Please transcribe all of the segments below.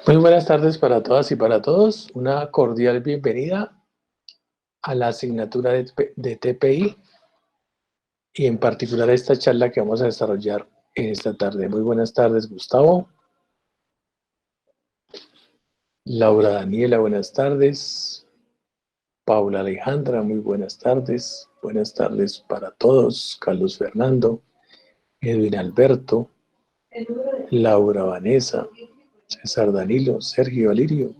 Muy buenas tardes para todas y para todos. Una cordial bienvenida a la asignatura de TPI y en particular a esta charla que vamos a desarrollar en esta tarde. Muy buenas tardes, Gustavo. Laura Daniela, buenas tardes. Paula Alejandra, muy buenas tardes. Buenas tardes para todos. Carlos Fernando, Edwin Alberto, Laura Vanessa, César Danilo, Sergio Alirio,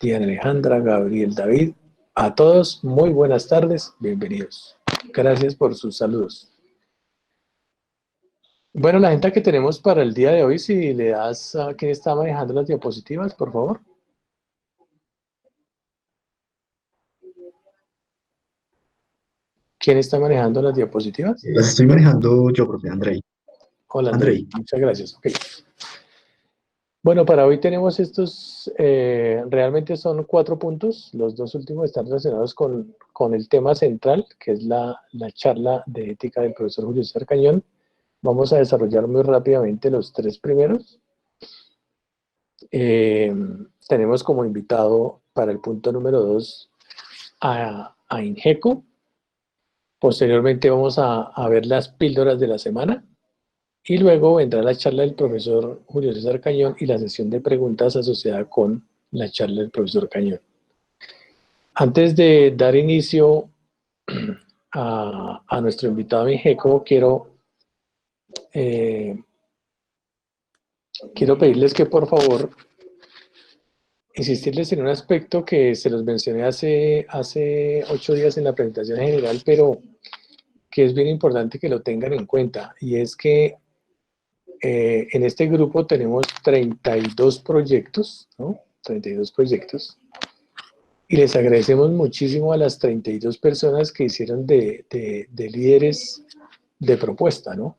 Diana Alejandra, Gabriel David. A todos, muy buenas tardes, bienvenidos. Gracias por sus saludos. Bueno, la gente que tenemos para el día de hoy, si le das a quién está manejando las diapositivas, por favor. ¿Quién está manejando las diapositivas? Las estoy manejando yo, profe, Andrei. Hola, Andrés. Andrei, Muchas gracias. Okay. Bueno, para hoy tenemos estos, realmente son 4 puntos. Los dos últimos están relacionados con el tema central, que es la charla de ética del profesor Julio César Cañón. Vamos a desarrollar muy rápidamente los 3 primeros. Tenemos como invitado para el punto número 2 a Ingeco. Posteriormente vamos a ver las píldoras de la semana y luego vendrá la charla del profesor Julio César Cañón y la sesión de preguntas asociada con la charla del profesor Cañón. Antes de dar inicio a nuestro invitado Ingeco, quiero pedirles que por favor insistirles en un aspecto que se los mencioné hace 8 días en la presentación general, pero que es bien importante que lo tengan en cuenta, y es que en este grupo tenemos 32 proyectos, ¿no? 32 proyectos, y les agradecemos muchísimo a las 32 personas que hicieron de líderes de propuesta, ¿no?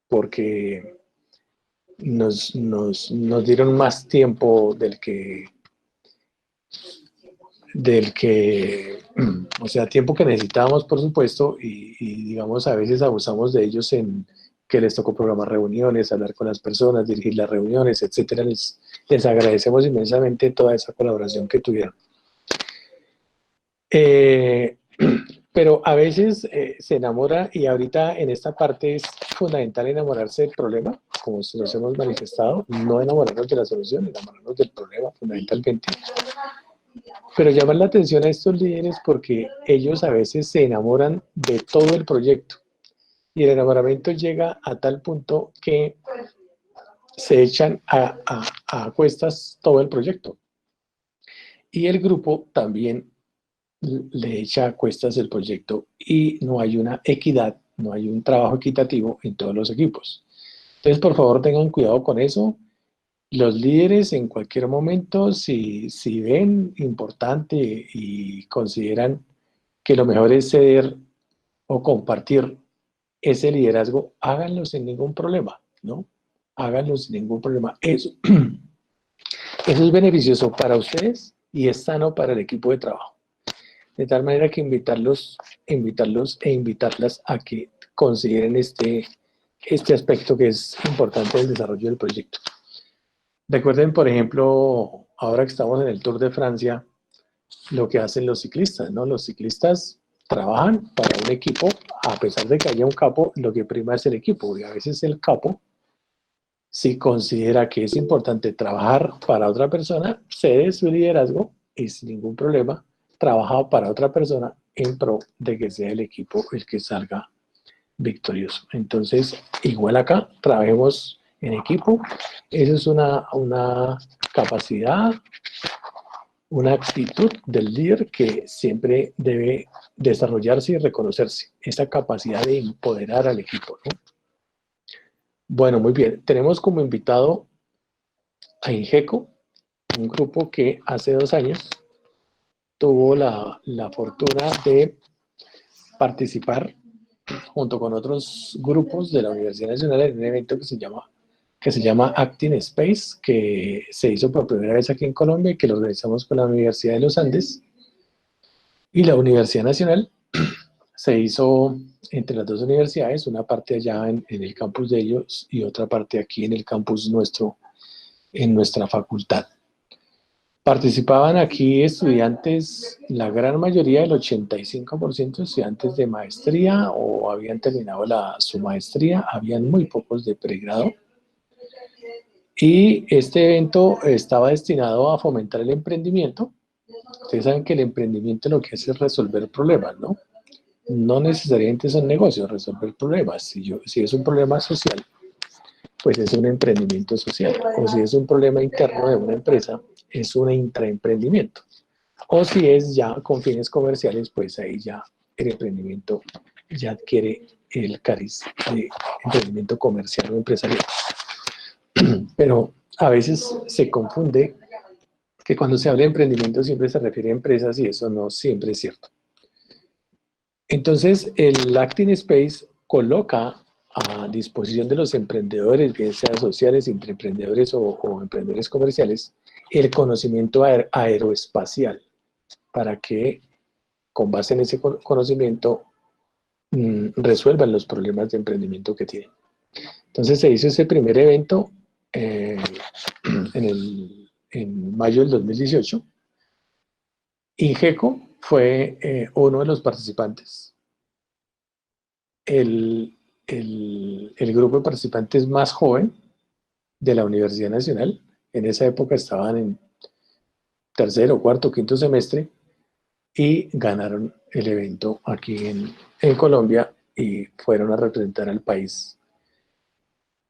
Porque nos dieron más tiempo o sea, tiempo que necesitábamos, por supuesto, y digamos, a veces abusamos de ellos en que les tocó programar reuniones, hablar con las personas, dirigir las reuniones, etcétera. Les agradecemos inmensamente toda esa colaboración que tuvieron. Eh, pero a veces se enamora, y ahorita en esta parte es fundamental enamorarse del problema, como se los hemos manifestado, no enamorarnos de la solución, enamorarnos del problema fundamentalmente. Pero llamar la atención a estos líderes porque ellos a veces se enamoran de todo el proyecto, y el enamoramiento llega a tal punto que se echan a cuestas todo el proyecto. Y el grupo también le echa a cuestas el proyecto y no hay una equidad, no hay un trabajo equitativo en todos los equipos. Entonces, por favor, tengan cuidado con eso. Los líderes en cualquier momento, si ven importante y consideran que lo mejor es ceder o compartir ese liderazgo, háganlo sin ningún problema, ¿no? Háganlo sin ningún problema. Eso es beneficioso para ustedes y es sano para el equipo de trabajo. De tal manera que invitarlos e invitarlas a que consideren este aspecto que es importante del desarrollo del proyecto. Recuerden, por ejemplo, ahora que estamos en el Tour de Francia, lo que hacen los ciclistas, ¿no? Los ciclistas trabajan para un equipo, a pesar de que haya un capo, lo que prima es el equipo, y a veces el capo, si considera que es importante trabajar para otra persona, cede su liderazgo y sin ningún problema trabaja para otra persona en pro de que sea el equipo el que salga victorioso. Entonces, igual acá, trabajemos en equipo. Esa es una capacidad, una actitud del líder que siempre debe desarrollarse y reconocerse. Esa capacidad de empoderar al equipo, ¿no? Bueno, muy bien. Tenemos como invitado a Ingeco, un grupo que hace 2 años tuvo la fortuna de participar junto con otros grupos de la Universidad Nacional en un evento que se llama Acting Space, que se hizo por primera vez aquí en Colombia y que lo organizamos con la Universidad de los Andes y la Universidad Nacional. Se hizo entre las dos universidades, una parte allá en el campus de ellos y otra parte aquí en el campus nuestro en nuestra facultad. Participaban aquí estudiantes, la gran mayoría, del 85% de estudiantes de maestría o habían terminado su maestría, habían muy pocos de pregrado. Y este evento estaba destinado a fomentar el emprendimiento. Ustedes saben que el emprendimiento lo que hace es resolver problemas, ¿no? No necesariamente son negocios, resolver problemas. Si es un problema social, pues es un emprendimiento social. O si es un problema interno de una empresa, es un intraemprendimiento. O si es ya con fines comerciales, pues ahí ya el emprendimiento ya adquiere el cariz de emprendimiento comercial o empresarial. Pero a veces se confunde que cuando se habla de emprendimiento siempre se refiere a empresas y eso no siempre es cierto. Entonces, el Acting Space coloca a disposición de los emprendedores, bien sean sociales, intraemprendedores o emprendedores comerciales, el conocimiento aeroespacial para que, con base en ese conocimiento, resuelvan los problemas de emprendimiento que tienen. Entonces, se hizo ese primer evento en mayo del 2018. Ingeco fue uno de los participantes. El grupo de participantes más joven de la Universidad Nacional, en esa época estaban en tercero, cuarto, quinto semestre y ganaron el evento aquí en Colombia y fueron a representar al país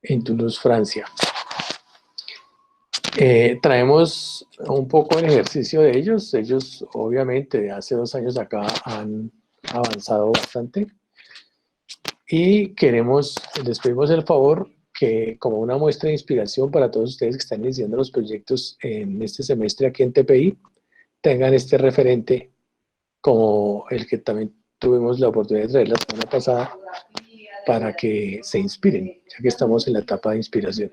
en Toulouse, Francia. Traemos un poco el ejercicio de ellos. Ellos, obviamente, de hace 2 años acá han avanzado bastante. Y les pedimos el favor que, como una muestra de inspiración para todos ustedes que están iniciando los proyectos en este semestre aquí en TPI, tengan este referente como el que también tuvimos la oportunidad de traer la semana pasada para que se inspiren, ya que estamos en la etapa de inspiración.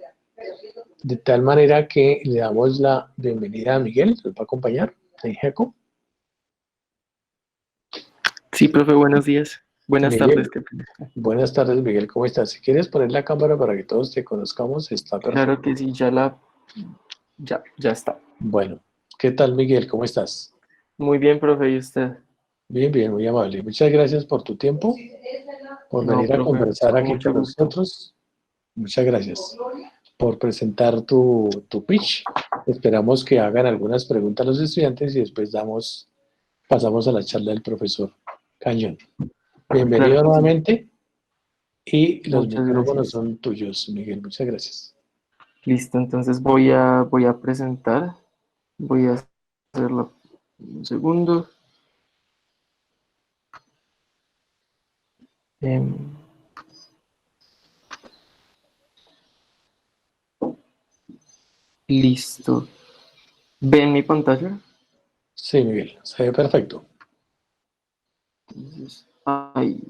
De tal manera que le damos la bienvenida a Miguel, nos va a acompañar en Ingeco. Sí, profe, buenos días. Buenas Miguel, tardes. buenas tardes, Miguel, ¿cómo estás? Si quieres poner la cámara para que todos te conozcamos, está perfecto. Claro que sí, ya está. Bueno, ¿qué tal, Miguel? ¿Cómo estás? Muy bien, profe, ¿y usted? Bien, bien, muy amable. Muchas gracias por tu tiempo, por No, venir a profe, conversar con aquí mucho con gusto. nosotros. Muchas gracias por presentar tu pitch. Esperamos que hagan algunas preguntas a los estudiantes y después pasamos a la charla del profesor Cañón. Bienvenido Claro que sí. nuevamente y los Muchas micrófonos gracias. son tuyos, Miguel. Muchas gracias. Listo, entonces voy a presentar. Voy a hacerlo un segundo. Listo. ¿Ven mi pantalla? Sí, Miguel, se ve perfecto. Entonces, ahí.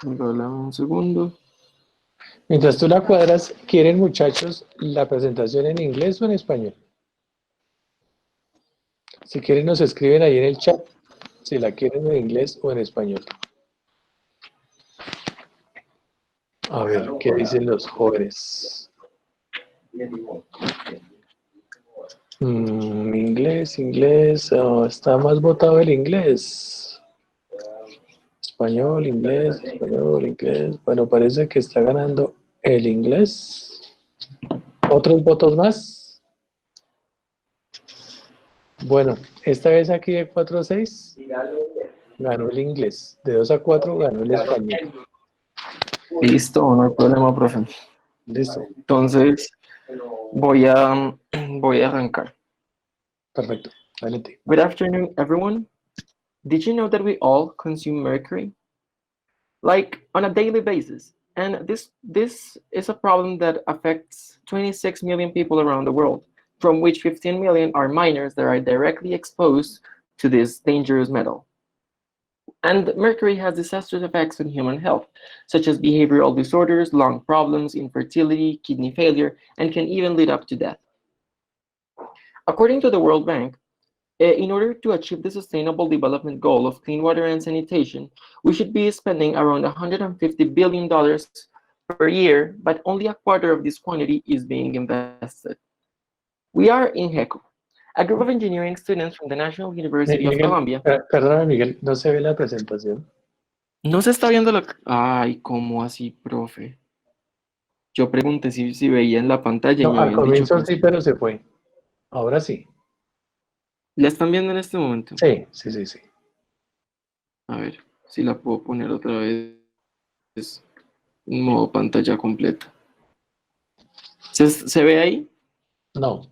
Regálame un segundo. Mientras tú la cuadras, ¿quieren, muchachos, la presentación en inglés o en español? Si quieren, nos escriben ahí en el chat si la quieren en inglés o en español. A ver, ¿qué dicen los jóvenes? Inglés, está más votado el inglés. Español, inglés. Bueno, parece que está ganando el inglés. ¿Otros votos más? Bueno, esta vez aquí de 4 a 6 ganó el inglés. De 2 a 4 ganó el español. Listo, no hay problema, profe. Listo. Entonces, voy a arrancar. Perfecto. Adelante. Good afternoon, everyone. Did you know that we all consume mercury? Like on a daily basis. And this is a problem that affects 26 million people around the world, from which 15 million are minors that are directly exposed to this dangerous metal. And mercury has disastrous effects on human health, such as behavioral disorders, lung problems, infertility, kidney failure, and can even lead up to death. According to the World Bank, in order to achieve the Sustainable Development Goal of clean water and sanitation, we should be spending around $150 billion per year, but only a quarter of this quantity is being invested. We are in HECO, a group of engineering students from the National University of Miguel, Colombia. perdóname, Miguel, no se ve la presentación. No se está viendo lo que... Ay, ¿cómo así, profe? Yo pregunté si veía en la pantalla y No, me al habían dicho comienzo que sí, sí. pero se fue. Ahora sí. ¿La están viendo en este momento? Sí, sí, sí, sí. A ver, si la puedo poner otra vez en modo pantalla completa. ¿Se ve ahí? No.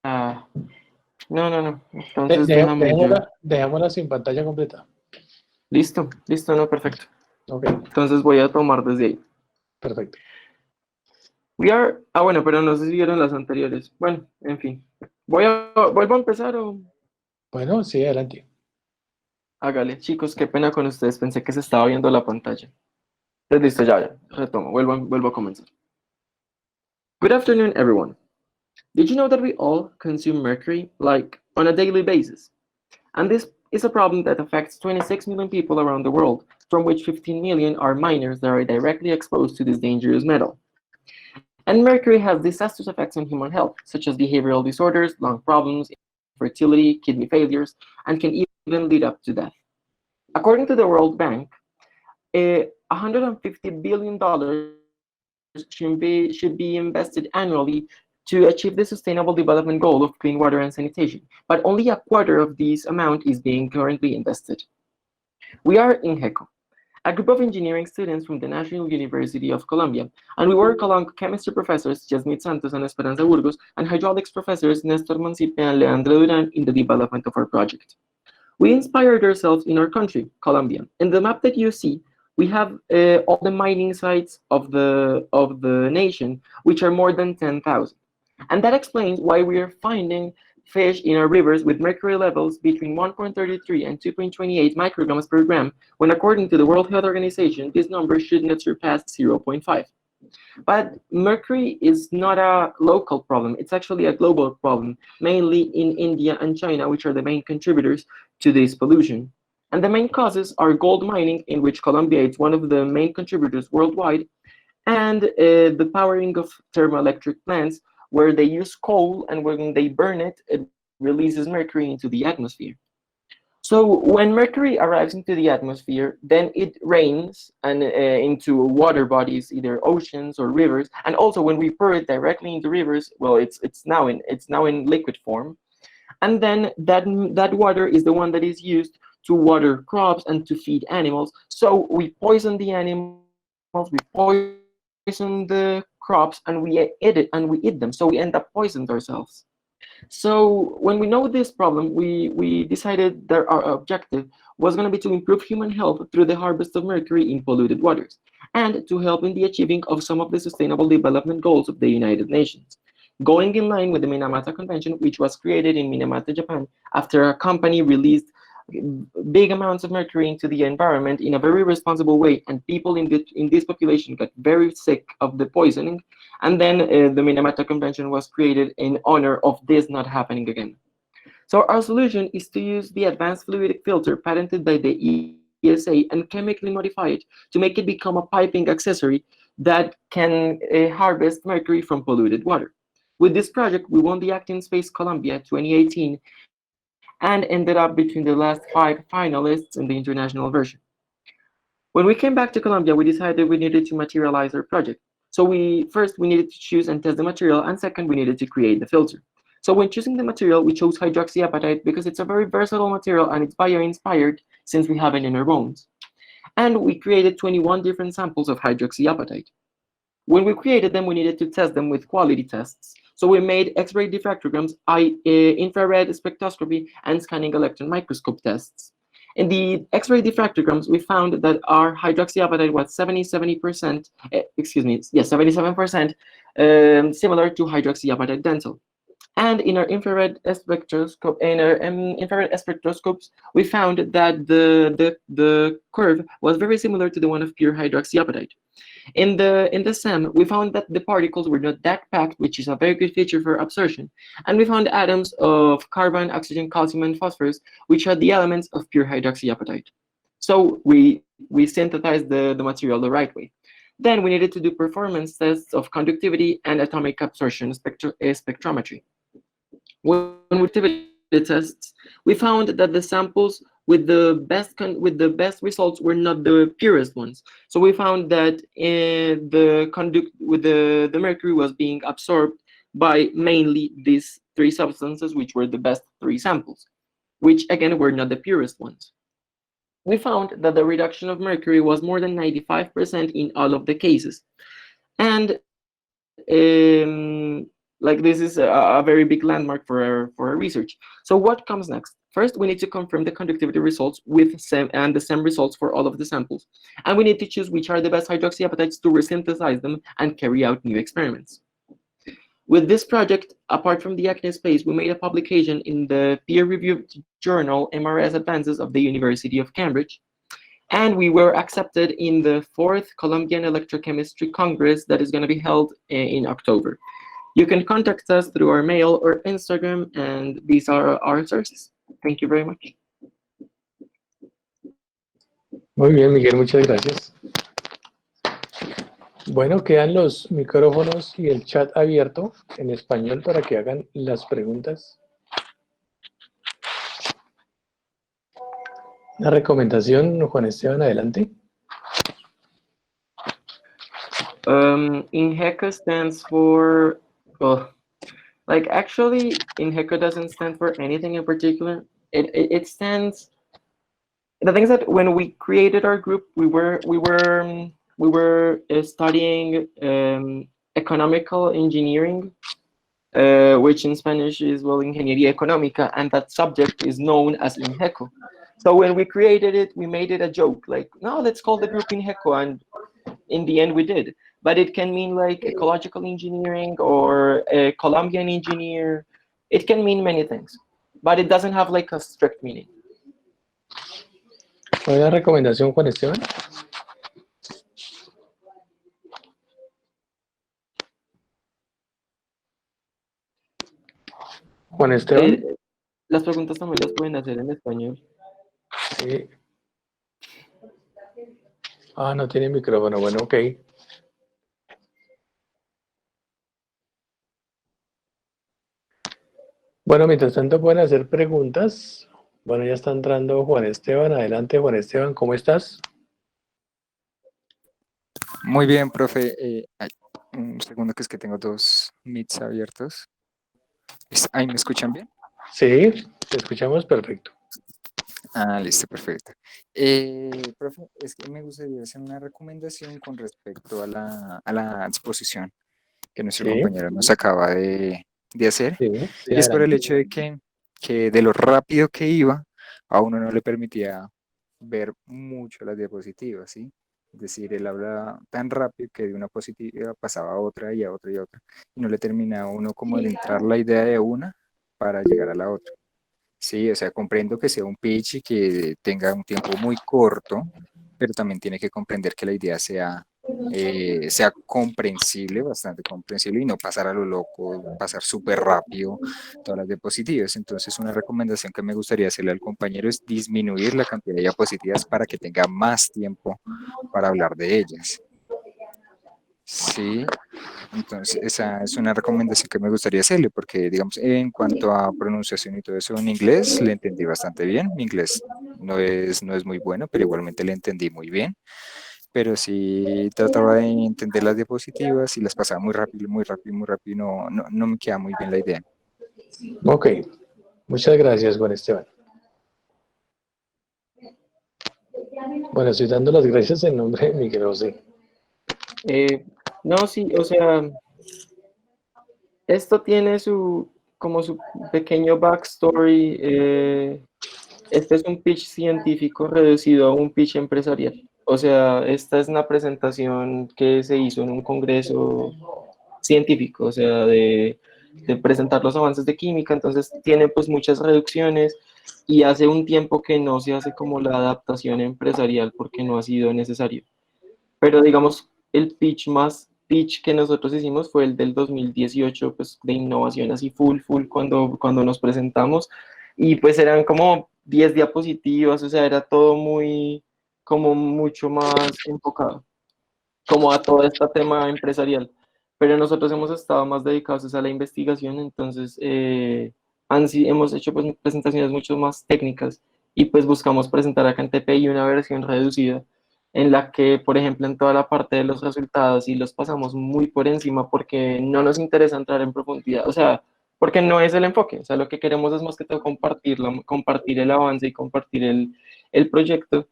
Ah, no. Entonces déjame yo. Dejémosla sin pantalla completa. Listo, no, perfecto. Ok, Entonces voy a tomar desde ahí. perfecto. Bueno, pero no sé si vieron las anteriores. Bueno, en fin. ¿Vuelvo a empezar o...? Bueno, sí, adelante. Hágale, chicos, qué pena con ustedes. Pensé que se estaba viendo la pantalla. Entonces, listo, ya. Retomo. Vuelvo a comenzar. Good afternoon, everyone. Did you know that we all consume mercury, like, on a daily basis? And this is a problem that affects 26 million people around the world, from which 15 million are minors that are directly exposed to this dangerous metal. And mercury has disastrous effects on human health, such as behavioral disorders, lung problems, fertility, kidney failures, and can even lead up to death. According to the World Bank, $150 billion should be invested annually to achieve the Sustainable Development Goal of clean water and sanitation, but only a quarter of this amount is being currently invested. We are in HECO, a group of engineering students from the National University of Colombia, and we work along chemistry professors Yasmit Santos and Esperanza Burgos and hydraulics professors Nestor Mancipe and Leandro Duran in the development of our project. We inspired ourselves in our country, Colombia. In the map that you see, we have all the mining sites of the nation, which are more than 10,000. And that explains why we are finding fish in our rivers with mercury levels between 1.33 and 2.28 micrograms per gram, when according to the World Health Organization, this number should not surpass 0.5. But mercury is not a local problem, it's actually a global problem, mainly in India and China, which are the main contributors to this pollution. And the main causes are gold mining, in which Colombia is one of the main contributors worldwide, and the powering of thermoelectric plants, where they use coal, and when they burn it, it releases mercury into the atmosphere. So when mercury arrives into the atmosphere, then it rains and into water bodies, either oceans or rivers. And also when we pour it directly into rivers, well, it's now in liquid form. And then that water is the one that is used to water crops and to feed animals. So we poison the animals, we poison the crops, and we eat them. So we end up poisoned ourselves. So when we know this problem, we decided that our objective was going to be to improve human health through the harvest of mercury in polluted waters, and to help in the achieving of some of the Sustainable Development Goals of the United Nations, going in line with the Minamata Convention, which was created in Minamata, Japan, after a company released big amounts of mercury into the environment in a very responsible way, and people in this population got very sick of the poisoning. And then the Minamata Convention was created in honor of this not happening again. So our solution is to use the advanced fluidic filter patented by the ESA and chemically modify it to make it become a piping accessory that can harvest mercury from polluted water. With this project, we won the Acting Space Colombia 2018 and ended up between the last 5 finalists in the international version. When we came back to Colombia, we decided we needed to materialize our project. So first we needed to choose and test the material, and second, we needed to create the filter. So when choosing the material, we chose hydroxyapatite because it's a very versatile material and it's bio-inspired since we have it in our bones. And we created 21 different samples of hydroxyapatite. When we created them, we needed to test them with quality tests. So we made X-ray diffractograms, infrared spectroscopy, and scanning electron microscope tests. In the X-ray diffractograms, we found that our hydroxyapatite was 77% similar to hydroxyapatite dental. And in our infrared spectroscopes, we found that the curve was very similar to the one of pure hydroxyapatite. In the SEM, we found that the particles were not that packed, which is a very good feature for absorption. And we found atoms of carbon, oxygen, calcium, and phosphorus, which are the elements of pure hydroxyapatite. So we synthesized the material the right way. Then we needed to do performance tests of conductivity and atomic absorption spectrometry. When we did the tests, we found that the samples with the best results were not the purest ones. So we found that the mercury was being absorbed by mainly these three substances, which were the best three samples, which again were not the purest ones. We found that the reduction of mercury was more than 95% in all of the cases. And like this is a very big landmark for our research. So what comes next? First, we need to confirm the conductivity results with the same results for all of the samples. And we need to choose which are the best hydroxyapatites to resynthesize them and carry out new experiments. With this project, apart from the acne space, we made a publication in the peer-reviewed journal MRS Advances of the University of Cambridge. And we were accepted in the 4th Colombian Electrochemistry Congress that is going to be held in October. You can contact us through our mail or Instagram, and these are our sources. Thank you very much. Muy bien, Miguel, muchas gracias. Bueno, quedan los micrófonos y el chat abierto en español para que hagan las preguntas. Una recomendación, Juan Esteban, adelante. INHECO stands for, well, like actually INHECO doesn't stand for anything in particular. It stands, the thing is that when we created our group, we were studying economical engineering, which in Spanish is, well, ingeniería económica, and that subject is known as INHECO. So when we created it, we made it a joke, like, no, let's call the group INHECO, and in the end we did. But it can mean like ecological engineering or a Colombian engineer. It can mean many things, but it doesn't have like a strict meaning. ¿Cuál es la recomendación, Juan Esteban? Juan Esteban. Las preguntas también las pueden hacer en español. Sí. Ah, no tiene micrófono. Bueno, ok. Bueno, mientras tanto pueden hacer preguntas. Bueno, ya está entrando Juan Esteban. Adelante, Juan Esteban, ¿cómo estás? Muy bien, profe. Un segundo, que es que tengo dos meets abiertos. ¿Ahí me escuchan bien? Sí, te escuchamos perfecto. Ah, listo, perfecto. Profe, es que me gustaría hacer una recomendación con respecto a la exposición que nuestro compañero nos acaba de hacer. Sí, y es por el hecho de que de lo rápido que iba, a uno no le permitía ver mucho las diapositivas, ¿sí? Es decir, él habla tan rápido que de una diapositiva pasaba a otra y a otra y a otra, y no le terminaba a uno como de entrar la idea de una para llegar a la otra. Sí, o sea, comprendo que sea un pitch y que tenga un tiempo muy corto, pero también tiene que comprender que la idea sea comprensible, bastante comprensible, y no pasar a lo loco, pasar súper rápido todas las diapositivas. Entonces, una recomendación que me gustaría hacerle al compañero es disminuir la cantidad de diapositivas para que tenga más tiempo para hablar de ellas. Sí, entonces esa es una recomendación que me gustaría hacerle, porque digamos, en cuanto a pronunciación y todo eso en inglés, le entendí bastante bien. Mi inglés no es muy bueno, pero igualmente le entendí muy bien. Pero sí trataba de entender las diapositivas y las pasaba muy rápido, muy rápido, muy rápido, y no me queda muy bien la idea. Ok, muchas gracias, Juan Esteban. Bueno, estoy dando las gracias en nombre de Miguel José. No, sí, o sea, esto tiene como su pequeño backstory. Este es un pitch científico reducido a un pitch empresarial. O sea, esta es una presentación que se hizo en un congreso científico, o sea, de presentar los avances de química. Entonces tiene pues muchas reducciones, y hace un tiempo que no se hace como la adaptación empresarial porque no ha sido necesario. Pero digamos, el pitch que nosotros hicimos fue el del 2018, pues de innovación así full, cuando nos presentamos, y pues eran como 10 diapositivas, o sea, era todo muy, como mucho más enfocado. como a todo este tema empresarial. Pero nosotros hemos estado más dedicados a la investigación, entonces hemos hecho pues, presentaciones mucho más técnicas y pues buscamos presentar acá en TPI una versión reducida en la que, por ejemplo, en toda la parte de los resultados y los pasamos muy por encima porque no nos interesa entrar en profundidad, o sea, porque no es el enfoque, o sea, lo que queremos es más que todo compartir el avance y compartir el proyecto,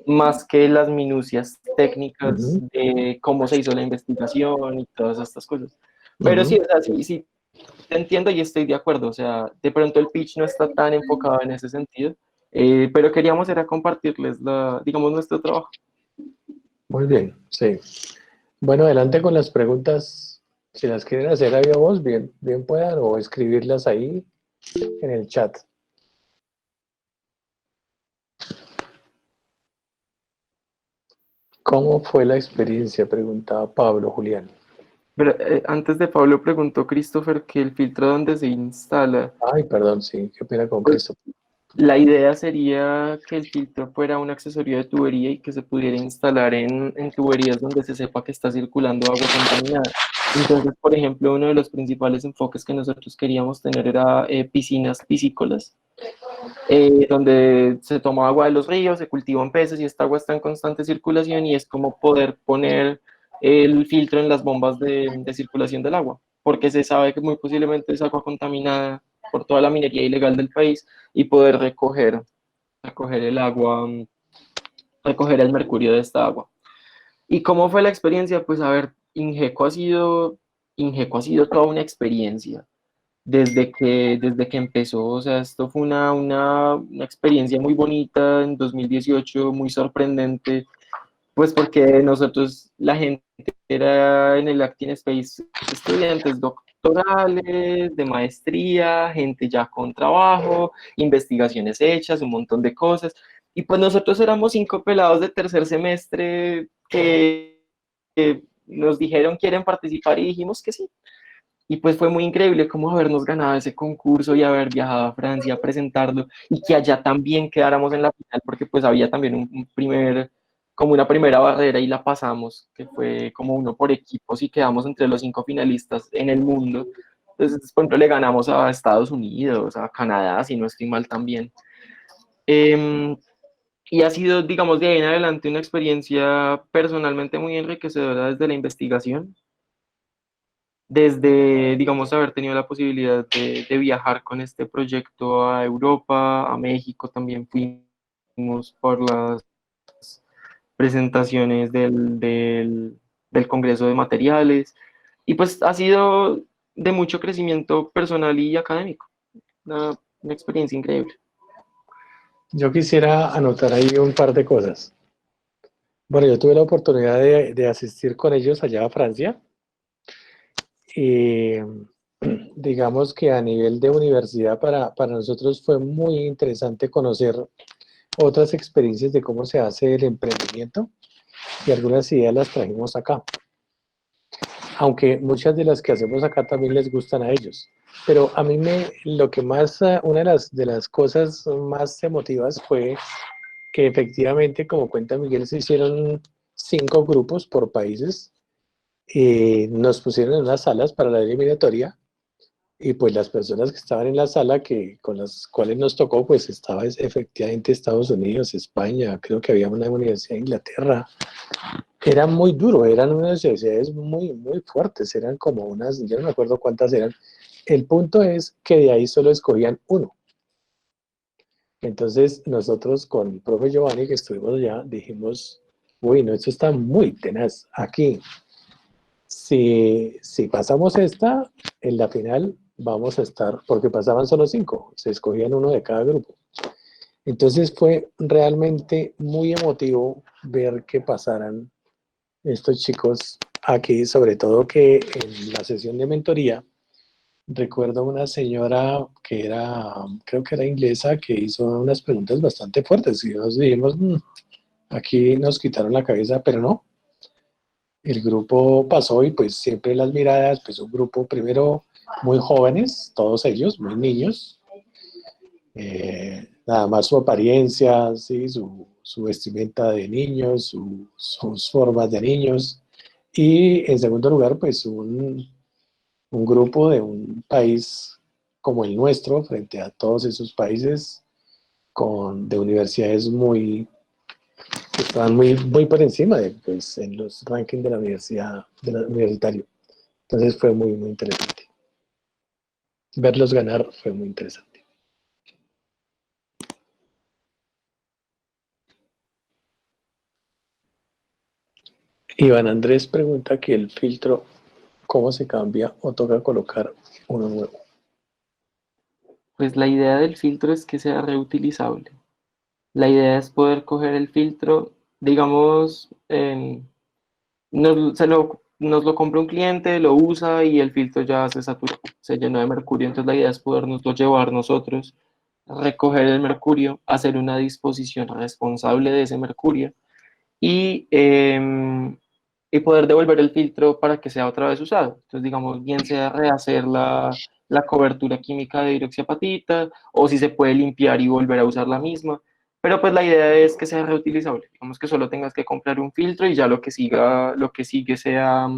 más que las minucias técnicas Ujú, de cómo se hizo la investigación y todas estas cosas. Pero sí, ujú. o sea, sí, sí, te entiendo y estoy de acuerdo, o sea, de pronto el pitch no está tan enfocado en ese sentido, pero queríamos era compartirles, digamos, nuestro trabajo. Muy bien, sí. Bueno, adelante con las preguntas. Si las quieren hacer ahí a vos, bien, bien puedan, o escribirlas ahí en el chat. ¿Cómo fue la experiencia? Preguntaba Pablo Julián. Pero antes de Pablo preguntó Christopher que el filtro donde se instala, Ay, perdón, sí, qué pena con pues Cristo. la idea sería que el filtro fuera un accesorio de tubería y que se pudiera instalar en tuberías donde se sepa que está circulando agua contaminada. Entonces, por ejemplo, uno de los principales enfoques que nosotros queríamos tener era piscinas piscícolas, donde se toma agua de los ríos, se cultivan peces y esta agua está en constante circulación y es como poder poner el filtro en las bombas de circulación del agua, porque se sabe que muy posiblemente es agua contaminada por toda la minería ilegal del país y poder recoger el agua, recoger el mercurio de esta agua. ¿Y cómo fue la experiencia? Pues a ver, Ingeco ha sido toda una experiencia desde que empezó. O sea, esto fue una experiencia muy bonita en 2018, muy sorprendente, pues porque nosotros, la gente era en el Acting Space estudiantes doctorales, de maestría, gente ya con trabajo, investigaciones hechas, un montón de cosas. Y pues nosotros éramos 5 pelados de tercer semestre que nos dijeron quieren participar y dijimos que sí. Y pues fue muy increíble como habernos ganado ese concurso y haber viajado a Francia a presentarlo y que allá también quedáramos en la final porque pues había también como una primera barrera y la pasamos, que fue como uno por equipos y quedamos entre los 5 finalistas en el mundo. Entonces, por ejemplo, le ganamos a Estados Unidos, a Canadá, si no estoy mal también. Y ha sido, digamos, de ahí en adelante una experiencia personalmente muy enriquecedora desde la investigación, desde, digamos, haber tenido la posibilidad de viajar con este proyecto a Europa, a México, también fuimos por las presentaciones del Congreso de Materiales, y pues ha sido de mucho crecimiento personal y académico, una experiencia increíble. Yo quisiera anotar ahí un par de cosas. Bueno, yo tuve la oportunidad de asistir con ellos allá a Francia y digamos que a nivel de universidad para nosotros fue muy interesante conocer otras experiencias de cómo se hace el emprendimiento y algunas ideas las trajimos acá. Aunque muchas de las que hacemos acá también les gustan a ellos. Pero a mí lo que más, una de las cosas más emotivas fue que efectivamente, como cuenta Miguel, se hicieron 5 grupos por países. Nos pusieron en unas salas para la eliminatoria y pues las personas que estaban en la sala, con las cuales nos tocó, pues estaba efectivamente Estados Unidos, España, creo que había una universidad de Inglaterra. Era muy duro, eran unas universidades muy, muy fuertes, eran como unas, yo no me acuerdo cuántas eran. El punto es que de ahí solo escogían uno. Entonces nosotros con el profe Giovanni, que estuvimos allá, dijimos, uy, no, esto está muy tenaz. Aquí, si pasamos esta, en la final vamos a estar, porque pasaban solo 5, se escogían uno de cada grupo. Entonces fue realmente muy emotivo ver que pasaran estos chicos aquí, sobre todo que en la sesión de mentoría, recuerdo una señora que era, creo que era inglesa, que hizo unas preguntas bastante fuertes y nos dijimos, aquí nos quitaron la cabeza, pero no. El grupo pasó y pues siempre las miradas, pues un grupo primero muy jóvenes, todos ellos, muy niños, nada más su apariencia, ¿sí? Su vestimenta de niños, sus formas de niños, Y en segundo lugar, pues un grupo de un país como el nuestro frente a todos esos países de universidades que estaban muy por encima de, pues, en los rankings de la universidad, de la universitario. Entonces fue muy interesante. Verlos ganar fue muy interesante. Iván Andrés pregunta que el filtro, ¿cómo se cambia o toca colocar uno nuevo? Pues la idea del filtro es que sea reutilizable. La idea es poder coger el filtro, digamos, nos lo compra un cliente, lo usa y el filtro ya se saturó, se llenó de mercurio. Entonces la idea es podernoslo llevar nosotros, recoger el mercurio, hacer una disposición responsable de ese mercurio y, y poder devolver el filtro para que sea otra vez usado. Entonces, digamos, bien sea rehacer la cobertura química de hidroxiapatita o si se puede limpiar y volver a usar la misma. Pero pues la idea es que sea reutilizable. Digamos que solo tengas que comprar un filtro y ya lo que sigue sea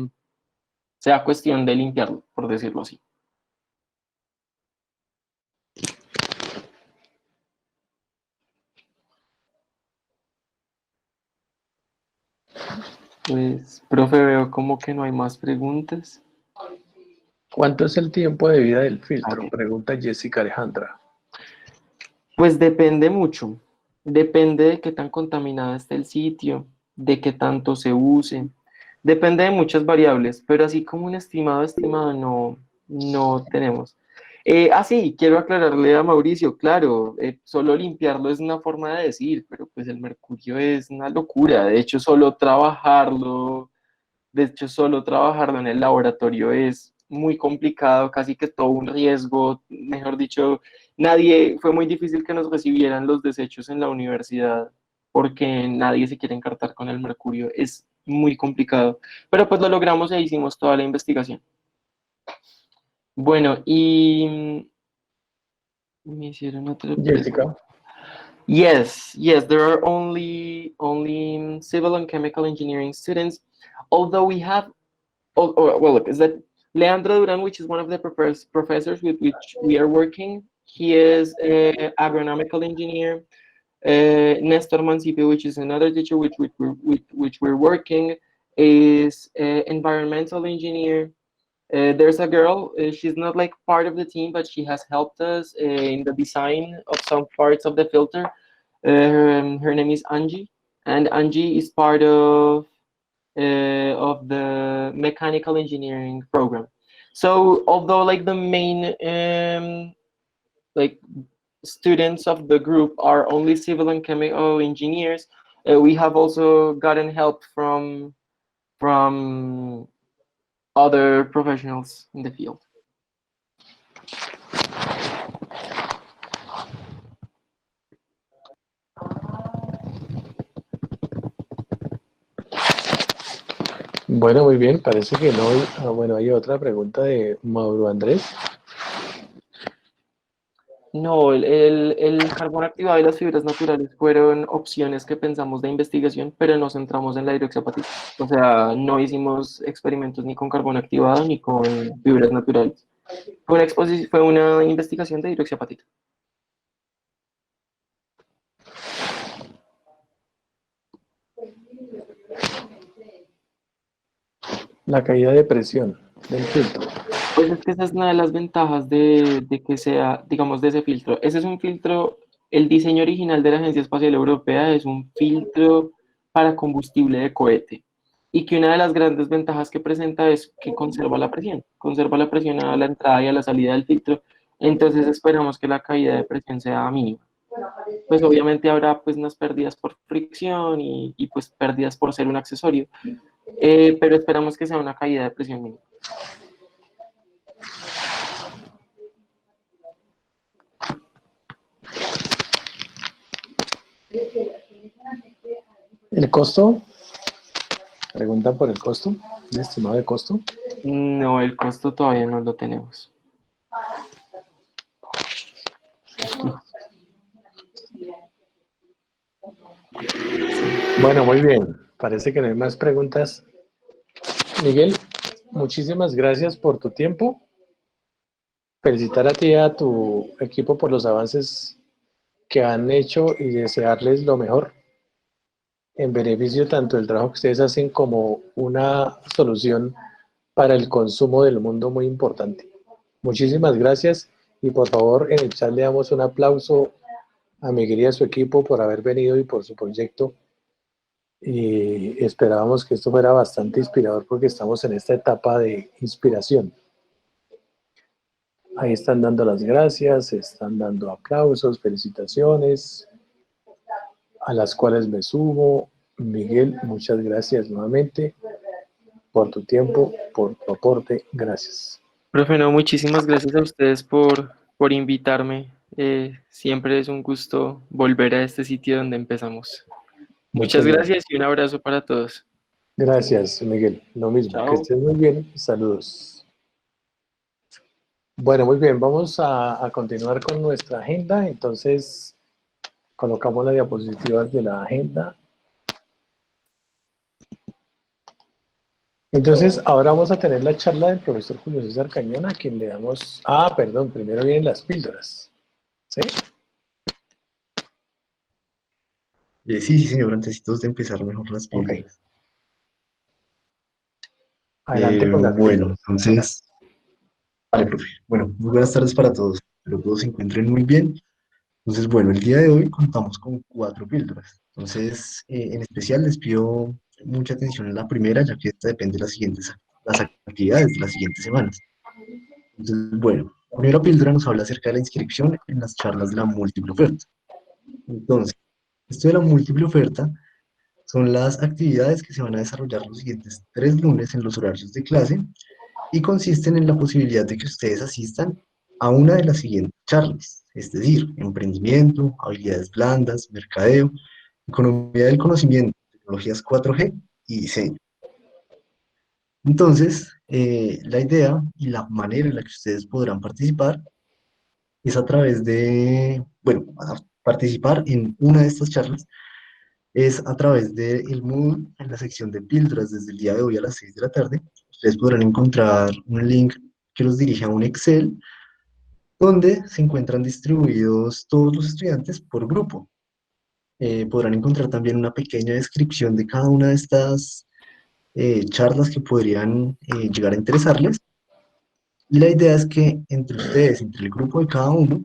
cuestión de limpiarlo, por decirlo así. Pues, profe, veo como que no hay más preguntas. ¿Cuánto es el tiempo de vida del filtro? Ok. Pregunta Jessica Alejandra. Pues depende mucho. Depende de qué tan contaminado esté el sitio, de qué tanto se use. Depende de muchas variables, pero así como un estimado no tenemos. Sí, quiero aclararle a Mauricio, claro, solo limpiarlo es una forma de decir, pero pues el mercurio es una locura. De hecho, solo trabajarlo en el laboratorio es muy complicado, casi que todo un riesgo. Mejor dicho, fue muy difícil que nos recibieran los desechos en la universidad porque nadie se quiere encartar con el mercurio. Es muy complicado. Pero pues lo logramos e hicimos toda la investigación. Bueno, y me hicieron otra pregunta. Jessica, Yes, there are only civil and chemical engineering students, although we have well, look, is that Leandro Duran, which is one of the professors with which we are working, he is an agronomical engineer. Nestor Mancipio, which is another teacher with which we're working, is an environmental engineer. There's a girl, she's not like part of the team, but she has helped us in the design of some parts of the filter. Her name is Angie, and Angie is part of the mechanical engineering program. So although like the main like students of the group are only civil and chemical engineers, we have also gotten help from other professionals in the field. bueno, muy bien, parece que no. Bueno, hay otra pregunta de Mauro Andrés. No, el carbón activado y las fibras naturales fueron opciones que pensamos de investigación, pero nos centramos en la hidroxiapatita. O sea, no hicimos experimentos ni con carbón activado ni con fibras naturales. Fue una investigación de hidroxiapatita. La caída de presión del filtro. Pues es que esa es una de las ventajas de que sea, digamos, de ese filtro. Ese es un filtro, el diseño original de la Agencia Espacial Europea es un filtro para combustible de cohete. Y que una de las grandes ventajas que presenta es que conserva la presión a la entrada y a la salida del filtro. Entonces esperamos que la caída de presión sea mínima. Pues obviamente habrá pues unas pérdidas por fricción y pues pérdidas por ser un accesorio, pero esperamos que sea una caída de presión mínima. ¿El costo? Pregunta por el costo, el estimado de costo. No, el costo todavía no lo tenemos. Bueno, muy bien. Parece que no hay más preguntas. Miguel, muchísimas gracias por tu tiempo. Felicitar a ti y a tu equipo por los avances que han hecho y desearles lo mejor en beneficio tanto del trabajo que ustedes hacen como una solución para el consumo del mundo muy importante. Muchísimas gracias y por favor en el chat le damos un aplauso a Miguel y a su equipo por haber venido y por su proyecto. Y esperábamos que esto fuera bastante inspirador porque estamos en esta etapa de inspiración. Ahí están dando las gracias, están dando aplausos, felicitaciones, a las cuales me sumo. Miguel, muchas gracias nuevamente por tu tiempo, por tu aporte. Gracias. Profe, no, muchísimas gracias a ustedes por invitarme. Siempre es un gusto volver a este sitio donde empezamos. Muchas Muchas gracias. gracias y un abrazo para todos. Gracias, Miguel. Lo mismo. Que Chao. estés muy bien. Saludos. Bueno, muy bien. Vamos a continuar con nuestra agenda. Entonces, colocamos las diapositivas de la agenda. Entonces, ahora vamos a tener la charla del profesor Julio César Cañón, a quien le damos... Ah, perdón, primero vienen las píldoras. ¿Sí? Sí, señor, antes de empezar mejor las Ok. píldoras. Adelante con las Bueno, píldoras. entonces, vale, profe. Bueno, muy buenas tardes para todos. Espero que todos se encuentren muy bien. Entonces, bueno, el día de hoy contamos con 4 píldoras. Entonces, en especial les pido mucha atención en la primera, ya que esta depende de las actividades de las siguientes semanas. Entonces, bueno, la primera píldora nos habla acerca de la inscripción en las charlas de la múltiple oferta. Entonces, esto de la múltiple oferta son las actividades que se van a desarrollar los siguientes 3 lunes en los horarios de clase y consisten en la posibilidad de que ustedes asistan a una de las siguientes charlas, es decir, emprendimiento, habilidades blandas, mercadeo, economía del conocimiento, tecnologías 4G y diseño. Entonces, la idea y la manera en la que ustedes podrán participar es a través de, bueno, a participar en una de estas charlas es a través del Moodle en la sección de píldoras desde el día de hoy a las 6 de la tarde. Ustedes podrán encontrar un link que los dirige a un Excel donde se encuentran distribuidos todos los estudiantes por grupo. Podrán encontrar también una pequeña descripción de cada una de estas charlas que podrían llegar a interesarles. Y la idea es que entre ustedes, entre el grupo de cada uno,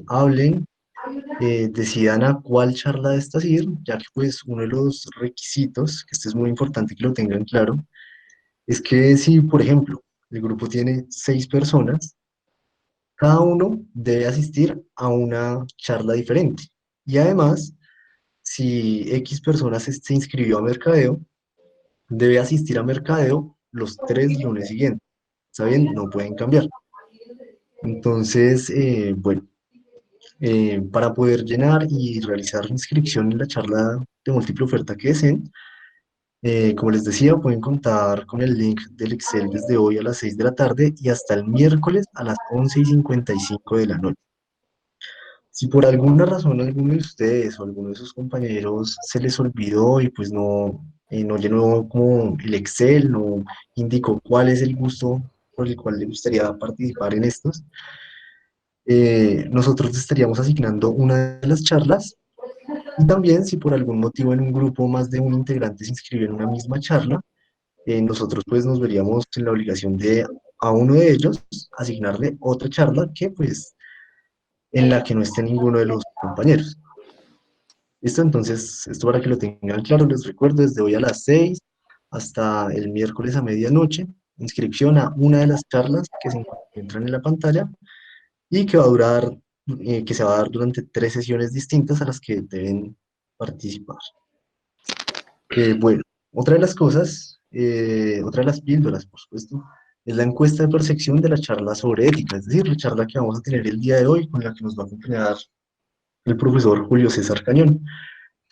hablen, decidan a cuál charla de estas ir, ya que pues uno de los requisitos, que este es muy importante que lo tengan claro, es que si, por ejemplo, el grupo tiene 6 personas, cada uno debe asistir a una charla diferente. Y además, si X personas se inscribió a mercadeo, debe asistir a mercadeo los 3 lunes siguientes. ¿Está bien? No pueden cambiar. Entonces, bueno, para poder llenar y realizar la inscripción en la charla de múltiple oferta que deseen, como les decía, pueden contar con el link del Excel desde hoy a las 6 de la tarde y hasta el miércoles a las 11:55 de la noche. Si por alguna razón alguno de ustedes o alguno de sus compañeros se les olvidó y pues no llenó como el Excel, no indicó cuál es el gusto por el cual le gustaría participar en estos, nosotros estaríamos asignando una de las charlas. Y también, si por algún motivo en un grupo más de un integrante se inscribe en una misma charla, nosotros pues nos veríamos en la obligación de a uno de ellos asignarle otra charla que pues en la que no esté ninguno de los compañeros. ¿Listo? Entonces, esto para que lo tengan claro, les recuerdo desde hoy a las 6 hasta el miércoles a medianoche, inscripción a una de las charlas que se encuentran en la pantalla y que va a durar, que se va a dar durante 3 sesiones distintas a las que deben participar. Bueno, otra de las cosas, otra de las píldoras, por supuesto, es la encuesta de percepción de la charla sobre ética, es decir, la charla que vamos a tener el día de hoy con la que nos va a acompañar el profesor Julio César Cañón.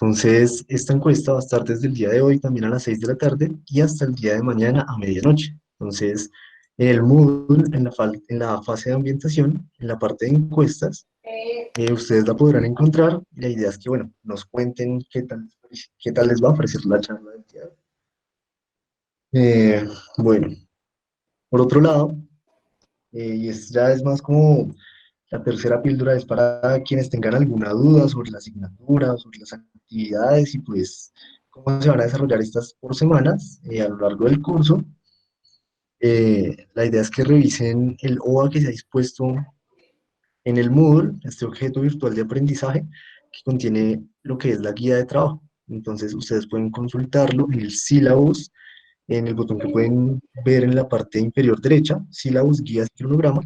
Entonces, esta encuesta va a estar desde el día de hoy también a las 6 de la tarde y hasta el día de mañana a medianoche. Entonces, en el Moodle, en la fase de ambientación, en la parte de encuestas, ustedes la podrán encontrar y la idea es que, bueno, nos cuenten qué tal les va a ofrecer la charla del día de hoy. Eh, bueno, por otro lado, ya es más como la tercera píldora, es para quienes tengan alguna duda sobre la asignatura, sobre las actividades y pues cómo se van a desarrollar estas por semanas a lo largo del curso. La idea es que revisen el OA que se ha dispuesto en el Moodle, este objeto virtual de aprendizaje, que contiene lo que es la guía de trabajo. Entonces, ustedes pueden consultarlo en el syllabus, en el botón que pueden ver en la parte inferior derecha, syllabus, guías y cronograma.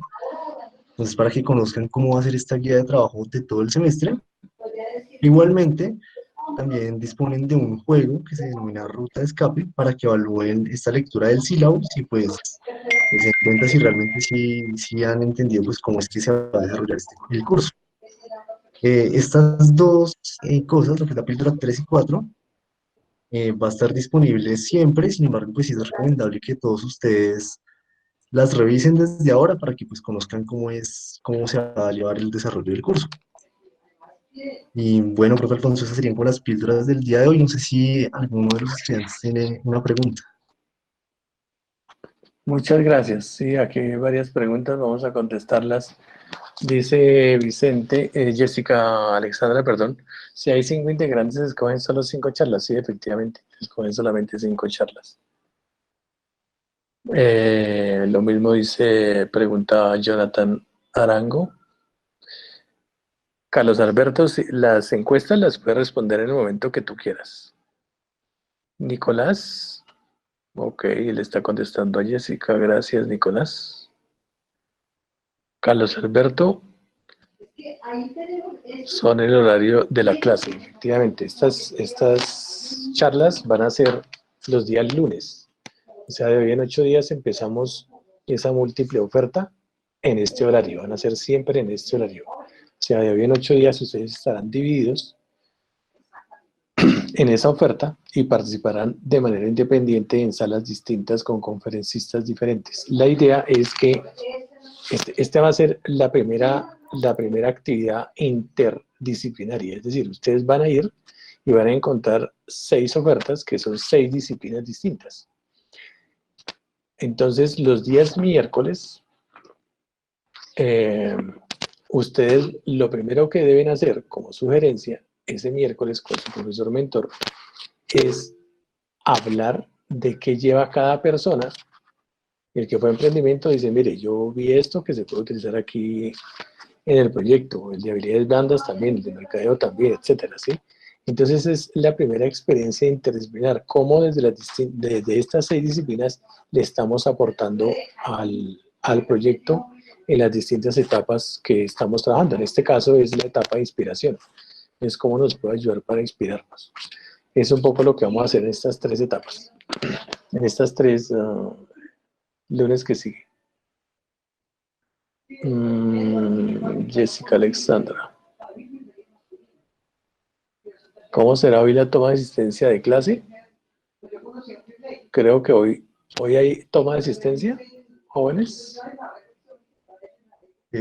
Entonces, para que conozcan cómo va a ser esta guía de trabajo de todo el semestre. Igualmente, también disponen de un juego que se denomina Ruta de Escape para que evalúen esta lectura del syllabus y pues se den cuenta si realmente sí han entendido pues cómo es que se va a desarrollar el curso. Estas dos cosas, lo que es la píldora 3 y 4, va a estar disponible siempre. Sin embargo, pues sí es recomendable que todos ustedes las revisen desde ahora para que pues conozcan cómo se va a llevar el desarrollo del curso. Y bueno, profe Alfonso, esas serían como las píldoras del día de hoy. No sé si alguno de los estudiantes tiene una pregunta. Muchas gracias. Sí, aquí hay varias preguntas, vamos a contestarlas. Dice Vicente, Jessica Alexandra, perdón, si hay 5 integrantes, escogen solo 5 charlas. Sí, efectivamente, escogen solamente 5 charlas. Lo mismo dice, pregunta Jonathan Arango. Carlos Alberto, las encuestas las puedes responder en el momento que tú quieras. Nicolás, ok, él está contestando a Jessica, gracias Nicolás. Carlos Alberto, son el horario de la clase, efectivamente. Estas charlas van a ser los días lunes. O sea, de hoy en 8 días empezamos esa múltiple oferta en este horario. Van a ser siempre en este horario. O sea, de hoy en 8 días ustedes estarán divididos en esa oferta y participarán de manera independiente en salas distintas con conferencistas diferentes. La idea es que esta va a ser la primera actividad interdisciplinaria, es decir, ustedes van a ir y van a encontrar 6 ofertas que son 6 disciplinas distintas. Entonces, los días miércoles, ustedes lo primero que deben hacer como sugerencia ese miércoles con su profesor mentor es hablar de qué lleva cada persona. El que fue emprendimiento dice, mire, yo vi esto que se puede utilizar aquí en el proyecto, el de habilidades blandas también, el de mercadeo también, etcétera, ¿sí? Entonces es la primera experiencia interdisciplinar, cómo desde estas 6 disciplinas le estamos aportando al proyecto en las distintas etapas que estamos trabajando. En este caso es la etapa de inspiración, es cómo nos puede ayudar para inspirarnos. Es un poco lo que vamos a hacer en estas 3 etapas, en estas 3 lunes que siguen. Jessica Alexandra. ¿Cómo será hoy la toma de asistencia de clase? Creo que hoy hay toma de asistencia, jóvenes.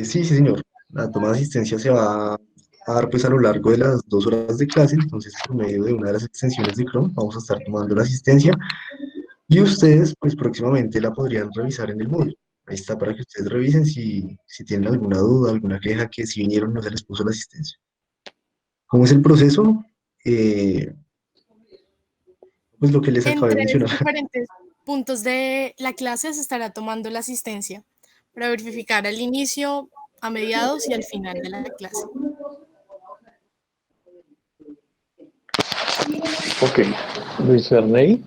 Sí, señor. La toma de asistencia se va a dar pues a lo largo de las 2 horas de clase. Entonces, por medio de una de las extensiones de Chrome, vamos a estar tomando la asistencia. Y ustedes, pues próximamente la podrían revisar en el Moodle. Ahí está para que ustedes revisen si tienen alguna duda, alguna queja, que si vinieron no se les puso la asistencia. ¿Cómo es el proceso? Eh, pues lo que les acabé de Entre mencionar. diferentes puntos de la clase se estará tomando la asistencia para verificar al inicio, a mediados y al final de la clase. Ok. Luis Ferney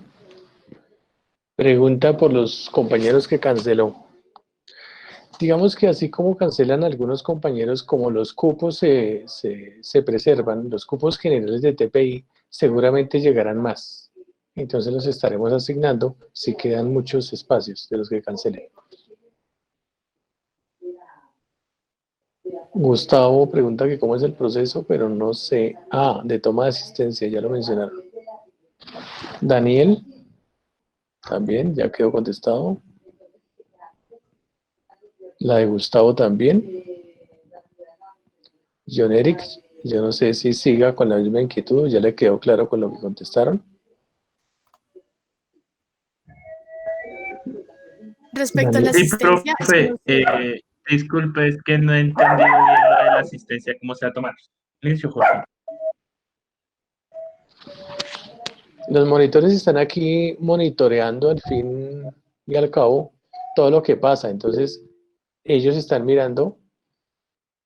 pregunta por los compañeros que canceló. Digamos que así como cancelan algunos compañeros, como los cupos se preservan, los cupos generales de TPI seguramente llegarán más. Entonces los estaremos asignando si quedan muchos espacios de los que cancelen. Gustavo pregunta que cómo es el proceso, pero no sé. De toma de asistencia, ya lo mencionaron. Daniel, también, ya quedó contestado. La de Gustavo también. John Eric, yo no sé si siga con la misma inquietud, ya le quedó claro con lo que contestaron. Respecto a la Daniel. Sí, asistencia, es que profe, disculpe, es que no he entendido bien lo de la asistencia, cómo se va a tomar. Silencio, Jorge. Los monitores están aquí monitoreando al fin y al cabo todo lo que pasa. Entonces, ellos están mirando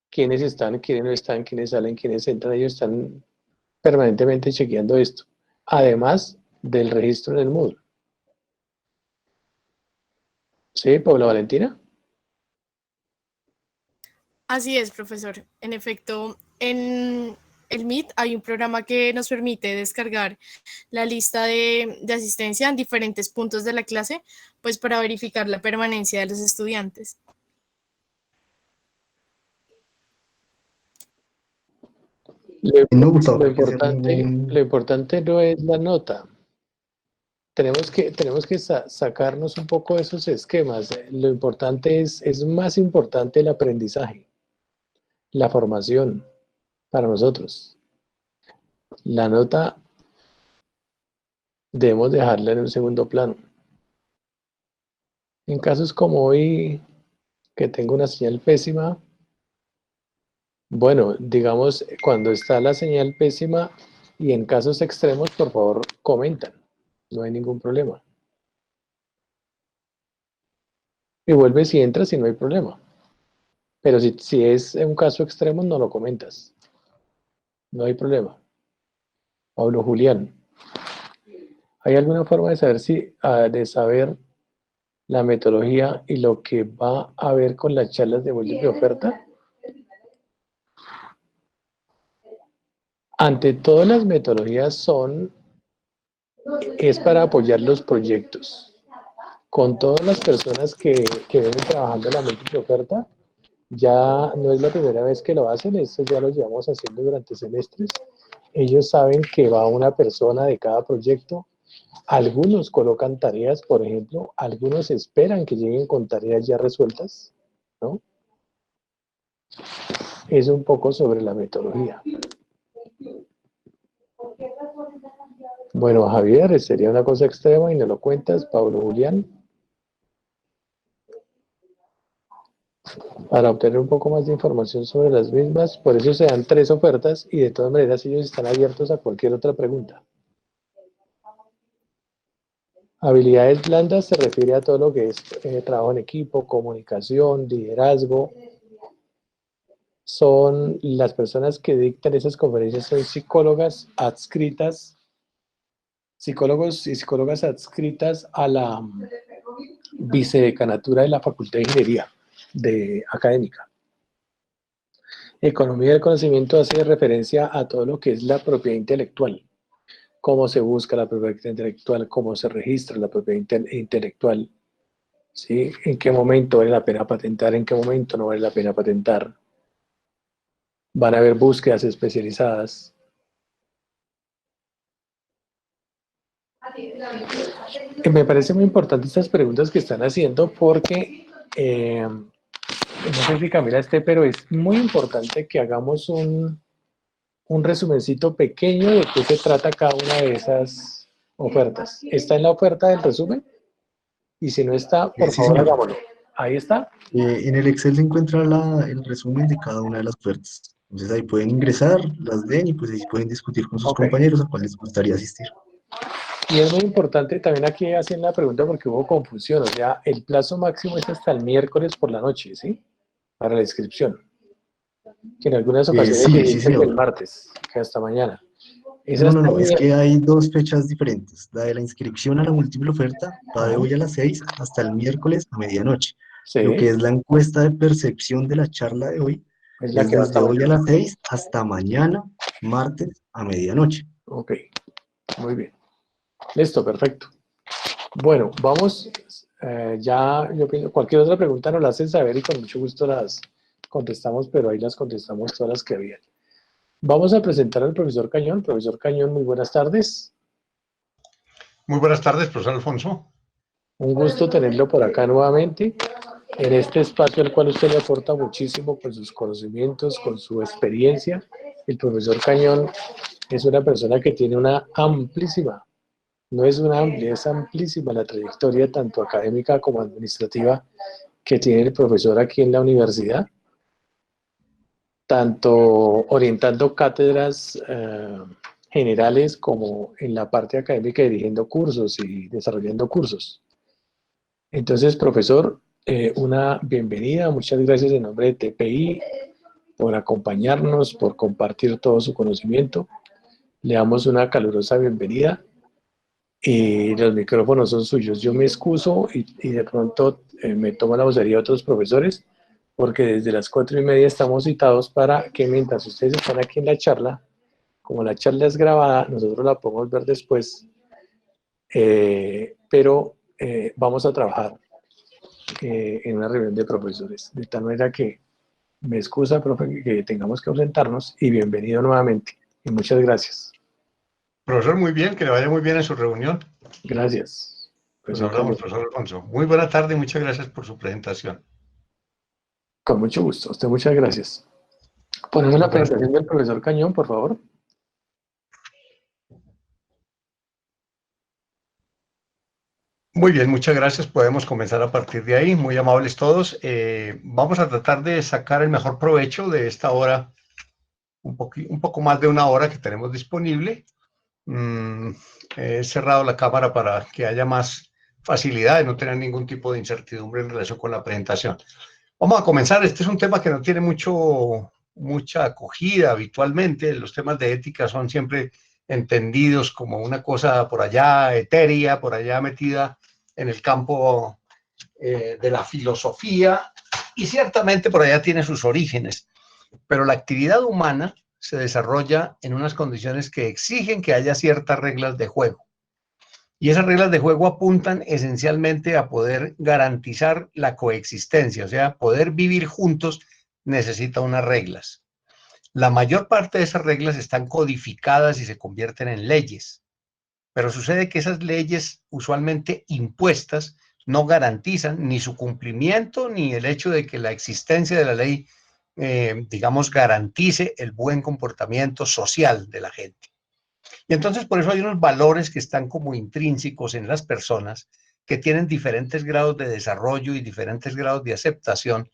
quiénes están, quiénes no están, quiénes salen, quiénes entran. Ellos están permanentemente chequeando esto, además del registro en el Moodle. ¿Sí, Paula Valentina? así es, profesor. En efecto, en el Meet hay un programa que nos permite descargar la lista de asistencia en diferentes puntos de la clase, pues para verificar la permanencia de los estudiantes. No, Gustavo, Lo creo que ese es muy importante, buen. lo importante no es la nota. Tenemos que sacarnos un poco de esos esquemas. Lo importante es más importante el aprendizaje, la formación para nosotros. La nota debemos dejarla en un segundo plano. En casos como hoy, que tengo una señal pésima, bueno, digamos, cuando está la señal pésima y en casos extremos, por favor, comentan. No hay ningún problema. Y vuelves y entras y no hay problema. Pero si es un caso extremo, no lo comentas. No hay problema. Pablo Julián, ¿hay alguna forma de saber de saber la metodología y lo que va a ver con las charlas de múltiple oferta? Ante todo, las metodologías es para apoyar los proyectos. Con todas las personas que vienen trabajando en la múltiple oferta, ya no es la primera vez que lo hacen, esto ya lo llevamos haciendo durante semestres. Ellos saben que va una persona de cada proyecto. Algunos colocan tareas, por ejemplo, algunos esperan que lleguen con tareas ya resueltas, ¿no? Es un poco sobre la metodología. Bueno, Javier, sería una cosa extrema y no lo cuentas. Pablo Julián. Para obtener un poco más de información sobre las mismas, por eso se dan 3 ofertas y de todas maneras ellos están abiertos a cualquier otra pregunta. Habilidades blandas se refiere a todo lo que es trabajo en equipo, comunicación, liderazgo. Son las personas que dictan esas conferencias, son psicólogas adscritas, psicólogos y psicólogas adscritas a la vicedecanatura de la Facultad de Ingeniería académica. Economía del conocimiento hace referencia a todo lo que es la propiedad intelectual. Cómo se busca la propiedad intelectual, cómo se registra la propiedad intelectual, ¿sí? En qué momento vale la pena patentar, en qué momento no vale la pena patentar. Van a haber búsquedas especializadas. Me parece muy importante estas preguntas que están haciendo porque, no sé si Camila esté, pero es muy importante que hagamos un resumencito pequeño de qué se trata cada una de esas ofertas. ¿Está en la oferta del resumen? Y si no está, por Sí, favor, señor. hagámoslo. Ahí está. En el Excel se encuentra el resumen de cada una de las ofertas. Entonces ahí pueden ingresar, las ven y pues ahí pueden discutir con sus Ok. compañeros a cuál les gustaría asistir. Y es muy importante, también aquí hacen la pregunta porque hubo confusión, o sea, el plazo máximo es hasta el miércoles por la noche, ¿sí? Para la inscripción. Que en algunas ocasiones se Sí, sí, dice que el señor. martes, que hasta mañana. Es No, no, hasta el no, es que miércoles. hay dos fechas diferentes. La de la inscripción a la múltiple oferta va de hoy a las 6 hasta el miércoles a medianoche. Lo Sí, que es la encuesta de percepción de la charla de hoy es la es que va desde hasta hoy a mañana. las 6 hasta mañana, martes a medianoche. Ok, muy bien. Listo, perfecto. Bueno, vamos, ya, yo pienso, cualquier otra pregunta nos la hacen saber y con mucho gusto las contestamos, pero ahí las contestamos todas las que habían. Vamos a presentar al profesor Cañón. Profesor Cañón, muy buenas tardes. Muy buenas tardes, profesor Alfonso. Un gusto tenerlo por acá nuevamente, en este espacio al cual usted le aporta muchísimo con sus conocimientos, con su experiencia. El profesor Cañón es una persona que tiene una amplísima No es una amplia, es amplísima la trayectoria tanto académica como administrativa que tiene el profesor aquí en la universidad, tanto orientando cátedras generales como en la parte académica dirigiendo cursos y desarrollando cursos. Entonces, profesor, una bienvenida, muchas gracias en nombre de TPI por acompañarnos, por compartir todo su conocimiento. Le damos una calurosa bienvenida y los micrófonos son suyos. Yo me excuso y de pronto me tomo la vocería de otros profesores, porque desde las 4:30 estamos citados para que mientras ustedes están aquí en la charla, como la charla es grabada, nosotros la podemos ver después, pero vamos a trabajar en una reunión de profesores, de tal manera que me excusa, profe, que tengamos que ausentarnos y bienvenido nuevamente. Y muchas gracias. Profesor, muy bien, que le vaya muy bien en su reunión. Gracias. Nos Profesor hablamos, Carlos. profesor Alfonso. Muy buena tarde y muchas gracias por su presentación. Con mucho gusto. A usted muchas gracias. Ponemos la presentación del profesor Cañón, por favor. Muy bien, muchas gracias. Podemos comenzar a partir de ahí. Muy amables todos. Vamos a tratar de sacar el mejor provecho de esta hora, un poco más de una hora que tenemos disponible. He cerrado la cámara para que haya más facilidad y no tener ningún tipo de incertidumbre en relación con la presentación. Vamos a comenzar. Este es un tema que no tiene mucha acogida habitualmente. Los temas de ética son siempre entendidos como una cosa por allá etérea, por allá metida en el campo de la filosofía, y ciertamente por allá tiene sus orígenes. Pero la actividad humana se desarrolla en unas condiciones que exigen que haya ciertas reglas de juego. Y esas reglas de juego apuntan esencialmente a poder garantizar la coexistencia, o sea, poder vivir juntos necesita unas reglas. La mayor parte de esas reglas están codificadas y se convierten en leyes, pero sucede que esas leyes usualmente impuestas no garantizan ni su cumplimiento ni el hecho de que la existencia de la ley, digamos, garantice el buen comportamiento social de la gente. Y entonces por eso hay unos valores que están como intrínsecos en las personas que tienen diferentes grados de desarrollo y diferentes grados de aceptación,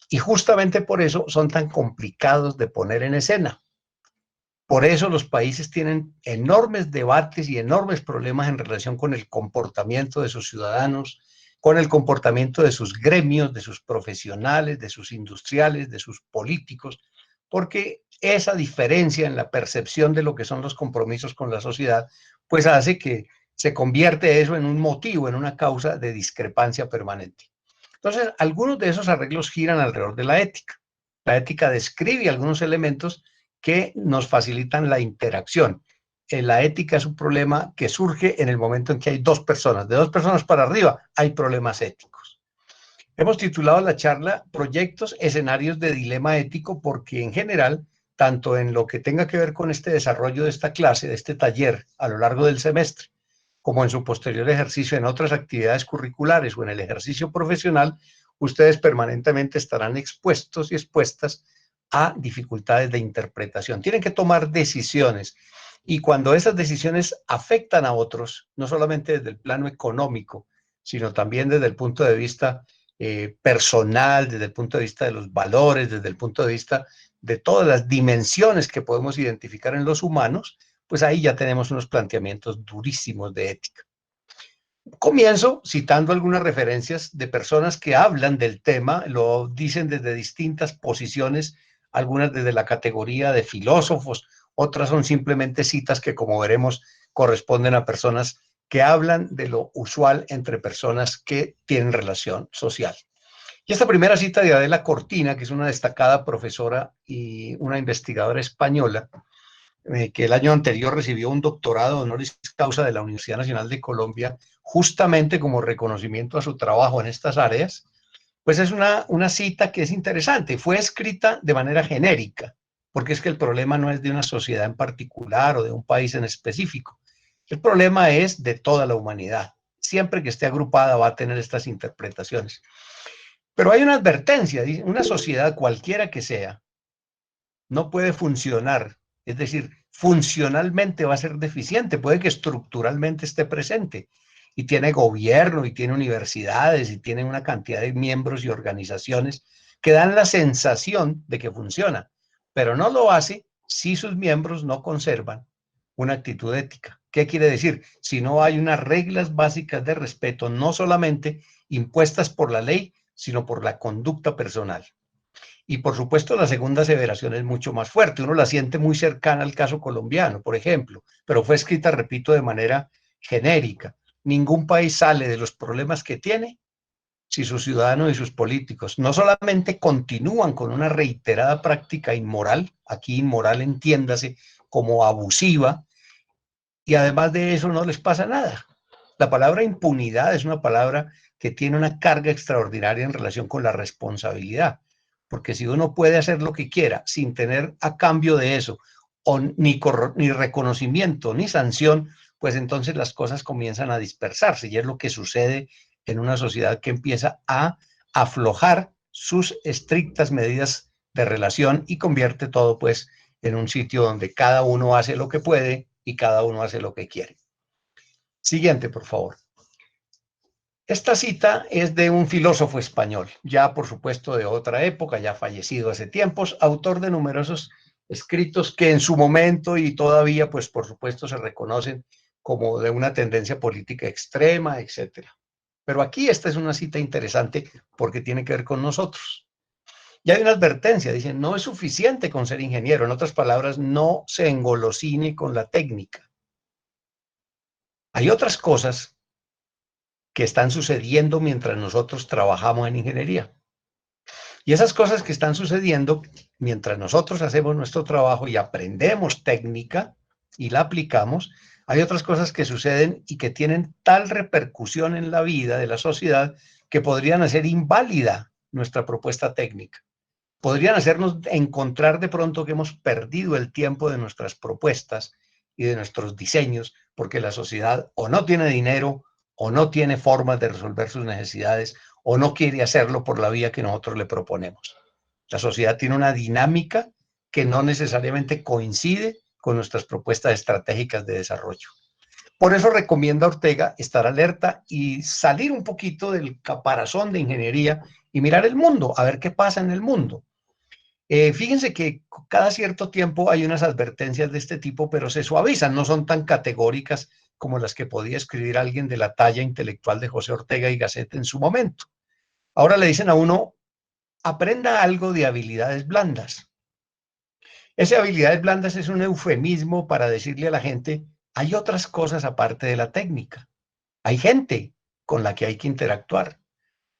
y justamente por eso son tan complicados de poner en escena. Por eso los países tienen enormes debates y enormes problemas en relación con el comportamiento de sus ciudadanos, con el comportamiento de sus gremios, de sus profesionales, de sus industriales, de sus políticos, porque esa diferencia en la percepción de lo que son los compromisos con la sociedad, pues hace que se convierte eso en un motivo, en una causa de discrepancia permanente. Entonces, algunos de esos arreglos giran alrededor de la ética. La ética describe algunos elementos que nos facilitan la interacción. La ética es un problema que surge en el momento en que hay dos personas. De dos personas para arriba hay problemas éticos. Hemos titulado la charla Proyectos, escenarios de dilema ético, porque en general, tanto en lo que tenga que ver con este desarrollo de esta clase, de este taller a lo largo del semestre, como en su posterior ejercicio en otras actividades curriculares o en el ejercicio profesional, ustedes permanentemente estarán expuestos y expuestas a dificultades de interpretación. Tienen que tomar decisiones, y cuando esas decisiones afectan a otros, no solamente desde el plano económico, sino también desde el punto de vista personal, desde el punto de vista de los valores, desde el punto de vista de todas las dimensiones que podemos identificar en los humanos, pues ahí ya tenemos unos planteamientos durísimos de ética. Comienzo citando algunas referencias de personas que hablan del tema, lo dicen desde distintas posiciones, algunas desde la categoría de filósofos, otras son simplemente citas que, como veremos, corresponden a personas que hablan de lo usual entre personas que tienen relación social. Y esta primera cita de Adela Cortina, que es una destacada profesora y una investigadora española, que el año anterior recibió un doctorado honoris causa de la Universidad Nacional de Colombia, justamente como reconocimiento a su trabajo en estas áreas, pues es una cita que es interesante. Fue escrita de manera genérica, porque es que el problema no es de una sociedad en particular o de un país en específico. El problema es de toda la humanidad. Siempre que esté agrupada va a tener estas interpretaciones. Pero hay una advertencia: una sociedad cualquiera que sea no puede funcionar, es decir, funcionalmente va a ser deficiente, puede que estructuralmente esté presente, y tiene gobierno, y tiene universidades, y tiene una cantidad de miembros y organizaciones que dan la sensación de que funciona, pero no lo hace si sus miembros no conservan una actitud ética. ¿Qué quiere decir? Si no hay unas reglas básicas de respeto, no solamente impuestas por la ley, sino por la conducta personal. Y por supuesto la segunda aseveración es mucho más fuerte, uno la siente muy cercana al caso colombiano, por ejemplo, pero fue escrita, repito, de manera genérica. Ningún país sale de los problemas que tiene si sus ciudadanos y sus políticos no solamente continúan con una reiterada práctica inmoral, aquí inmoral entiéndase como abusiva, y además de eso no les pasa nada. La palabra impunidad es una palabra que tiene una carga extraordinaria en relación con la responsabilidad, porque si uno puede hacer lo que quiera sin tener a cambio de eso o ni reconocimiento ni sanción, pues entonces las cosas comienzan a dispersarse, y es lo que sucede en una sociedad que empieza a aflojar sus estrictas medidas de relación y convierte todo pues en un sitio donde cada uno hace lo que puede y cada uno hace lo que quiere. Siguiente, por favor. Esta cita es de un filósofo español, ya por supuesto de otra época, ya fallecido hace tiempos, autor de numerosos escritos que en su momento y todavía pues por supuesto se reconocen como de una tendencia política extrema, etcétera. Pero aquí esta es una cita interesante porque tiene que ver con nosotros. Y hay una advertencia, dicen, no es suficiente con ser ingeniero, en otras palabras, no se engolosine con la técnica. Hay otras cosas que están sucediendo mientras nosotros trabajamos en ingeniería. Y esas cosas que están sucediendo mientras nosotros hacemos nuestro trabajo y aprendemos técnica y la aplicamos, hay otras cosas que suceden y que tienen tal repercusión en la vida de la sociedad que podrían hacer inválida nuestra propuesta técnica. Podrían hacernos encontrar de pronto que hemos perdido el tiempo de nuestras propuestas y de nuestros diseños, porque la sociedad o no tiene dinero, o no tiene formas de resolver sus necesidades, o no quiere hacerlo por la vía que nosotros le proponemos. La sociedad tiene una dinámica que no necesariamente coincide con nuestras propuestas estratégicas de desarrollo. Por eso recomiendo a Ortega estar alerta y salir un poquito del caparazón de ingeniería y mirar el mundo, a ver qué pasa en el mundo. Fíjense que cada cierto tiempo hay unas advertencias de este tipo, pero se suavizan, no son tan categóricas como las que podía escribir alguien de la talla intelectual de José Ortega y Gasset en su momento. Ahora le dicen a uno, aprenda algo de habilidades blandas. Ese habilidades blandas es un eufemismo para decirle a la gente, hay otras cosas aparte de la técnica. Hay gente con la que hay que interactuar.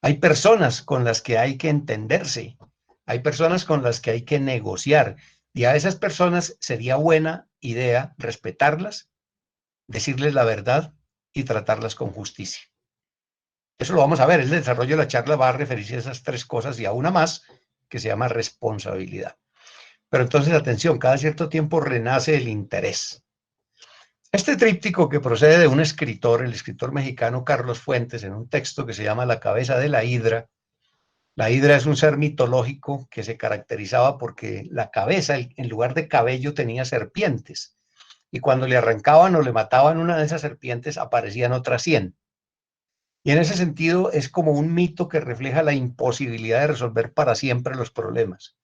Hay personas con las que hay que entenderse. Hay personas con las que hay que negociar, y a esas personas sería buena idea respetarlas, decirles la verdad y tratarlas con justicia. Eso lo vamos a ver, el desarrollo de la charla va a referirse a esas tres cosas y a una más que se llama responsabilidad. Pero entonces, atención, cada cierto tiempo renace el interés. Este tríptico que procede de un escritor, el escritor mexicano Carlos Fuentes, en un texto que se llama La cabeza de la hidra. La hidra es un ser mitológico que se caracterizaba porque la cabeza, en lugar de cabello, tenía serpientes. Y cuando le arrancaban o le mataban una de esas serpientes, aparecían otras 100. Y en ese sentido es como un mito que refleja la imposibilidad de resolver para siempre los problemas.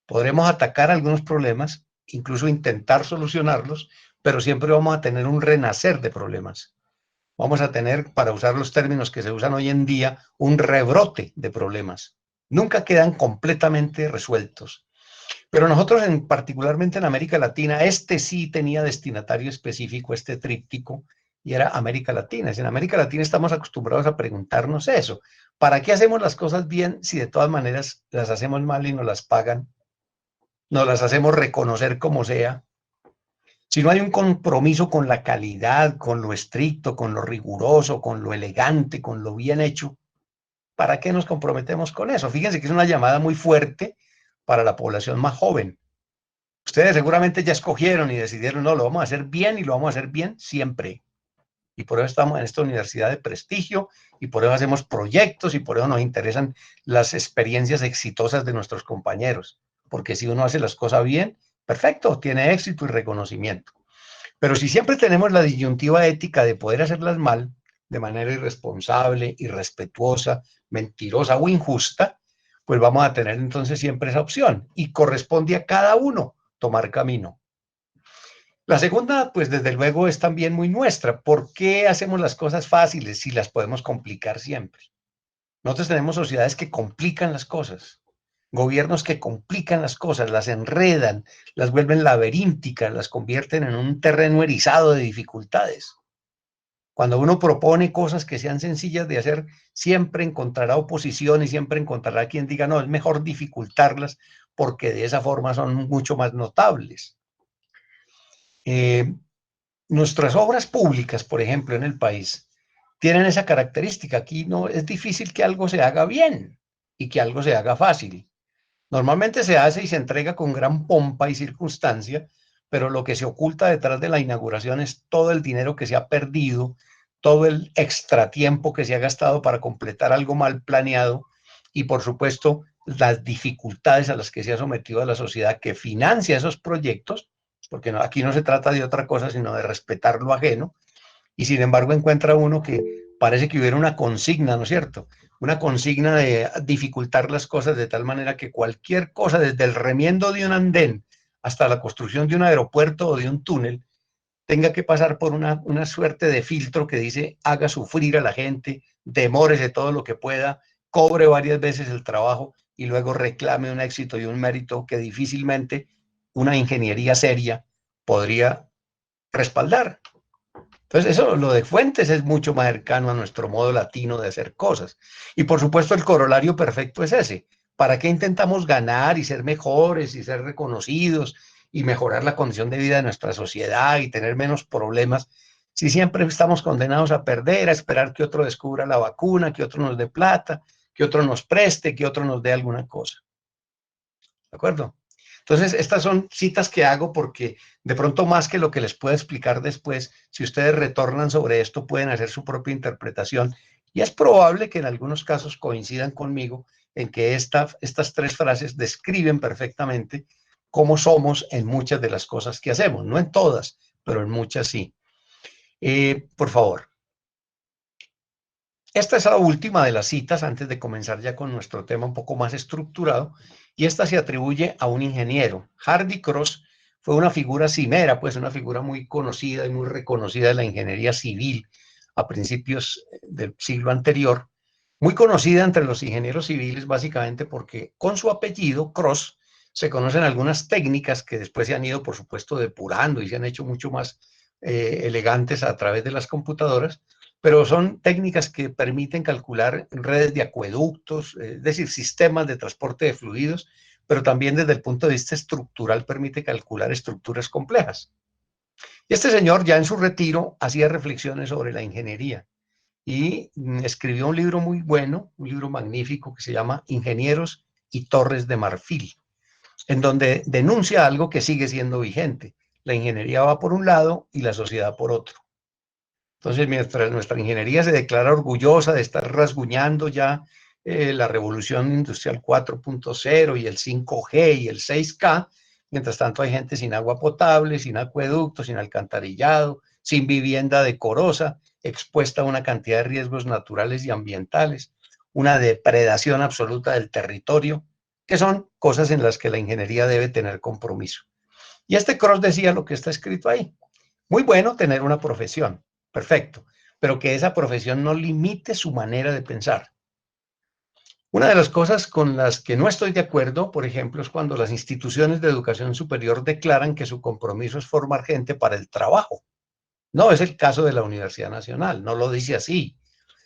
Podremos atacar algunos problemas, incluso intentar solucionarlos, pero siempre vamos a tener un renacer de problemas. Vamos a tener, para usar los términos que se usan hoy en día, un rebrote de problemas. Nunca quedan completamente resueltos. Pero nosotros, particularmente en América Latina, este sí tenía destinatario específico, este tríptico, y era América Latina. En América Latina estamos acostumbrados a preguntarnos eso. ¿Para qué hacemos las cosas bien si de todas maneras las hacemos mal y nos las pagan? Nos las hacemos reconocer como sea. Si no hay un compromiso con la calidad, con lo estricto, con lo riguroso, con lo elegante, con lo bien hecho, ¿para qué nos comprometemos con eso? Fíjense que es una llamada muy fuerte para la población más joven. Ustedes seguramente ya escogieron y decidieron, no, lo vamos a hacer bien y lo vamos a hacer bien siempre. Y por eso estamos en esta universidad de prestigio y por eso hacemos proyectos y por eso nos interesan las experiencias exitosas de nuestros compañeros. Porque si uno hace las cosas bien, Perfecto, tiene éxito y reconocimiento. Pero si siempre tenemos la disyuntiva ética de poder hacerlas mal, de manera irresponsable, irrespetuosa, mentirosa o injusta, pues vamos a tener entonces siempre esa opción y corresponde a cada uno tomar camino. La segunda, pues desde luego es también muy nuestra. ¿Por qué hacemos las cosas fáciles si las podemos complicar siempre? Nosotros tenemos sociedades que complican las cosas, gobiernos que complican las cosas, las enredan, las vuelven laberínticas, las convierten en un terreno erizado de dificultades. Cuando uno propone cosas que sean sencillas de hacer, siempre encontrará oposición y siempre encontrará quien diga, no, es mejor dificultarlas porque de esa forma son mucho más notables. Nuestras obras públicas, por ejemplo, en el país, tienen esa característica. Aquí no es difícil que algo se haga bien y que algo se haga fácil. Normalmente se hace y se entrega con gran pompa y circunstancia, pero lo que se oculta detrás de la inauguración es todo el dinero que se ha perdido, todo el extratiempo que se ha gastado para completar algo mal planeado y, por supuesto, las dificultades a las que se ha sometido a la sociedad que financia esos proyectos, porque no, aquí no se trata de otra cosa sino de respetar lo ajeno, y sin embargo encuentra uno que parece que hubiera una consigna, ¿no es cierto? Una consigna de dificultar las cosas de tal manera que cualquier cosa, desde el remiendo de un andén hasta la construcción de un aeropuerto o de un túnel, tenga que pasar por una suerte de filtro que dice haga sufrir a la gente, demórese todo lo que pueda, cobre varias veces el trabajo y luego reclame un éxito y un mérito que difícilmente una ingeniería seria podría respaldar. Entonces, eso, lo de Fuentes es mucho más cercano a nuestro modo latino de hacer cosas. Y por supuesto, el corolario perfecto es ese. ¿Para qué intentamos ganar y ser mejores y ser reconocidos y mejorar la condición de vida de nuestra sociedad y tener menos problemas si siempre estamos condenados a perder, a esperar que otro descubra la vacuna, que otro nos dé plata, que otro nos preste, que otro nos dé alguna cosa? ¿De acuerdo? Entonces, estas son citas que hago porque de pronto más que lo que les puedo explicar después, si ustedes retornan sobre esto, pueden hacer su propia interpretación. Y es probable que en algunos casos coincidan conmigo en que estas tres frases describen perfectamente cómo somos en muchas de las cosas que hacemos. No en todas, pero en muchas sí. Por favor. Esta es la última de las citas antes de comenzar ya con nuestro tema un poco más estructurado, y esta se atribuye a un ingeniero. Hardy Cross fue una figura cimera, pues una figura muy conocida y muy reconocida de la ingeniería civil a principios del siglo anterior, muy conocida entre los ingenieros civiles básicamente porque con su apellido, Cross, se conocen algunas técnicas que después se han ido, por supuesto, depurando y se han hecho mucho más elegantes a través de las computadoras, pero son técnicas que permiten calcular redes de acueductos, es decir, sistemas de transporte de fluidos, pero también desde el punto de vista estructural permite calcular estructuras complejas. Y este señor ya en su retiro hacía reflexiones sobre la ingeniería y escribió un libro muy bueno, un libro magnífico que se llama Ingenieros y Torres de Marfil, en donde denuncia algo que sigue siendo vigente. La ingeniería va por un lado y la sociedad por otro. Entonces, mientras nuestra ingeniería se declara orgullosa de estar rasguñando ya la revolución industrial 4.0 y el 5G y el 6K, mientras tanto hay gente sin agua potable, sin acueductos, sin alcantarillado, sin vivienda decorosa, expuesta a una cantidad de riesgos naturales y ambientales, una depredación absoluta del territorio, que son cosas en las que la ingeniería debe tener compromiso. Y este Cross decía lo que está escrito ahí. Muy bueno tener una profesión, perfecto, pero que esa profesión no limite su manera de pensar. Una de las cosas con las que no estoy de acuerdo, por ejemplo, es cuando las instituciones de educación superior declaran que su compromiso es formar gente para el trabajo. No es el caso de la Universidad Nacional, no lo dice así.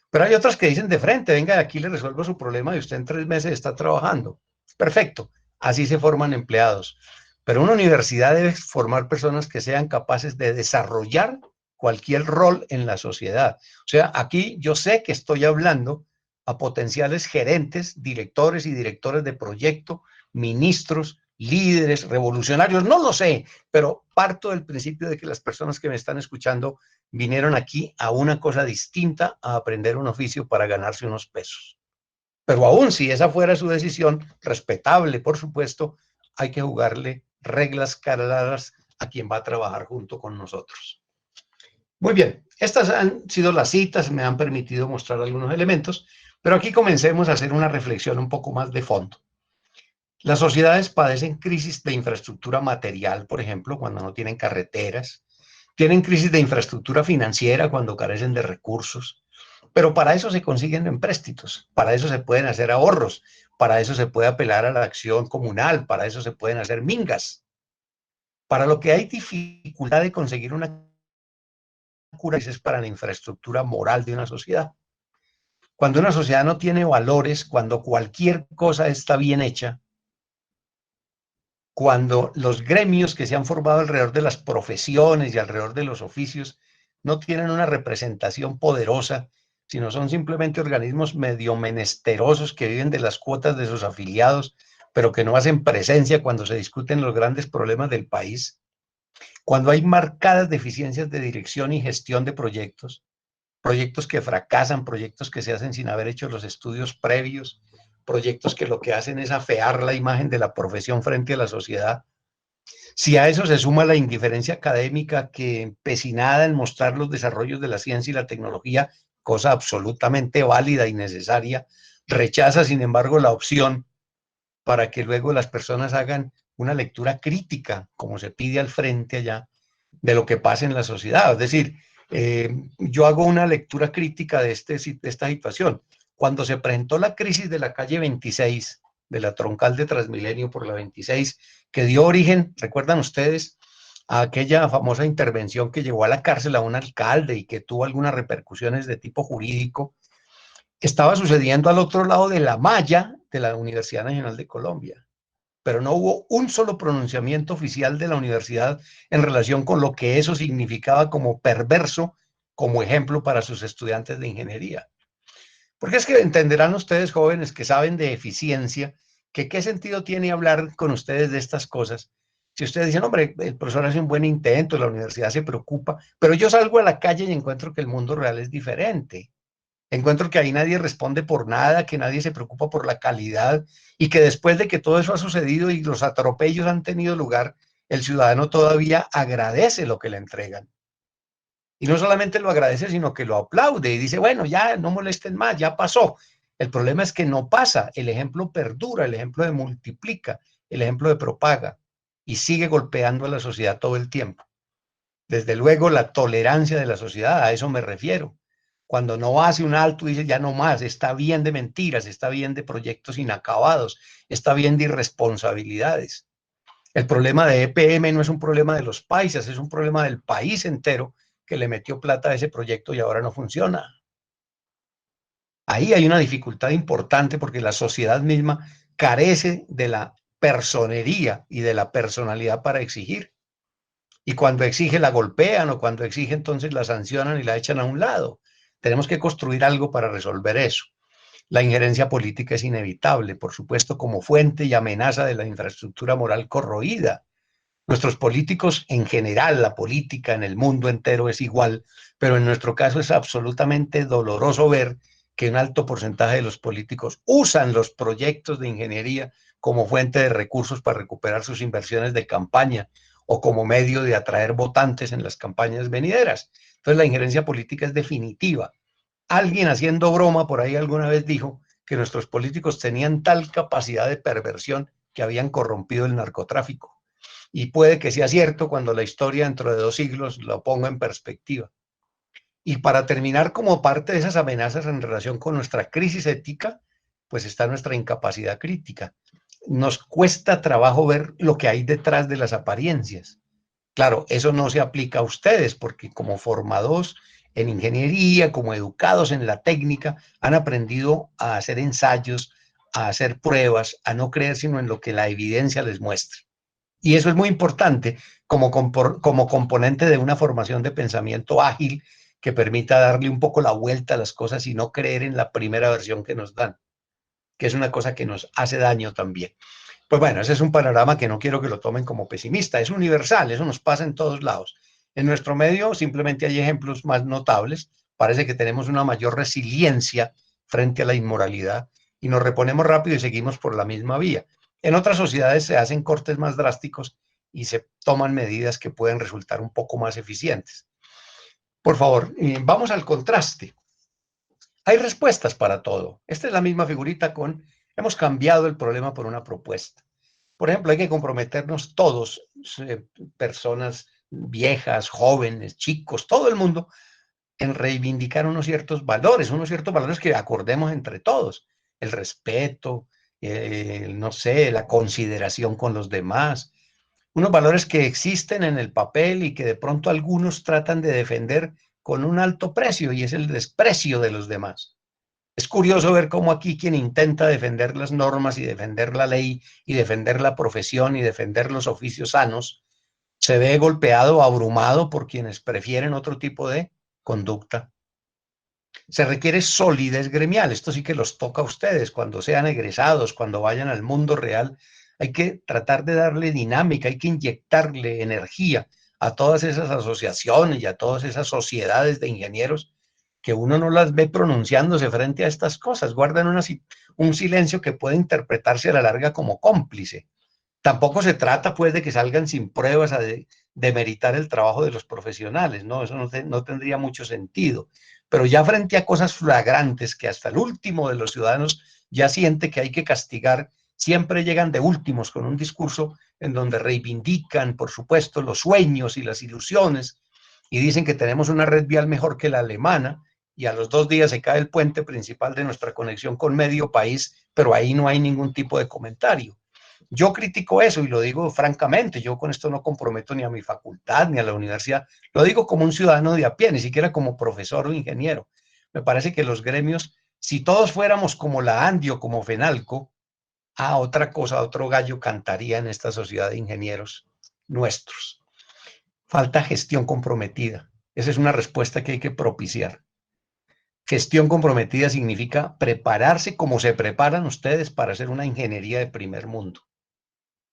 Pero hay otras que dicen de frente, venga, aquí le resuelvo su problema y usted en 3 meses está trabajando. Perfecto, así se forman empleados. Pero una universidad debe formar personas que sean capaces de desarrollar cualquier rol en la sociedad. O sea, aquí yo sé que estoy hablando a potenciales gerentes, directores y directores de proyecto, ministros, líderes, revolucionarios, no lo sé, pero parto del principio de que las personas que me están escuchando vinieron aquí a una cosa distinta, a aprender un oficio para ganarse unos pesos. Pero aún si esa fuera su decisión, respetable, por supuesto, hay que jugarle reglas claras a quien va a trabajar junto con nosotros. Muy bien, estas han sido las citas, me han permitido mostrar algunos elementos, pero aquí comencemos a hacer una reflexión un poco más de fondo. Las sociedades padecen crisis de infraestructura material, por ejemplo, cuando no tienen carreteras, tienen crisis de infraestructura financiera cuando carecen de recursos, pero para eso se consiguen empréstitos, para eso se pueden hacer ahorros, para eso se puede apelar a la acción comunal, para eso se pueden hacer mingas. Para lo que hay dificultad de conseguir una cura es para la infraestructura moral de una sociedad. Cuando una sociedad no tiene valores, cuando cualquier cosa está bien hecha, cuando los gremios que se han formado alrededor de las profesiones y alrededor de los oficios no tienen una representación poderosa, sino son simplemente organismos medio menesterosos que viven de las cuotas de sus afiliados, pero que no hacen presencia cuando se discuten los grandes problemas del país, cuando hay marcadas deficiencias de dirección y gestión de proyectos, proyectos que fracasan, proyectos que se hacen sin haber hecho los estudios previos, proyectos que lo que hacen es afear la imagen de la profesión frente a la sociedad. Si a eso se suma la indiferencia académica que, empecinada en mostrar los desarrollos de la ciencia y la tecnología, cosa absolutamente válida y necesaria, rechaza, sin embargo, la opción para que luego las personas hagan una lectura crítica, como se pide al frente allá, de lo que pasa en la sociedad. Es decir, yo hago una lectura crítica de esta situación. Cuando se presentó la crisis de la calle 26, de la troncal de Transmilenio por la 26, que dio origen, recuerdan ustedes, a aquella famosa intervención que llevó a la cárcel a un alcalde y que tuvo algunas repercusiones de tipo jurídico, estaba sucediendo al otro lado de la malla de la Universidad Nacional de Colombia, pero no hubo un solo pronunciamiento oficial de la universidad en relación con lo que eso significaba como perverso, como ejemplo para sus estudiantes de ingeniería. Porque es que entenderán ustedes, jóvenes que saben de eficiencia, que qué sentido tiene hablar con ustedes de estas cosas. Si ustedes dicen, hombre, el profesor hace un buen intento, la universidad se preocupa, pero yo salgo a la calle y encuentro que el mundo real es diferente. Encuentro que ahí nadie responde por nada, que nadie se preocupa por la calidad y que después de que todo eso ha sucedido y los atropellos han tenido lugar, el ciudadano todavía agradece lo que le entregan. Y no solamente lo agradece, sino que lo aplaude y dice, bueno, ya no molesten más, ya pasó. El problema es que no pasa, el ejemplo perdura, el ejemplo de multiplica, el ejemplo de propaga y sigue golpeando a la sociedad todo el tiempo. Desde luego, la tolerancia de la sociedad, a eso me refiero. Cuando no hace un alto y dice ya no más, está bien de mentiras, está bien de proyectos inacabados, está bien de irresponsabilidades. El problema de EPM no es un problema de los paisas, es un problema del país entero que le metió plata a ese proyecto y ahora no funciona. Ahí hay una dificultad importante porque la sociedad misma carece de la personería y de la personalidad para exigir. Y cuando exige la golpean o cuando exige entonces la sancionan y la echan a un lado. Tenemos que construir algo para resolver eso. La injerencia política es inevitable, por supuesto, como fuente y amenaza de la infraestructura moral corroída. Nuestros políticos en general, la política en el mundo entero es igual, pero en nuestro caso es absolutamente doloroso ver que un alto porcentaje de los políticos usan los proyectos de ingeniería como fuente de recursos para recuperar sus inversiones de campaña o como medio de atraer votantes en las campañas venideras. Entonces la injerencia política es definitiva. Alguien haciendo broma por ahí alguna vez dijo que nuestros políticos tenían tal capacidad de perversión que habían corrompido el narcotráfico. Y puede que sea cierto cuando la historia dentro de 2 siglos lo ponga en perspectiva. Y para terminar, como parte de esas amenazas en relación con nuestra crisis ética, pues está nuestra incapacidad crítica. Nos cuesta trabajo ver lo que hay detrás de las apariencias. Claro, eso no se aplica a ustedes porque como formados en ingeniería, como educados en la técnica, han aprendido a hacer ensayos, a hacer pruebas, a no creer sino en lo que la evidencia les muestra. Y eso es muy importante como componente de una formación de pensamiento ágil que permita darle un poco la vuelta a las cosas y no creer en la primera versión que nos dan, que es una cosa que nos hace daño también. Pues bueno, ese es un panorama que no quiero que lo tomen como pesimista, es universal, eso nos pasa en todos lados. En nuestro medio simplemente hay ejemplos más notables, parece que tenemos una mayor resiliencia frente a la inmoralidad y nos reponemos rápido y seguimos por la misma vía. En otras sociedades se hacen cortes más drásticos y se toman medidas que pueden resultar un poco más eficientes. Por favor, vamos al contraste. Hay respuestas para todo. Esta es la misma figurita con, hemos cambiado el problema por una propuesta. Por ejemplo, hay que comprometernos todos, personas viejas, jóvenes, chicos, todo el mundo, en reivindicar unos ciertos valores que acordemos entre todos. El respeto, no sé, la consideración con los demás. Unos valores que existen en el papel y que de pronto algunos tratan de defender con un alto precio, y es el desprecio de los demás. Es curioso ver cómo aquí quien intenta defender las normas y defender la ley y defender la profesión y defender los oficios sanos, se ve golpeado o abrumado por quienes prefieren otro tipo de conducta. Se requiere solidez gremial. Esto sí que los toca a ustedes cuando sean egresados, cuando vayan al mundo real. Hay que tratar de darle dinámica, hay que inyectarle energía a todas esas asociaciones y a todas esas sociedades de ingenieros que uno no las ve pronunciándose frente a estas cosas. Guardan un silencio que puede interpretarse a la larga como cómplice. Tampoco se trata, pues, de que salgan sin pruebas a demeritar el trabajo de los profesionales, ¿no? Eso no tendría mucho sentido. Pero ya frente a cosas flagrantes que hasta el último de los ciudadanos ya siente que hay que castigar, siempre llegan de últimos con un discurso en donde reivindican, por supuesto, los sueños y las ilusiones, y dicen que tenemos una red vial mejor que la alemana, y a los 2 días se cae el puente principal de nuestra conexión con medio país, pero ahí no hay ningún tipo de comentario. Yo critico eso y lo digo francamente. Yo con esto no comprometo ni a mi facultad ni a la universidad. Lo digo como un ciudadano de a pie, ni siquiera como profesor o ingeniero. Me parece que los gremios, si todos fuéramos como la ANDI o como FENALCO, otra cosa, otro gallo cantaría en esta sociedad de ingenieros nuestros. Falta gestión comprometida. Esa es una respuesta que hay que propiciar. Gestión comprometida significa prepararse como se preparan ustedes para hacer una ingeniería de primer mundo,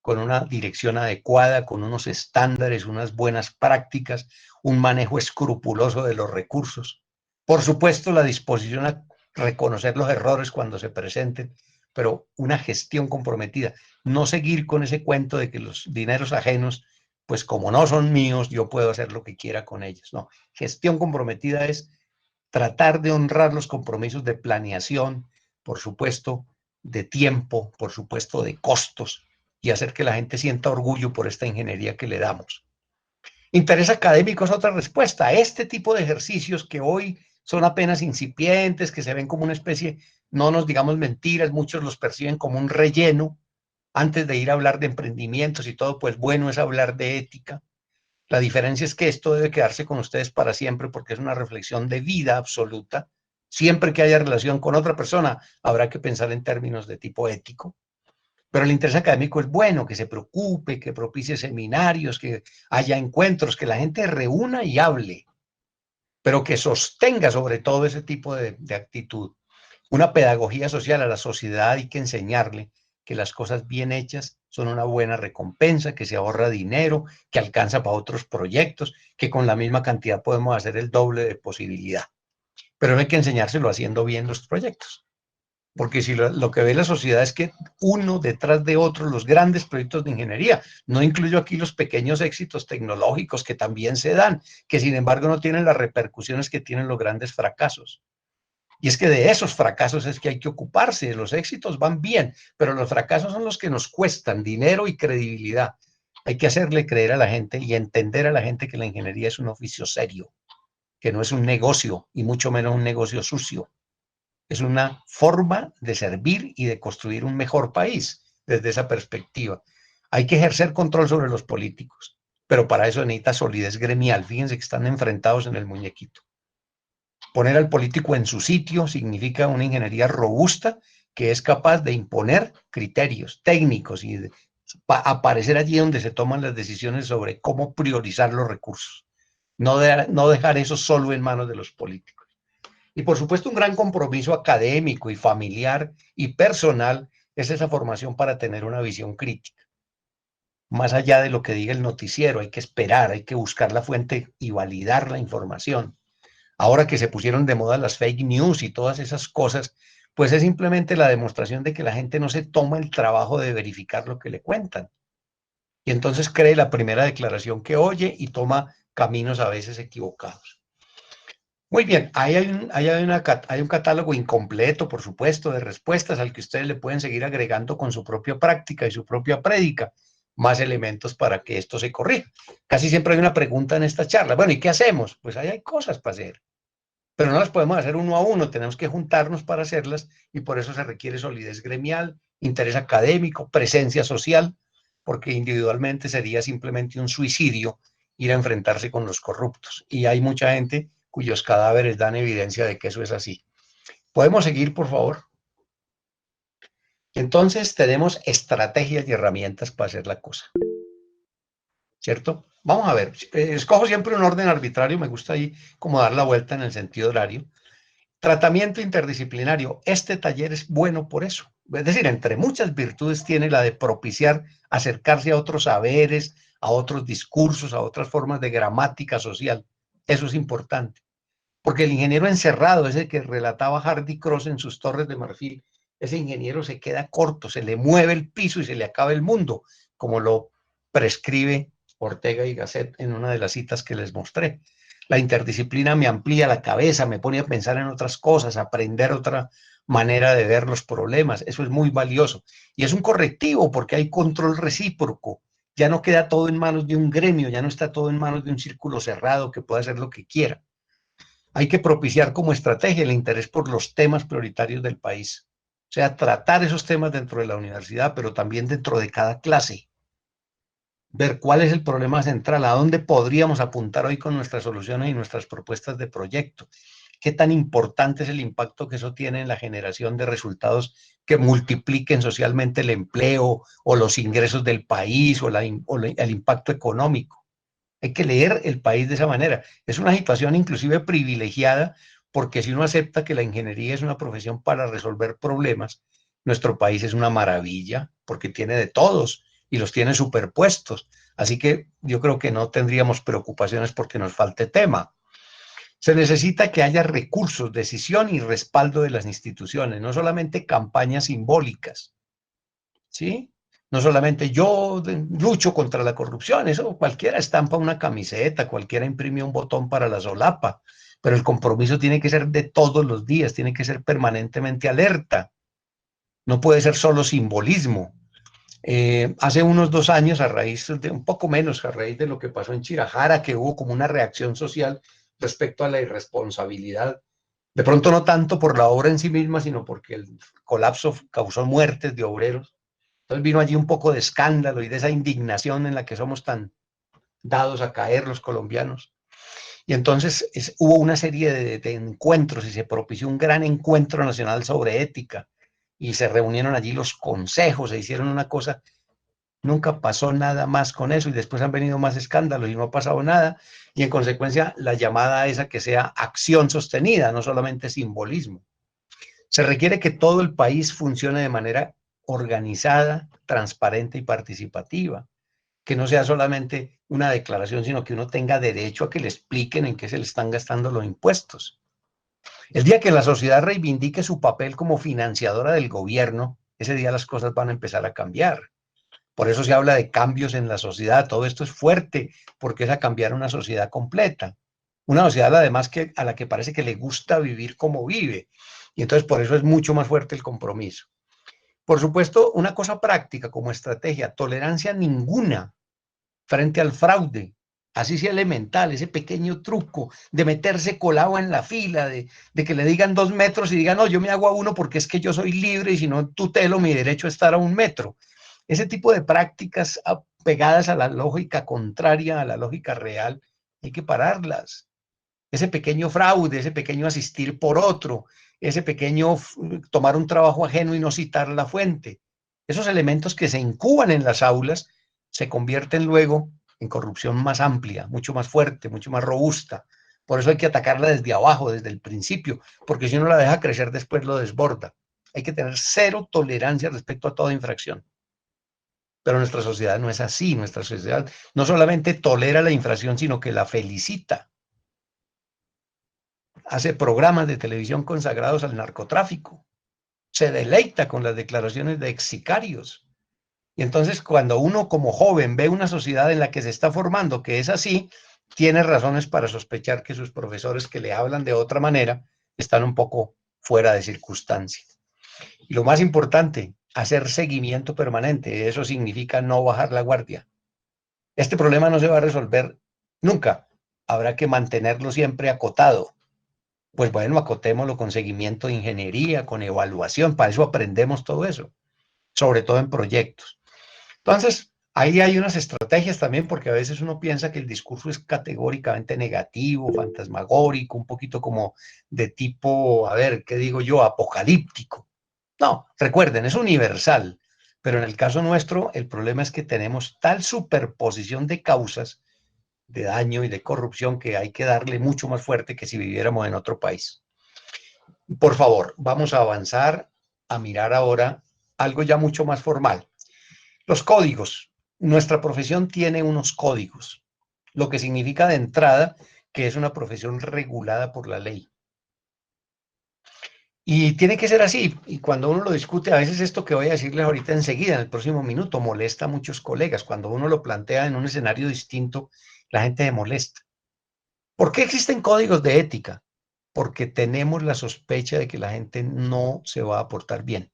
con una dirección adecuada, con unos estándares, unas buenas prácticas, un manejo escrupuloso de los recursos. Por supuesto, la disposición a reconocer los errores cuando se presenten, pero una gestión comprometida. No seguir con ese cuento de que los dineros ajenos, pues como no son míos, yo puedo hacer lo que quiera con ellos. No, gestión comprometida es tratar de honrar los compromisos de planeación, por supuesto, de tiempo, por supuesto, de costos, y hacer que la gente sienta orgullo por esta ingeniería que le damos. Interés académico es otra respuesta a este tipo de ejercicios que hoy son apenas incipientes, que se ven como una especie, no nos digamos mentiras, muchos los perciben como un relleno. Antes de ir a hablar de emprendimientos y todo, pues bueno es hablar de ética. La diferencia es que esto debe quedarse con ustedes para siempre porque es una reflexión de vida absoluta. Siempre que haya relación con otra persona, habrá que pensar en términos de tipo ético. Pero el interés académico es bueno, que se preocupe, que propicie seminarios, que haya encuentros, que la gente reúna y hable, pero que sostenga sobre todo ese tipo de actitud. Una pedagogía social a la sociedad hay que enseñarle que las cosas bien hechas son una buena recompensa, que se ahorra dinero, que alcanza para otros proyectos, que con la misma cantidad podemos hacer el doble de posibilidad. Pero no hay que enseñárselo haciendo bien los proyectos. Porque si lo que ve la sociedad es que uno detrás de otro, los grandes proyectos de ingeniería, no incluyo aquí los pequeños éxitos tecnológicos que también se dan, que sin embargo no tienen las repercusiones que tienen los grandes fracasos. Y es que de esos fracasos es que hay que ocuparse. Los éxitos van bien, pero los fracasos son los que nos cuestan dinero y credibilidad. Hay que hacerle creer a la gente y entender a la gente que la ingeniería es un oficio serio, que no es un negocio y mucho menos un negocio sucio. Es una forma de servir y de construir un mejor país desde esa perspectiva. Hay que ejercer control sobre los políticos, pero para eso necesita solidez gremial. Fíjense que están enfrentados en el muñequito. Poner al político en su sitio significa una ingeniería robusta que es capaz de imponer criterios técnicos y de aparecer allí donde se toman las decisiones sobre cómo priorizar los recursos. No dejar eso solo en manos de los políticos. Y por supuesto un gran compromiso académico y familiar y personal es esa formación para tener una visión crítica. Más allá de lo que diga el noticiero, hay que esperar, hay que buscar la fuente y validar la información. Ahora que se pusieron de moda las fake news y todas esas cosas, pues es simplemente la demostración de que la gente no se toma el trabajo de verificar lo que le cuentan. Y entonces cree la primera declaración que oye y toma caminos a veces equivocados. Muy bien, ahí hay un catálogo incompleto, por supuesto, de respuestas al que ustedes le pueden seguir agregando con su propia práctica y su propia prédica más elementos para que esto se corrija. Casi siempre hay una pregunta en esta charla. Bueno, ¿y qué hacemos? Pues ahí hay cosas para hacer, pero no las podemos hacer uno a uno, tenemos que juntarnos para hacerlas y por eso se requiere solidez gremial, interés académico, presencia social, porque individualmente sería simplemente un suicidio ir a enfrentarse con los corruptos. Y hay mucha gente cuyos cadáveres dan evidencia de que eso es así. ¿Podemos seguir, por favor? Entonces tenemos estrategias y herramientas para hacer la cosa, ¿cierto? Vamos a ver, escojo siempre un orden arbitrario, me gusta ahí como dar la vuelta en el sentido horario. Tratamiento interdisciplinario. Este taller es bueno por eso. Es decir, entre muchas virtudes tiene la de propiciar acercarse a otros saberes, a otros discursos, a otras formas de gramática social. Eso es importante. Porque el ingeniero encerrado, ese que relataba Hardy Cross en sus Torres de Marfil, ese ingeniero se queda corto, se le mueve el piso y se le acaba el mundo, como lo prescribe Ortega y Gasset en una de las citas que les mostré. La interdisciplina me amplía la cabeza, me pone a pensar en otras cosas, a aprender otra manera de ver los problemas. Eso es muy valioso. Y es un correctivo porque hay control recíproco. Ya no queda todo en manos de un gremio, ya no está todo en manos de un círculo cerrado que pueda hacer lo que quiera. Hay que propiciar como estrategia el interés por los temas prioritarios del país. O sea, tratar esos temas dentro de la universidad, pero también dentro de cada clase. Ver cuál es el problema central, a dónde podríamos apuntar hoy con nuestras soluciones y nuestras propuestas de proyecto. Qué tan importante es el impacto que eso tiene en la generación de resultados que multipliquen socialmente el empleo o los ingresos del país o el impacto económico. Hay que leer el país de esa manera. Es una situación inclusive privilegiada porque si uno acepta que la ingeniería es una profesión para resolver problemas, nuestro país es una maravilla porque tiene de todos y los tiene superpuestos. Así que yo creo que no tendríamos preocupaciones porque nos falte tema. Se necesita que haya recursos, decisión y respaldo de las instituciones, no solamente campañas simbólicas, ¿sí? No solamente yo lucho contra la corrupción, eso cualquiera estampa una camiseta, cualquiera imprime un botón para la solapa, pero el compromiso tiene que ser de todos los días, tiene que ser permanentemente alerta, no puede ser solo simbolismo. Hace unos 2 años, a raíz de un poco menos, a raíz de lo que pasó en Chirajara, que hubo como una reacción social respecto a la irresponsabilidad, de pronto no tanto por la obra en sí misma, sino porque el colapso causó muertes de obreros. Entonces vino allí un poco de escándalo y de esa indignación en la que somos tan dados a caer los colombianos. Y entonces hubo una serie de encuentros y se propició un gran encuentro nacional sobre ética y se reunieron allí los consejos, se hicieron una cosa, nunca pasó nada más con eso y después han venido más escándalos y no ha pasado nada y en consecuencia la llamada esa que sea acción sostenida, no solamente simbolismo. Se requiere que todo el país funcione de manera organizada, transparente y participativa, que no sea solamente una declaración, sino que uno tenga derecho a que le expliquen en qué se le están gastando los impuestos. El día que la sociedad reivindique su papel como financiadora del gobierno, ese día las cosas van a empezar a cambiar. Por eso se habla de cambios en la sociedad. Todo esto es fuerte porque es a cambiar una sociedad completa. Una sociedad además a la que parece que le gusta vivir como vive. Y entonces por eso es mucho más fuerte el compromiso. Por supuesto, una cosa práctica como estrategia, tolerancia ninguna frente al fraude, así sea elemental, ese pequeño truco de meterse colado en la fila, de que le digan 2 metros y digan, no, yo me hago a 1 porque es que yo soy libre y si no tutelo mi derecho a estar a 1 metro. Ese tipo de prácticas pegadas a la lógica contraria, a la lógica real, hay que pararlas. Ese pequeño fraude, ese pequeño asistir por otro, ese pequeño tomar un trabajo ajeno y no citar la fuente. Esos elementos que se incuban en las aulas se convierten luego en corrupción más amplia, mucho más fuerte, mucho más robusta. Por eso hay que atacarla desde abajo, desde el principio, porque si uno la deja crecer después lo desborda. Hay que tener cero tolerancia respecto a toda infracción. Pero nuestra sociedad no es así. Nuestra sociedad no solamente tolera la infracción, sino que la felicita. Hace programas de televisión consagrados al narcotráfico. Se deleita con las declaraciones de ex sicarios. Y entonces cuando uno como joven ve una sociedad en la que se está formando que es así, tiene razones para sospechar que sus profesores que le hablan de otra manera están un poco fuera de circunstancia. Y lo más importante, hacer seguimiento permanente. Eso significa no bajar la guardia. Este problema no se va a resolver nunca. Habrá que mantenerlo siempre acotado. Pues bueno, acotémoslo con seguimiento de ingeniería, con evaluación. Para eso aprendemos todo eso, sobre todo en proyectos. Entonces, ahí hay unas estrategias también, porque a veces uno piensa que el discurso es categóricamente negativo, fantasmagórico, un poquito como de tipo, a ver, ¿qué digo yo? Apocalíptico. No, recuerden, es universal, pero en el caso nuestro el problema es que tenemos tal superposición de causas de daño y de corrupción que hay que darle mucho más fuerte que si viviéramos en otro país. Por favor, vamos a avanzar a mirar ahora algo ya mucho más formal. Los códigos. Nuestra profesión tiene unos códigos, lo que significa de entrada que es una profesión regulada por la ley. Y tiene que ser así, y cuando uno lo discute, a veces esto que voy a decirles ahorita enseguida, en el próximo minuto, molesta a muchos colegas. Cuando uno lo plantea en un escenario distinto, la gente se molesta. ¿Por qué existen códigos de ética? Porque tenemos la sospecha de que la gente no se va a portar bien.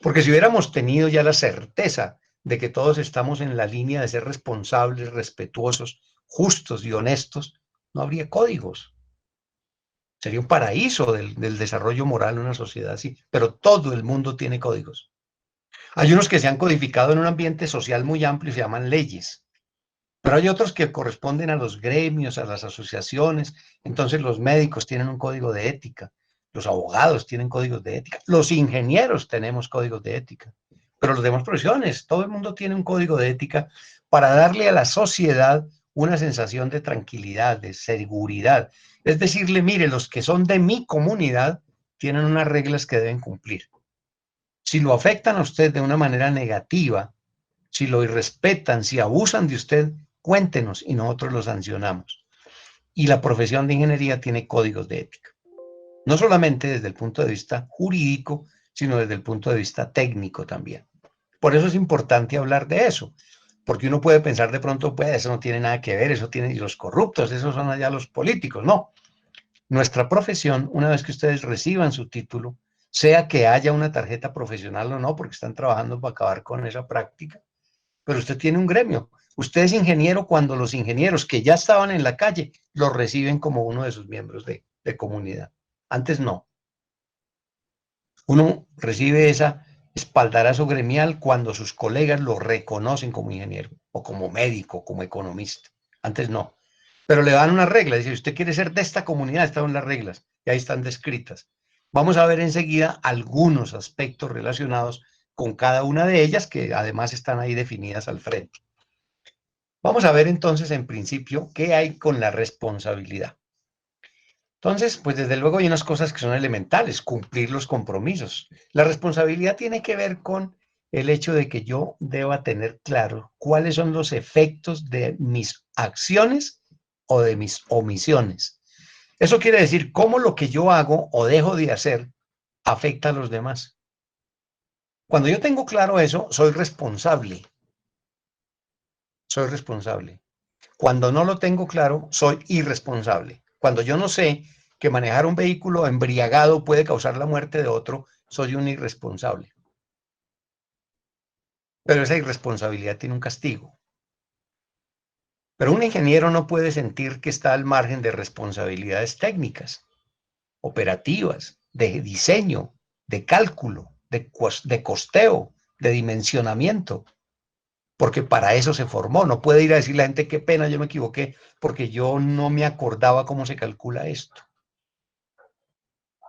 Porque si hubiéramos tenido ya la certeza de que todos estamos en la línea de ser responsables, respetuosos, justos y honestos, no habría códigos. Sería un paraíso del desarrollo moral en una sociedad así, pero todo el mundo tiene códigos. Hay unos que se han codificado en un ambiente social muy amplio y se llaman leyes, pero hay otros que corresponden a los gremios, a las asociaciones. Entonces los médicos tienen un código de ética, los abogados tienen códigos de ética, los ingenieros tenemos códigos de ética, pero los demás profesiones, todo el mundo tiene un código de ética para darle a la sociedad una sensación de tranquilidad, de seguridad. Es decirle, mire, los que son de mi comunidad tienen unas reglas que deben cumplir. Si lo afectan a usted de una manera negativa, si lo irrespetan, si abusan de usted, cuéntenos y nosotros lo sancionamos. Y la profesión de ingeniería tiene códigos de ética. No solamente desde el punto de vista jurídico, sino desde el punto de vista técnico también. Por eso es importante hablar de eso, porque uno puede pensar de pronto, pues eso no tiene nada que ver, eso tiene, y los corruptos, esos son allá los políticos. No. Nuestra profesión, una vez que ustedes reciban su título, sea que haya una tarjeta profesional o no, porque están trabajando para acabar con esa práctica, pero usted tiene un gremio. Usted es ingeniero cuando los ingenieros que ya estaban en la calle los reciben como uno de sus miembros de comunidad. Antes no. Uno recibe esa espaldarazo gremial cuando sus colegas lo reconocen como ingeniero o como médico, como economista. Antes no. Pero le dan una regla. Dice, usted quiere ser de esta comunidad, están las reglas y ahí están descritas. Vamos a ver enseguida algunos aspectos relacionados con cada una de ellas que además están ahí definidas al frente. Vamos a ver entonces en principio qué hay con la responsabilidad. Entonces, pues desde luego hay unas cosas que son elementales, cumplir los compromisos. La responsabilidad tiene que ver con el hecho de que yo deba tener claro cuáles son los efectos de mis acciones o de mis omisiones. Eso quiere decir cómo lo que yo hago o dejo de hacer afecta a los demás. Cuando yo tengo claro eso, soy responsable. Soy responsable. Cuando no lo tengo claro, soy irresponsable. Cuando yo no sé que manejar un vehículo embriagado puede causar la muerte de otro, soy un irresponsable. Pero esa irresponsabilidad tiene un castigo. Pero un ingeniero no puede sentir que está al margen de responsabilidades técnicas, operativas, de diseño, de cálculo, de costeo, de dimensionamiento, porque para eso se formó. No puede ir a decirle a la gente, qué pena, yo me equivoqué, porque yo no me acordaba cómo se calcula esto.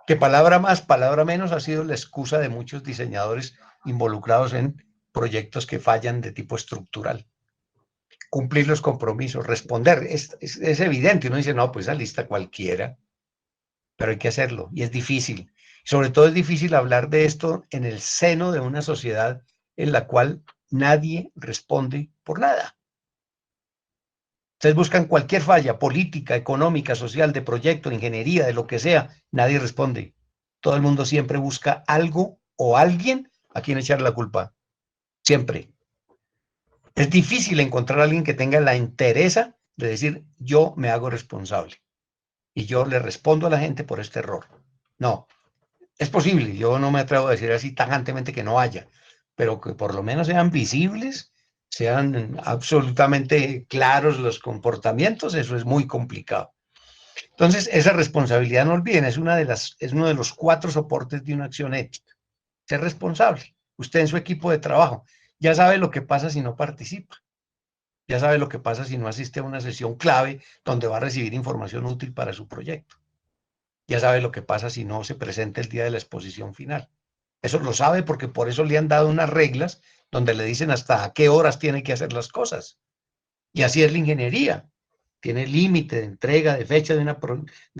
Que palabra más, palabra menos ha sido la excusa de muchos diseñadores involucrados en proyectos que fallan de tipo estructural. Cumplir los compromisos, responder, es evidente. Uno dice, no, pues esa lista cualquiera, pero hay que hacerlo y es difícil. Sobre todo es difícil hablar de esto en el seno de una sociedad en la cual nadie responde por nada. Ustedes buscan cualquier falla política, económica, social, de proyecto, de ingeniería, de lo que sea, nadie responde. Todo el mundo siempre busca algo o alguien a quien echar la culpa. siempre. Es difícil encontrar a alguien que tenga la entereza de decir, yo me hago responsable y yo le respondo a la gente por este error. No, es posible, yo no me atrevo a decir así tajantemente que no haya, pero que por lo menos sean visibles, sean absolutamente claros los comportamientos, eso es muy complicado. Entonces, esa responsabilidad, no olviden, es uno de los 4 soportes de una acción ética. Ser responsable. Usted en su equipo de trabajo ya sabe lo que pasa si no participa. Ya sabe lo que pasa si no asiste a una sesión clave donde va a recibir información útil para su proyecto. Ya sabe lo que pasa si no se presenta el día de la exposición final. Eso lo sabe porque por eso le han dado unas reglas donde le dicen hasta a qué horas tiene que hacer las cosas. Y así es la ingeniería. Tiene límite de entrega, de fecha de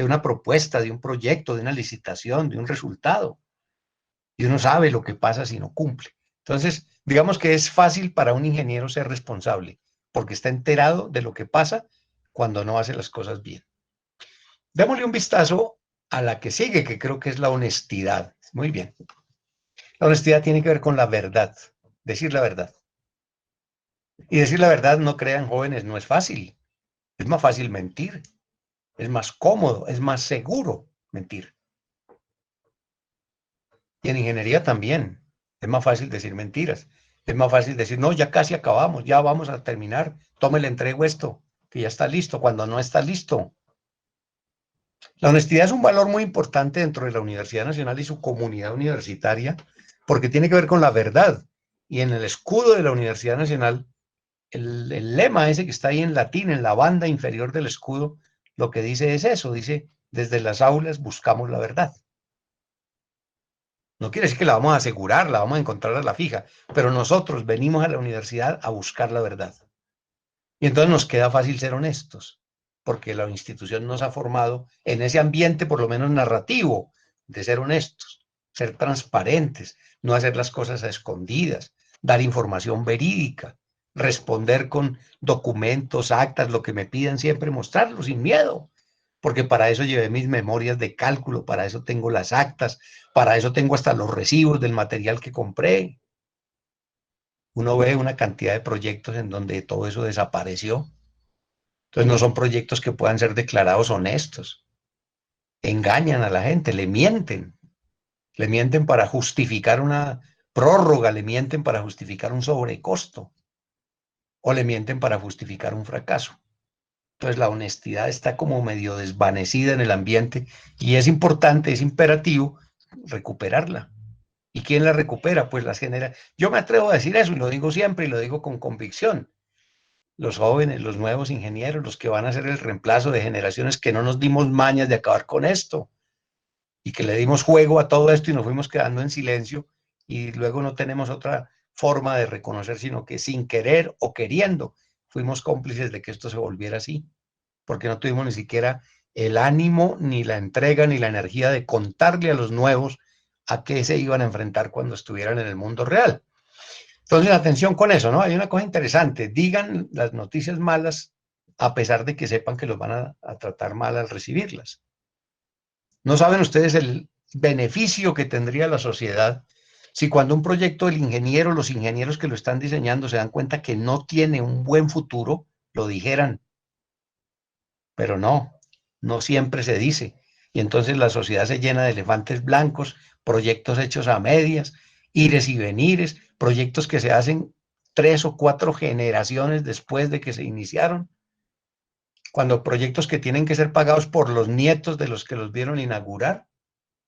una propuesta, de un proyecto, de una licitación, de un resultado. Y uno sabe lo que pasa si no cumple. Entonces, digamos que es fácil para un ingeniero ser responsable, porque está enterado de lo que pasa cuando no hace las cosas bien. Démosle un vistazo a la que sigue, que creo que es la honestidad. Muy bien. La honestidad tiene que ver con la verdad, decir la verdad. Y decir la verdad, no crean jóvenes, no es fácil. Es más fácil mentir, es más cómodo, es más seguro mentir. Y en ingeniería también. Es más fácil decir mentiras. Es más fácil decir, no, ya casi acabamos, ya vamos a terminar. Tome, le entrego esto, que ya está listo, cuando no está listo. La honestidad es un valor muy importante dentro de la Universidad Nacional y su comunidad universitaria, porque tiene que ver con la verdad. Y en el escudo de la Universidad Nacional, el lema ese que está ahí en latín, en la banda inferior del escudo, lo que dice es eso, dice, desde las aulas buscamos la verdad. No quiere decir que la vamos a asegurar, la vamos a encontrar a la fija, pero nosotros venimos a la universidad a buscar la verdad. Y entonces nos queda fácil ser honestos, porque la institución nos ha formado en ese ambiente, por lo menos narrativo, de ser honestos, ser transparentes, no hacer las cosas a escondidas, dar información verídica, responder con documentos, actas, lo que me pidan siempre, mostrarlo sin miedo. Porque para eso llevé mis memorias de cálculo, para eso tengo las actas, para eso tengo hasta los recibos del material que compré. Uno ve una cantidad de proyectos en donde todo eso desapareció. Entonces no son proyectos que puedan ser declarados honestos. Engañan a la gente, le mienten para justificar una prórroga, le mienten para justificar un sobrecosto o le mienten para justificar un fracaso. Entonces la honestidad está como medio desvanecida en el ambiente y es importante, es imperativo recuperarla. ¿Y quién la recupera? Pues las genera. Yo me atrevo a decir eso y lo digo siempre y lo digo con convicción. Los jóvenes, los nuevos ingenieros, los que van a ser el reemplazo de generaciones que no nos dimos mañas de acabar con esto y que le dimos juego a todo esto y nos fuimos quedando en silencio y luego no tenemos otra forma de reconocer, sino que sin querer o queriendo fuimos cómplices de que esto se volviera así, porque no tuvimos ni siquiera el ánimo, ni la entrega, ni la energía de contarle a los nuevos a qué se iban a enfrentar cuando estuvieran en el mundo real. Entonces, atención con eso, ¿no? Hay una cosa interesante, digan las noticias malas a pesar de que sepan que los van a tratar mal al recibirlas. No saben ustedes el beneficio que tendría la sociedad si cuando un proyecto del ingeniero, los ingenieros que lo están diseñando se dan cuenta que no tiene un buen futuro, lo dijeran. Pero no siempre se dice. Y entonces la sociedad se llena de elefantes blancos, proyectos hechos a medias, ires y venires, proyectos que se hacen 3 o 4 generaciones después de que se iniciaron, cuando proyectos que tienen que ser pagados por los nietos de los que los vieron inaugurar.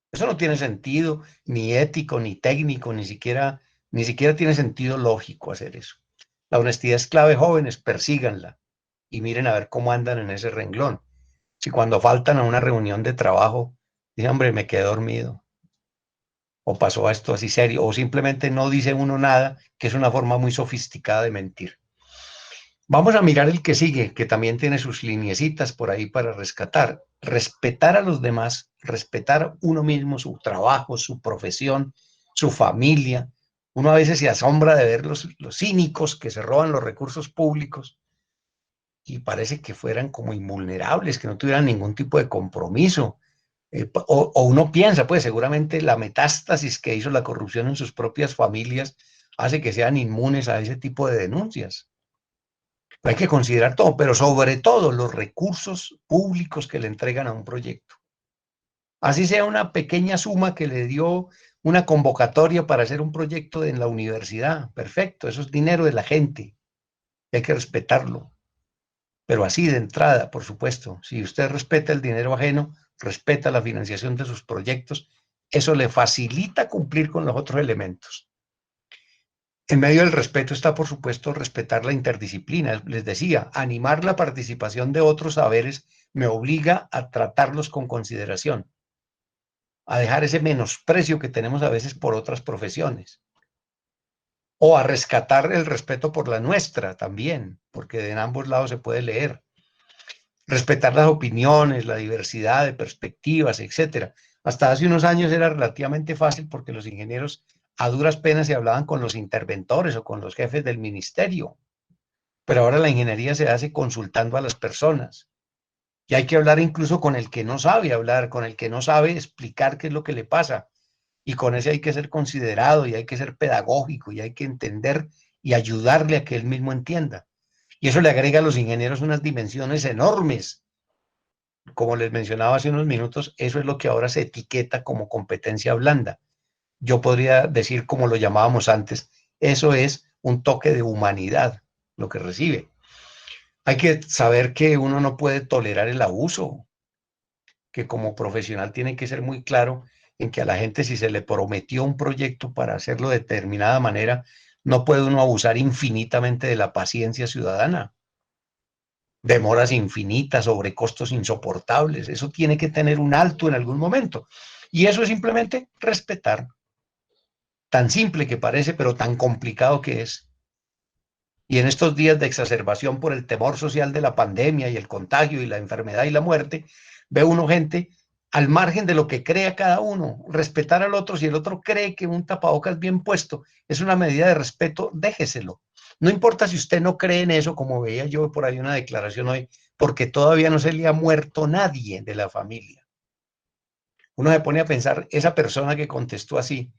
Eso no tiene sentido, ni ético, ni técnico, ni siquiera tiene sentido lógico hacer eso. La honestidad es clave, jóvenes, persíganla y miren a ver cómo andan en ese renglón. Si cuando faltan a una reunión de trabajo, dicen, hombre, me quedé dormido, o pasó esto así serio, o simplemente no dice uno nada, que es una forma muy sofisticada de mentir. Vamos a mirar el que sigue, que también tiene sus lineecitas por ahí para rescatar. Respetar a los demás, respetar uno mismo, su trabajo, su profesión, su familia. Uno a veces se asombra de ver los cínicos que se roban los recursos públicos y parece que fueran como invulnerables, que no tuvieran ningún tipo de compromiso. O uno piensa, pues seguramente la metástasis que hizo la corrupción en sus propias familias hace que sean inmunes a ese tipo de denuncias. Hay que considerar todo, pero sobre todo los recursos públicos que le entregan a un proyecto. Así sea una pequeña suma que le dio una convocatoria para hacer un proyecto en la universidad. Perfecto, eso es dinero de la gente. Hay que respetarlo. Pero así de entrada, por supuesto, si usted respeta el dinero ajeno, respeta la financiación de sus proyectos, eso le facilita cumplir con los otros elementos. En medio del respeto está, por supuesto, respetar la interdisciplina. Les decía, animar la participación de otros saberes me obliga a tratarlos con consideración, a dejar ese menosprecio que tenemos a veces por otras profesiones, o a rescatar el respeto por la nuestra también, porque en ambos lados se puede leer. Respetar las opiniones, la diversidad de perspectivas, etcétera. Hasta hace unos años era relativamente fácil porque los ingenieros a duras penas se hablaban con los interventores o con los jefes del ministerio. Pero ahora la ingeniería se hace consultando a las personas. Y hay que hablar incluso con el que no sabe hablar, con el que no sabe explicar qué es lo que le pasa. Y con ese hay que ser considerado y hay que ser pedagógico y hay que entender y ayudarle a que él mismo entienda. Y eso le agrega a los ingenieros unas dimensiones enormes. Como les mencionaba hace unos minutos, eso es lo que ahora se etiqueta como competencia blanda. Yo podría decir, como lo llamábamos antes, eso es un toque de humanidad, lo que recibe. Hay que saber que uno no puede tolerar el abuso, que como profesional tiene que ser muy claro en que a la gente, si se le prometió un proyecto para hacerlo de determinada manera, no puede uno abusar infinitamente de la paciencia ciudadana. Demoras infinitas, sobrecostos insoportables. Eso tiene que tener un alto en algún momento. Y eso es simplemente respetar. Tan simple que parece, pero tan complicado que es. Y en estos días de exacerbación por el temor social de la pandemia y el contagio y la enfermedad y la muerte, ve uno gente al margen de lo que crea cada uno, respetar al otro. Si el otro cree que un tapabocas bien puesto es una medida de respeto, déjeselo. No importa si usted no cree en eso, como veía yo por ahí una declaración hoy, porque todavía no se le ha muerto nadie de la familia. Uno se pone a pensar, esa persona que contestó así,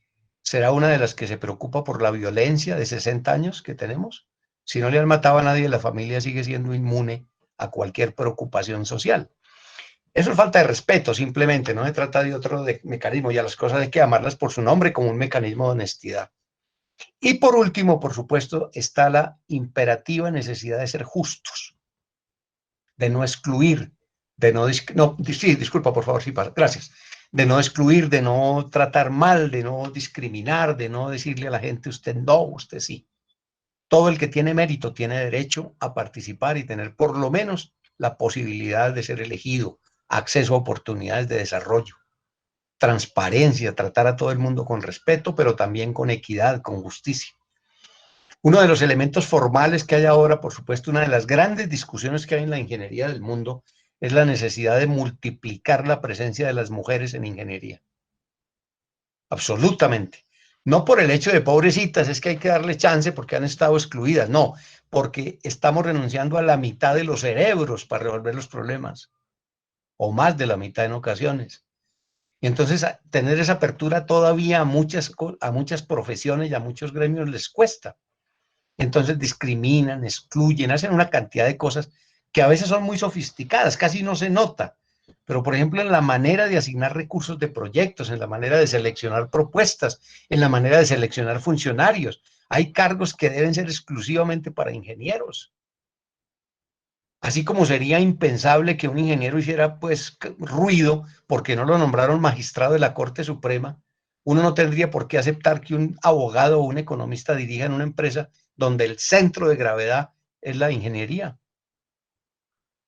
¿será una de las que se preocupa por la violencia de 60 años que tenemos? Si no le han matado a nadie, la familia sigue siendo inmune a cualquier preocupación social. Eso es falta de respeto, simplemente, no se trata de otro mecanismo, y a las cosas hay que amarlas por su nombre como un mecanismo de honestidad. Y por último, por supuesto, está la imperativa necesidad de ser justos, de no excluir, de no, sí, disculpa, por favor, sí, gracias, de no excluir, de no tratar mal, de no discriminar, de no decirle a la gente, usted no, usted sí. Todo el que tiene mérito tiene derecho a participar y tener por lo menos la posibilidad de ser elegido, acceso a oportunidades de desarrollo, transparencia, tratar a todo el mundo con respeto, pero también con equidad, con justicia. Uno de los elementos formales que hay ahora, por supuesto, una de las grandes discusiones que hay en la ingeniería del mundo es la necesidad de multiplicar la presencia de las mujeres en ingeniería. Absolutamente. No por el hecho de pobrecitas, es que hay que darle chance porque han estado excluidas, no, porque estamos renunciando a la mitad de los cerebros para resolver los problemas, o más de la mitad en ocasiones. Y entonces tener esa apertura todavía a muchas profesiones y a muchos gremios les cuesta. Entonces discriminan, excluyen, hacen una cantidad de cosas que a veces son muy sofisticadas, casi no se nota. Pero, por ejemplo, en la manera de asignar recursos de proyectos, en la manera de seleccionar propuestas, en la manera de seleccionar funcionarios, hay cargos que deben ser exclusivamente para ingenieros. Así como sería impensable que un ingeniero hiciera pues ruido porque no lo nombraron magistrado de la Corte Suprema, uno no tendría por qué aceptar que un abogado o un economista dirija en una empresa donde el centro de gravedad es la ingeniería.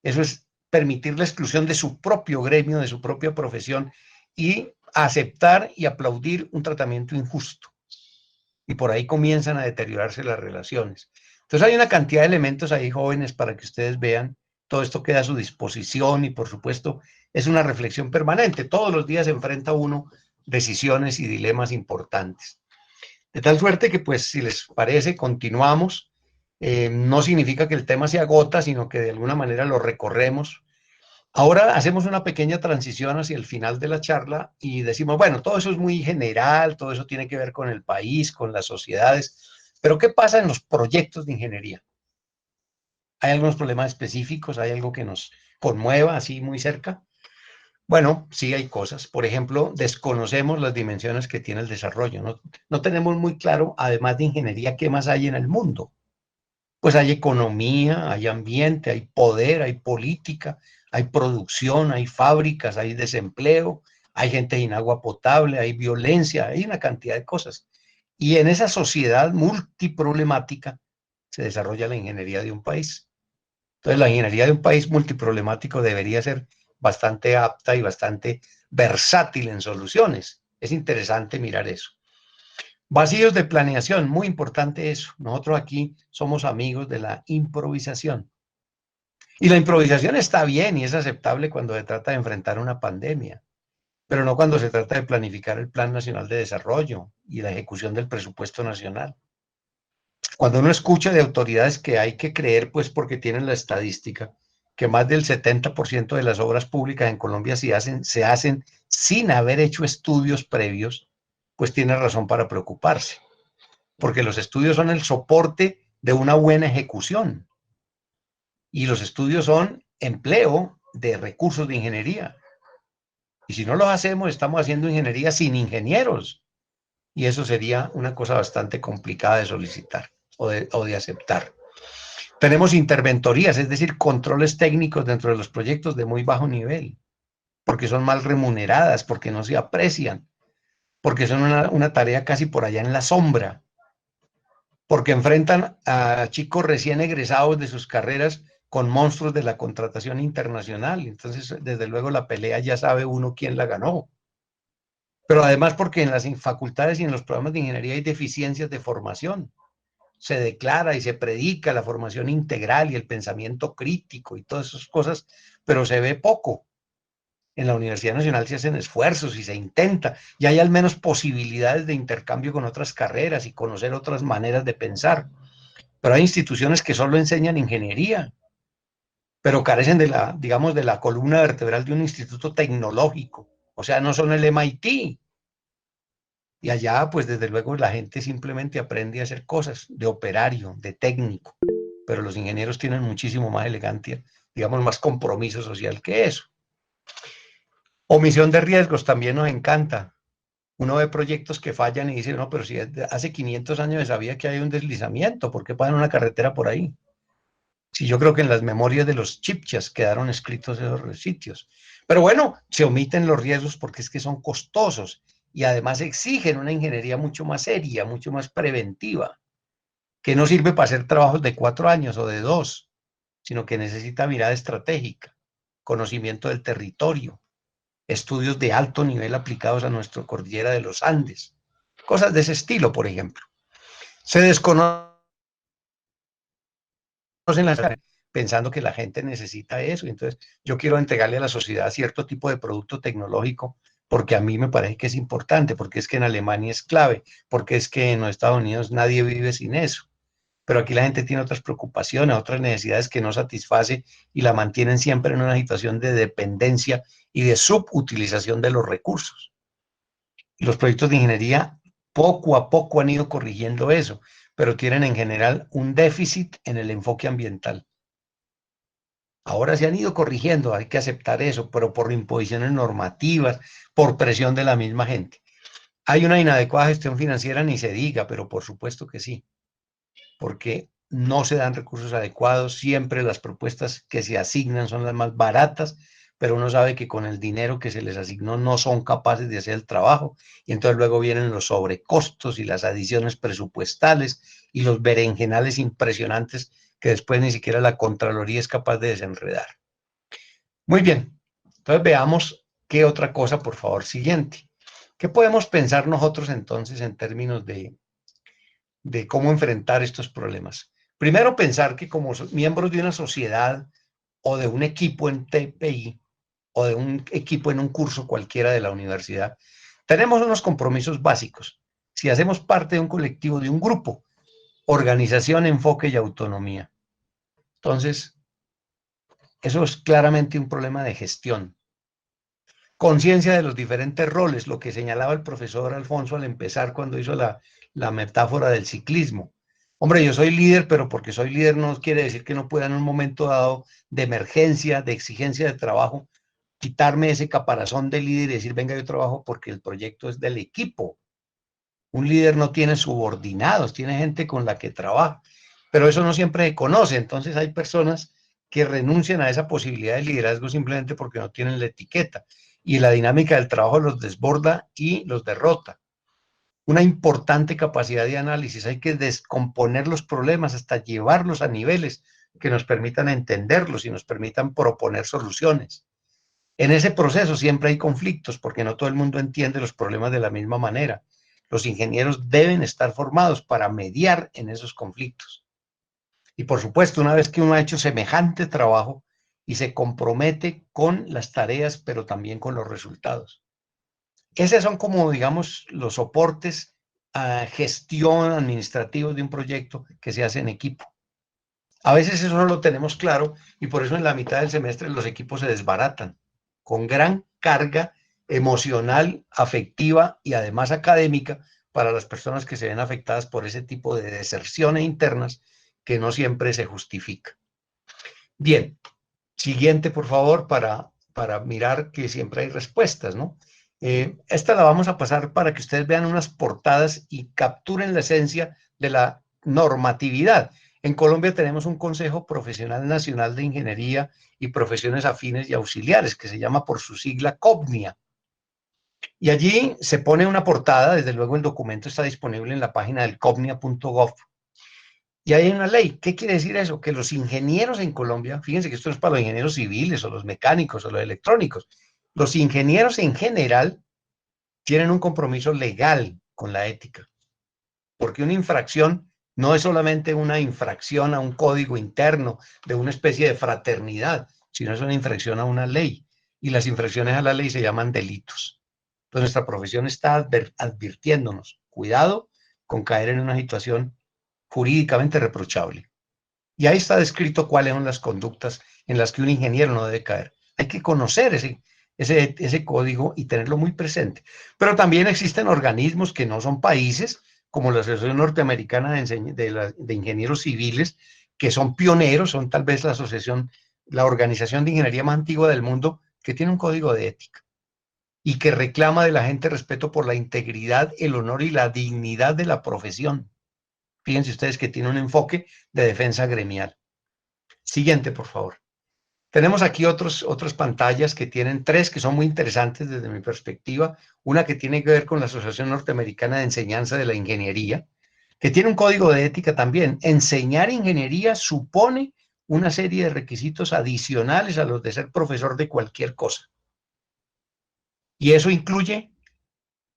Eso es permitir la exclusión de su propio gremio, de su propia profesión, y aceptar y aplaudir un tratamiento injusto. Y por ahí comienzan a deteriorarse las relaciones. Entonces hay una cantidad de elementos ahí, jóvenes, para que ustedes vean. Todo esto queda a su disposición y, por supuesto, es una reflexión permanente. Todos los días se enfrenta uno decisiones y dilemas importantes. De tal suerte que, pues, si les parece, continuamos. No significa que el tema se agota, sino que de alguna manera lo recorremos. Ahora hacemos una pequeña transición hacia el final de la charla y decimos, bueno, todo eso es muy general, todo eso tiene que ver con el país, con las sociedades, Pero ¿qué pasa en los proyectos de ingeniería? ¿Hay algunos problemas específicos? ¿Hay algo que nos conmueva así muy cerca? Bueno, sí hay cosas. Por ejemplo, desconocemos las dimensiones que tiene el desarrollo. No tenemos muy claro, además de ingeniería, qué más hay en el mundo. Pues hay economía, hay ambiente, hay poder, hay política, hay producción, hay fábricas, hay desempleo, hay gente sin agua potable, hay violencia, hay una cantidad de cosas. Y en esa sociedad multiproblemática se desarrolla la ingeniería de un país. Entonces, la ingeniería de un país multiproblemático debería ser bastante apta y bastante versátil en soluciones. Es interesante mirar eso. Vacíos de planeación, muy importante eso. Nosotros aquí somos amigos de la improvisación. Y la improvisación está bien y es aceptable cuando se trata de enfrentar una pandemia, pero no cuando se trata de planificar el Plan Nacional de Desarrollo y la ejecución del presupuesto nacional. Cuando uno escucha de autoridades que hay que creer, pues porque tienen la estadística, que más del 70% de las obras públicas en Colombia se hacen sin haber hecho estudios previos, pues tiene razón para preocuparse, porque los estudios son el soporte de una buena ejecución y los estudios son empleo de recursos de ingeniería. Y si no los hacemos, estamos haciendo ingeniería sin ingenieros y eso sería una cosa bastante complicada de solicitar o de aceptar. Tenemos interventorías, es decir, controles técnicos dentro de los proyectos de muy bajo nivel, porque son mal remuneradas, porque no se aprecian, porque son una tarea casi por allá en la sombra, porque enfrentan a chicos recién egresados de sus carreras con monstruos de la contratación internacional. Entonces, desde luego, la pelea ya sabe uno quién la ganó. Pero además porque en las facultades y en los programas de ingeniería hay deficiencias de formación. Se declara y se predica la formación integral y el pensamiento crítico y todas esas cosas, pero se ve poco. En la Universidad Nacional se hacen esfuerzos y se intenta, y hay al menos posibilidades de intercambio con otras carreras y conocer otras maneras de pensar. Pero hay instituciones que solo enseñan ingeniería, pero carecen de la, digamos, de la columna vertebral de un instituto tecnológico. O sea, no son el MIT. Y allá, pues desde luego, la gente simplemente aprende a hacer cosas de operario, de técnico. Pero los ingenieros tienen muchísimo más elegancia, digamos, más compromiso social que eso. Omisión de riesgos también nos encanta. Uno ve proyectos que fallan y dice, no, pero si hace 500 años se sabía que hay un deslizamiento, ¿por qué pasan una carretera por ahí? Sí, yo creo que en las memorias de los chipchas quedaron escritos esos sitios. Pero bueno, se omiten los riesgos porque es que son costosos y además exigen una ingeniería mucho más seria, mucho más preventiva, que no sirve para hacer trabajos de 4 años o de 2, sino que necesita mirada estratégica, conocimiento del territorio, estudios de alto nivel aplicados a nuestra cordillera de los Andes, cosas de ese estilo, por ejemplo. Se desconocen las pensando que la gente necesita eso. Entonces, yo quiero entregarle a la sociedad cierto tipo de producto tecnológico porque a mí me parece que es importante, porque es que en Alemania es clave, porque es que en los Estados Unidos nadie vive sin eso. Pero aquí la gente tiene otras preocupaciones, otras necesidades que no satisface y la mantienen siempre en una situación de dependencia y de subutilización de los recursos. Y los proyectos de ingeniería poco a poco han ido corrigiendo eso, pero tienen en general un déficit en el enfoque ambiental. Ahora se han ido corrigiendo, hay que aceptar eso, pero por imposiciones normativas, por presión de la misma gente. Hay una inadecuada gestión financiera, ni se diga, pero por supuesto que sí, porque no se dan recursos adecuados, siempre las propuestas que se asignan son las más baratas, pero uno sabe que con el dinero que se les asignó no son capaces de hacer el trabajo, y entonces luego vienen los sobrecostos y las adiciones presupuestales y los berenjenales impresionantes que después ni siquiera la Contraloría es capaz de desenredar. Muy bien, entonces veamos qué otra cosa, por favor, siguiente. ¿Qué podemos pensar nosotros entonces en términos de cómo enfrentar estos problemas? Primero, pensar que como miembros de una sociedad o de un equipo en TPI o de un equipo en un curso cualquiera de la universidad, tenemos unos compromisos básicos. Si hacemos parte de un colectivo, de un grupo, organización, enfoque y autonomía. Entonces, eso es claramente un problema de gestión. Conciencia de los diferentes roles, lo que señalaba el profesor Alfonso al empezar cuando hizo la metáfora del ciclismo. Hombre, yo soy líder, pero porque soy líder no quiere decir que no pueda en un momento dado de emergencia, de exigencia de trabajo, quitarme ese caparazón de líder y decir, venga, yo trabajo porque el proyecto es del equipo. Un líder no tiene subordinados, tiene gente con la que trabaja, pero eso no siempre se conoce. Entonces hay personas que renuncian a esa posibilidad de liderazgo simplemente porque no tienen la etiqueta. Y la dinámica del trabajo los desborda y los derrota. Una importante capacidad de análisis. Hay que descomponer los problemas hasta llevarlos a niveles que nos permitan entenderlos y nos permitan proponer soluciones. En ese proceso siempre hay conflictos porque no todo el mundo entiende los problemas de la misma manera. Los ingenieros deben estar formados para mediar en esos conflictos. Y por supuesto, una vez que uno ha hecho semejante trabajo y se compromete con las tareas, pero también con los resultados. Esos son como, digamos, los soportes a gestión administrativa de un proyecto que se hace en equipo. A veces eso no lo tenemos claro y por eso en la mitad del semestre los equipos se desbaratan con gran carga emocional, afectiva y además académica para las personas que se ven afectadas por ese tipo de deserciones internas que no siempre se justifica. Bien, siguiente por favor para mirar que siempre hay respuestas, ¿no? Esta la vamos a pasar para que ustedes vean unas portadas y capturen la esencia de la normatividad. En Colombia tenemos un Consejo Profesional Nacional de Ingeniería y Profesiones Afines y Auxiliares, que se llama por su sigla COPNIA. Y allí se pone una portada, desde luego el documento está disponible en la página del copnia.gov. Y hay una ley. ¿Qué quiere decir eso? Que los ingenieros en Colombia, fíjense que esto no es para los ingenieros civiles o los mecánicos o los electrónicos, los ingenieros en general tienen un compromiso legal con la ética, porque una infracción no es solamente una infracción a un código interno de una especie de fraternidad, sino es una infracción a una ley, y las infracciones a la ley se llaman delitos. Entonces nuestra profesión está advirtiéndonos, cuidado con caer en una situación jurídicamente reprochable. Y ahí está descrito cuáles son las conductas en las que un ingeniero no debe caer. Hay que conocer ese código y tenerlo muy presente. Pero también existen organismos que no son países, como la Asociación Norteamericana de Ingenieros Civiles, que son pioneros, son tal vez la organización de ingeniería más antigua del mundo, que tiene un código de ética y que reclama de la gente respeto por la integridad, el honor y la dignidad de la profesión. Fíjense ustedes que tiene un enfoque de defensa gremial. Siguiente, por favor. Tenemos aquí otras pantallas que tienen tres que son muy interesantes desde mi perspectiva. Una que tiene que ver con la Asociación Norteamericana de Enseñanza de la Ingeniería, que tiene un código de ética también. Enseñar ingeniería supone una serie de requisitos adicionales a los de ser profesor de cualquier cosa. Y eso incluye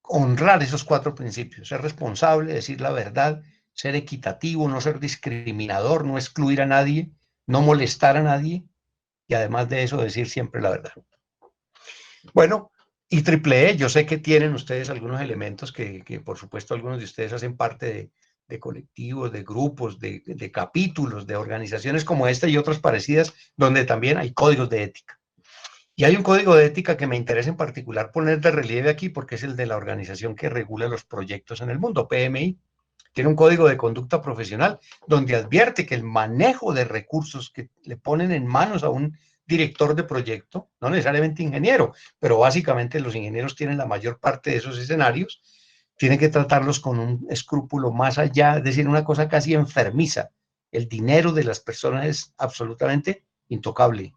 honrar esos 4 principios: ser responsable, decir la verdad, ser equitativo, no ser discriminador, no excluir a nadie, no molestar a nadie, y además de eso decir siempre la verdad. Bueno, y EEE, yo sé que tienen ustedes algunos elementos que por supuesto algunos de ustedes hacen parte de colectivos, de grupos, de capítulos, de organizaciones como esta y otras parecidas, donde también hay códigos de ética. Y hay un código de ética que me interesa en particular poner de relieve aquí porque es el de la organización que regula los proyectos en el mundo, PMI. Tiene un código de conducta profesional donde advierte que el manejo de recursos que le ponen en manos a un director de proyecto, no necesariamente ingeniero, pero básicamente los ingenieros tienen la mayor parte de esos escenarios, tiene que tratarlos con un escrúpulo más allá, es decir, una cosa casi enfermiza. El dinero de las personas es absolutamente intocable,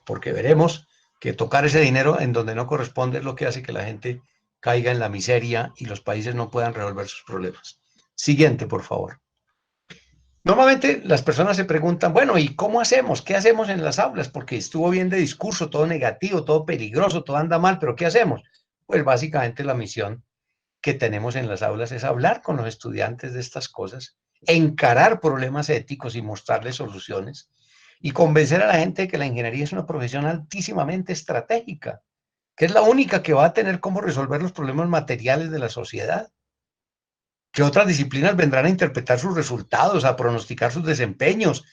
porque veremos que tocar ese dinero en donde no corresponde es lo que hace que la gente caiga en la miseria y los países no puedan resolver sus problemas. Siguiente, por favor. Normalmente las personas se preguntan, bueno, ¿y cómo hacemos? ¿Qué hacemos en las aulas? Porque estuvo bien de discurso, todo negativo, todo peligroso, todo anda mal, pero ¿qué hacemos? Pues básicamente la misión que tenemos en las aulas es hablar con los estudiantes de estas cosas, encarar problemas éticos y mostrarles soluciones, y convencer a la gente de que la ingeniería es una profesión altísimamente estratégica, que es la única que va a tener cómo resolver los problemas materiales de la sociedad, que otras disciplinas vendrán a interpretar sus resultados, a pronosticar sus desempeños,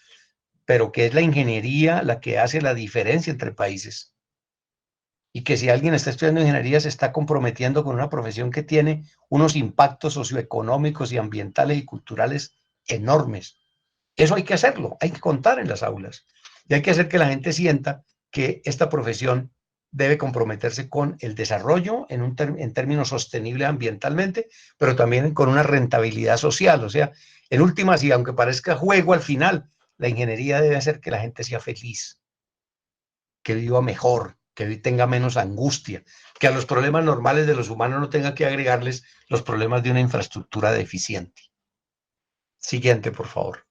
pero que es la ingeniería la que hace la diferencia entre países. y que si alguien está estudiando ingeniería se está comprometiendo con una profesión que tiene unos impactos socioeconómicos y ambientales y culturales enormes. Eso hay que hacerlo, hay que contar en las aulas y hay que hacer que la gente sienta que esta profesión debe comprometerse con el desarrollo en términos sostenibles ambientalmente, pero también con una rentabilidad social. O sea, en últimas, y aunque parezca juego al final, la ingeniería debe hacer que la gente sea feliz, que viva mejor, que tenga menos angustia, que a los problemas normales de los humanos no tenga que agregarles los problemas de una infraestructura deficiente. Siguiente, por favor.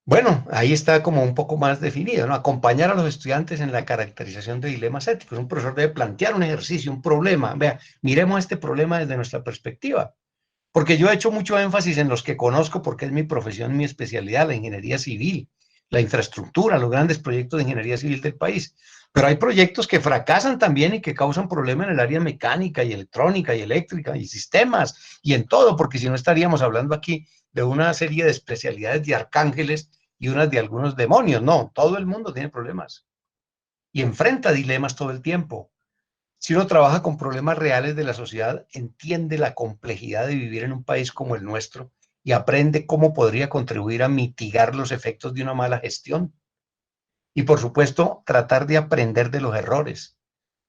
Bueno, ahí está como un poco más definido, ¿no? Acompañar a los estudiantes en la caracterización de dilemas éticos. Un profesor debe plantear un ejercicio, un problema. Vea, miremos este problema desde nuestra perspectiva. Porque yo he hecho mucho énfasis en los que conozco porque es mi profesión, mi especialidad, la ingeniería civil, la infraestructura, los grandes proyectos de ingeniería civil del país. Pero hay proyectos que fracasan también y que causan problemas en el área mecánica y electrónica y eléctrica y sistemas y en todo, porque si no estaríamos hablando aquí de una serie de especialidades de arcángeles y unas de algunos demonios. No, todo el mundo tiene problemas y enfrenta dilemas todo el tiempo. Si uno trabaja con problemas reales de la sociedad, entiende la complejidad de vivir en un país como el nuestro y aprende cómo podría contribuir a mitigar los efectos de una mala gestión. Y por supuesto, tratar de aprender de los errores.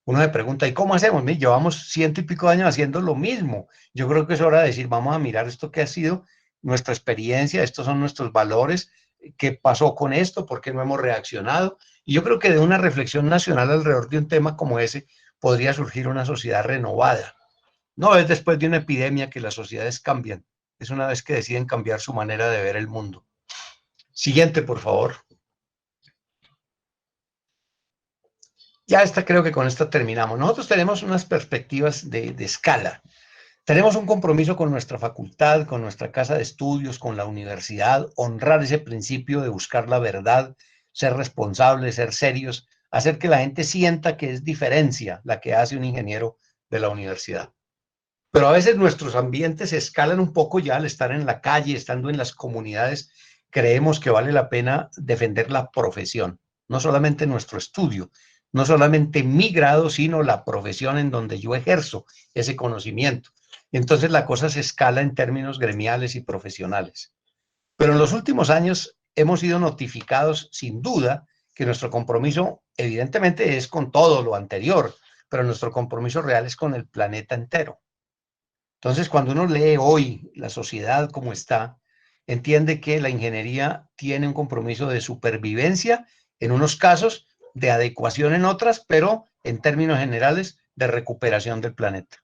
Uno se pregunta, ¿y cómo hacemos? Llevamos 100 y pico de años haciendo lo mismo. Yo creo que es hora de decir, vamos a mirar esto que ha sido nuestra experiencia, estos son nuestros valores, qué pasó con esto, por qué no hemos reaccionado. Y yo creo que de una reflexión nacional alrededor de un tema como ese podría surgir una sociedad renovada. No es después de una epidemia que las sociedades cambian, es una vez que deciden cambiar su manera de ver el mundo. Siguiente, por favor. Ya creo que con esta terminamos. Nosotros tenemos unas perspectivas de escala. Tenemos un compromiso con nuestra facultad, con nuestra casa de estudios, con la universidad, honrar ese principio de buscar la verdad, ser responsables, ser serios, hacer que la gente sienta que es diferencia la que hace un ingeniero de la universidad. Pero a veces nuestros ambientes se escalan un poco ya al estar en la calle, estando en las comunidades, creemos que vale la pena defender la profesión, no solamente nuestro estudio, no solamente mi grado, sino la profesión en donde yo ejerzo ese conocimiento. Entonces la cosa se escala en términos gremiales y profesionales. Pero en los últimos años hemos sido notificados, sin duda, que nuestro compromiso evidentemente es con todo lo anterior, pero nuestro compromiso real es con el planeta entero. Entonces, cuando uno lee hoy la sociedad como está, entiende que la ingeniería tiene un compromiso de supervivencia en unos casos, de adecuación en otras, pero en términos generales de recuperación del planeta.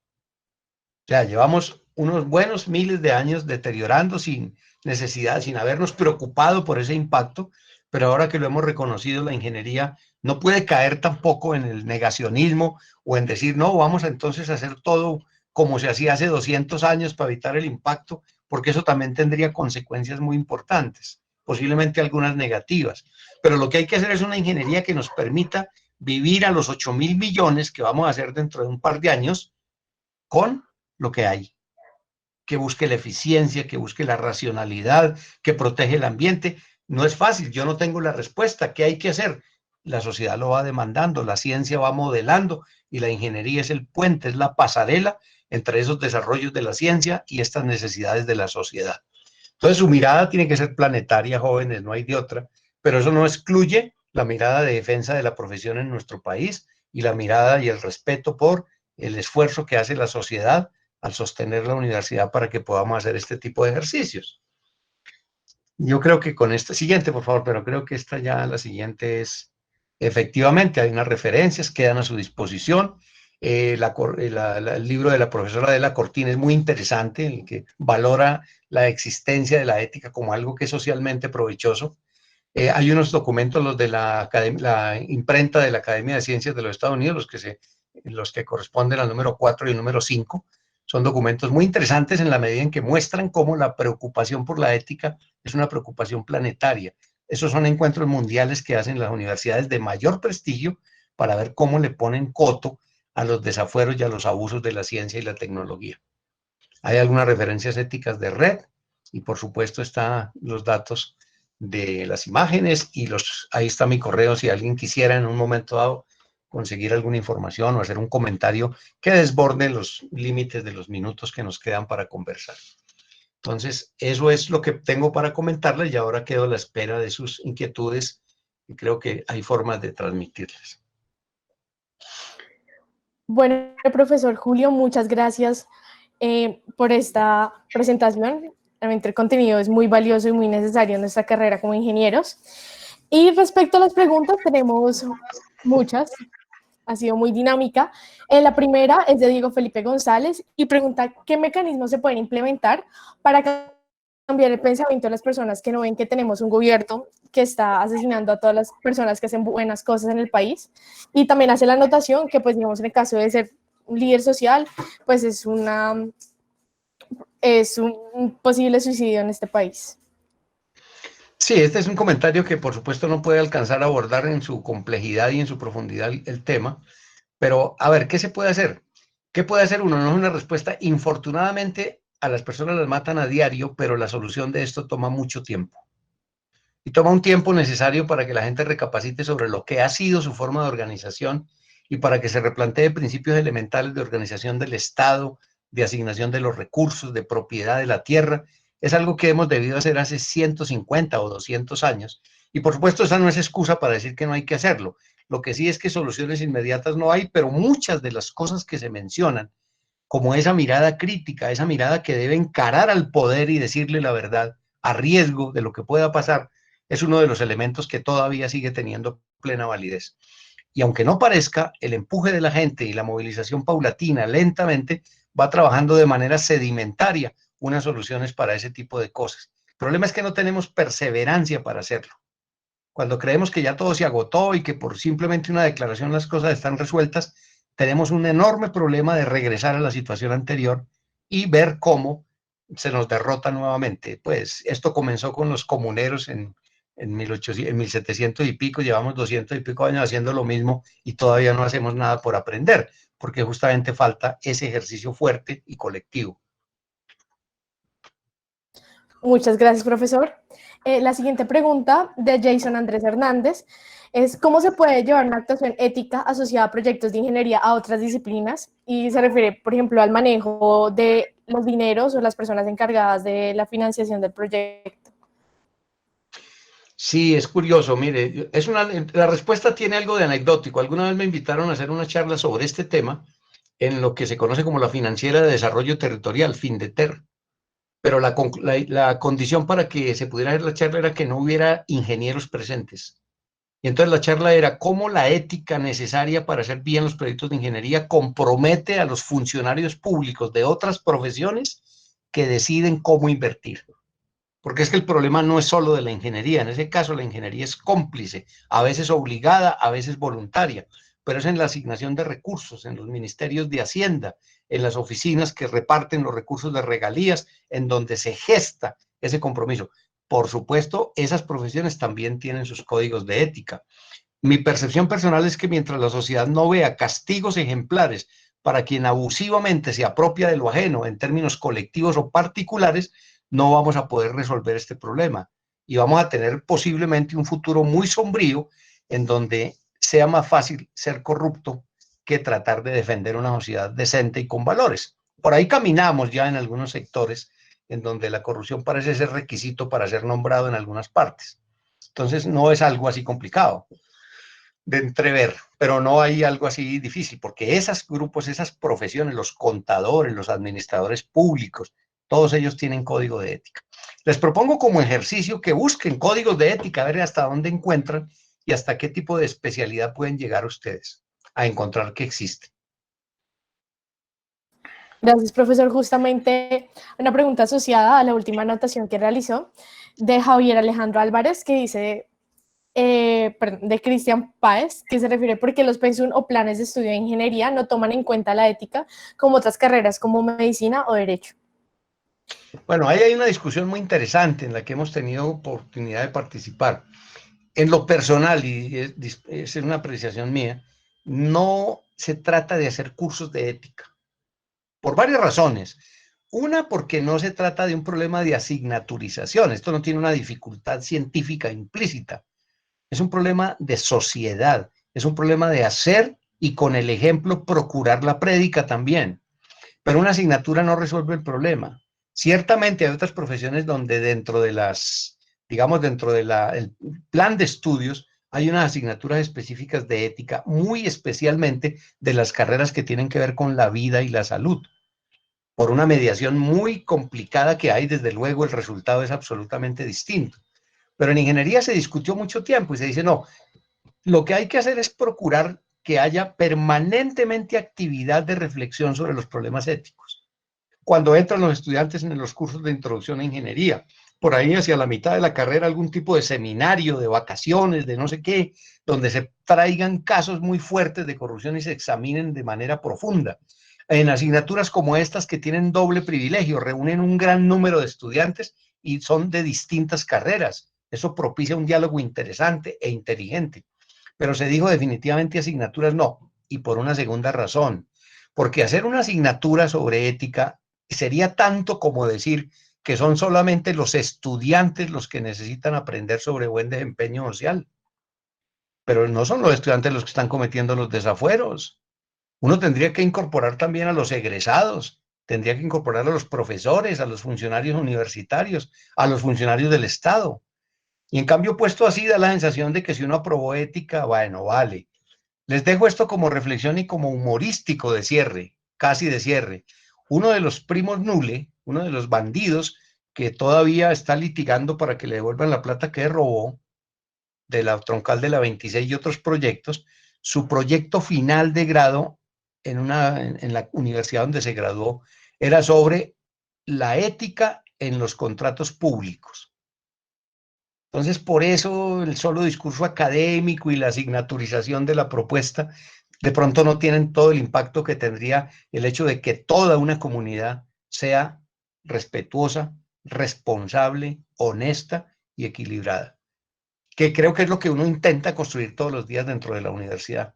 O sea, llevamos unos buenos miles de años deteriorando sin necesidad, sin habernos preocupado por ese impacto, pero ahora que lo hemos reconocido, la ingeniería no puede caer tampoco en el negacionismo o en decir, no, vamos entonces a hacer todo como se hacía hace 200 años para evitar el impacto, porque eso también tendría consecuencias muy importantes, posiblemente algunas negativas. Pero lo que hay que hacer es una ingeniería que nos permita vivir a los 8.000 millones que vamos a hacer dentro de un par de años con lo que hay, que busque la eficiencia, que busque la racionalidad, que protege el ambiente. No es fácil, yo no tengo la respuesta. ¿Qué hay que hacer? La sociedad lo va demandando, la ciencia va modelando y la ingeniería es el puente, es la pasarela entre esos desarrollos de la ciencia y estas necesidades de la sociedad. Entonces su mirada tiene que ser planetaria, jóvenes, no hay de otra, pero eso no excluye la mirada de defensa de la profesión en nuestro país y la mirada y el respeto por el esfuerzo que hace la sociedad al sostener la universidad para que podamos hacer este tipo de ejercicios. Yo creo que con esta, siguiente por favor, pero creo que esta ya, la siguiente es, efectivamente, hay unas referencias, quedan a su disposición. El libro de la profesora Adela Cortina es muy interesante, el que valora la existencia de la ética como algo que es socialmente provechoso. Hay unos documentos, los de la imprenta de la Academia de Ciencias de los Estados Unidos, los que corresponden al número 4 y el número 5. Son documentos muy interesantes en la medida en que muestran cómo la preocupación por la ética es una preocupación planetaria. Esos son encuentros mundiales que hacen las universidades de mayor prestigio para ver cómo le ponen coto a los desafueros y a los abusos de la ciencia y la tecnología. Hay algunas referencias éticas de red y por supuesto están los datos de las imágenes y ahí está mi correo si alguien quisiera en un momento dado conseguir alguna información o hacer un comentario que desborde los límites de los minutos que nos quedan para conversar. Entonces, eso es lo que tengo para comentarles y ahora quedo a la espera de sus inquietudes y creo que hay formas de transmitirlas. Bueno, profesor Julio, muchas gracias por esta presentación. Realmente el contenido es muy valioso y muy necesario en nuestra carrera como ingenieros. Y respecto a las preguntas, tenemos muchas. Ha sido muy dinámica. La primera es de Diego Felipe González y pregunta qué mecanismos se pueden implementar para cambiar el pensamiento de las personas que no ven que tenemos un gobierno que está asesinando a todas las personas que hacen buenas cosas en el país. Y también hace la anotación que, pues, digamos, en el caso de ser un líder social, pues es un posible suicidio en este país. Sí, este es un comentario que por supuesto no puede alcanzar a abordar en su complejidad y en su profundidad el tema, pero a ver, ¿qué se puede hacer? ¿Qué puede hacer uno? No es una respuesta. Infortunadamente, a las personas las matan a diario, pero la solución de esto toma mucho tiempo. Y toma un tiempo necesario para que la gente recapacite sobre lo que ha sido su forma de organización y para que se replantee principios elementales de organización del Estado, de asignación de los recursos, de propiedad de la tierra. Es algo que hemos debido hacer hace 150 o 200 años. Y por supuesto, esa no es excusa para decir que no hay que hacerlo. Lo que sí es que soluciones inmediatas no hay, pero muchas de las cosas que se mencionan, como esa mirada crítica, esa mirada que debe encarar al poder y decirle la verdad a riesgo de lo que pueda pasar, es uno de los elementos que todavía sigue teniendo plena validez. Y aunque no parezca, el empuje de la gente y la movilización paulatina, lentamente, va trabajando de manera sedimentaria unas soluciones para ese tipo de cosas. El problema es que no tenemos perseverancia para hacerlo. Cuando creemos que ya todo se agotó y que por simplemente una declaración las cosas están resueltas, tenemos un enorme problema de regresar a la situación anterior y ver cómo se nos derrota nuevamente. Pues esto comenzó con los comuneros en 1700 y pico, llevamos 200 y pico años haciendo lo mismo y todavía no hacemos nada por aprender, porque justamente falta ese ejercicio fuerte y colectivo. Muchas gracias, profesor. La siguiente pregunta de Jason Andrés Hernández es ¿cómo se puede llevar una actuación ética asociada a proyectos de ingeniería a otras disciplinas? Y se refiere, por ejemplo, al manejo de los dineros o las personas encargadas de la financiación del proyecto. Sí, es curioso, mire, la respuesta tiene algo de anecdótico. Alguna vez me invitaron a hacer una charla sobre este tema en lo que se conoce como la Financiera de Desarrollo Territorial, FINDETER. Pero la condición para que se pudiera hacer la charla era que no hubiera ingenieros presentes. Y entonces la charla era cómo la ética necesaria para hacer bien los proyectos de ingeniería compromete a los funcionarios públicos de otras profesiones que deciden cómo invertir. Porque es que el problema no es solo de la ingeniería, en ese caso la ingeniería es cómplice, a veces obligada, a veces voluntaria, pero es en la asignación de recursos, en los ministerios de Hacienda, en las oficinas que reparten los recursos de regalías, en donde se gesta ese compromiso. Por supuesto, esas profesiones también tienen sus códigos de ética. Mi percepción personal es que mientras la sociedad no vea castigos ejemplares para quien abusivamente se apropia de lo ajeno en términos colectivos o particulares, no vamos a poder resolver este problema y vamos a tener posiblemente un futuro muy sombrío en donde sea más fácil ser corrupto que tratar de defender una sociedad decente y con valores. Por ahí caminamos ya en algunos sectores en donde la corrupción parece ser requisito para ser nombrado en algunas partes. Entonces no es algo así complicado de entrever, pero no hay algo así difícil, porque esos grupos, esas profesiones, los contadores, los administradores públicos, todos ellos tienen código de ética. Les propongo como ejercicio que busquen códigos de ética, a ver hasta dónde encuentran y hasta qué tipo de especialidad pueden llegar ustedes a encontrar que existe. Gracias, profesor. Justamente una pregunta asociada a la última anotación que realizó de Javier Alejandro Álvarez, que dice, de Cristian Páez, que se refiere porque los pensum o planes de estudio de ingeniería no toman en cuenta la ética como otras carreras como medicina o derecho. Bueno, ahí hay una discusión muy interesante en la que hemos tenido oportunidad de participar. En lo personal, y es una apreciación mía, no se trata de hacer cursos de ética, por varias razones. Una, porque no se trata de un problema de asignaturización, esto no tiene una dificultad científica implícita, es un problema de sociedad, es un problema de hacer y con el ejemplo procurar la prédica también. Pero una asignatura no resuelve el problema. Ciertamente hay otras profesiones donde dentro de las, digamos, dentro de el plan de estudios hay unas asignaturas específicas de ética, muy especialmente de las carreras que tienen que ver con la vida y la salud. Por una mediación muy complicada que hay, desde luego el resultado es absolutamente distinto. Pero en ingeniería se discutió mucho tiempo y se dice, no, lo que hay que hacer es procurar que haya permanentemente actividad de reflexión sobre los problemas éticos. Cuando entran los estudiantes en los cursos de introducción a ingeniería, por ahí hacia la mitad de la carrera, algún tipo de seminario, de vacaciones, de no sé qué, donde se traigan casos muy fuertes de corrupción y se examinen de manera profunda. En asignaturas como estas que tienen doble privilegio, reúnen un gran número de estudiantes y son de distintas carreras. Eso propicia un diálogo interesante e inteligente. Pero se dijo definitivamente asignaturas no, y por una segunda razón, porque hacer una asignatura sobre ética sería tanto como decir que son solamente los estudiantes los que necesitan aprender sobre buen desempeño social, pero no son los estudiantes los que están cometiendo los desafueros. Uno tendría que incorporar también a los egresados, tendría que incorporar a los profesores, a los funcionarios universitarios, a los funcionarios del Estado. Y en cambio, puesto así, da la sensación de que si uno aprobó ética, bueno, vale. Les dejo esto como reflexión y como humorístico de cierre, casi de cierre. Uno de los primos Nule, uno de los bandidos que todavía está litigando para que le devuelvan la plata que robó de la troncal de la 26 y otros proyectos, su proyecto final de grado en la universidad donde se graduó era sobre la ética en los contratos públicos. Entonces, por eso el solo discurso académico y la asignaturización de la propuesta de pronto no tienen todo el impacto que tendría el hecho de que toda una comunidad sea respetuosa, responsable, honesta y equilibrada, que creo que es lo que uno intenta construir todos los días dentro de la universidad,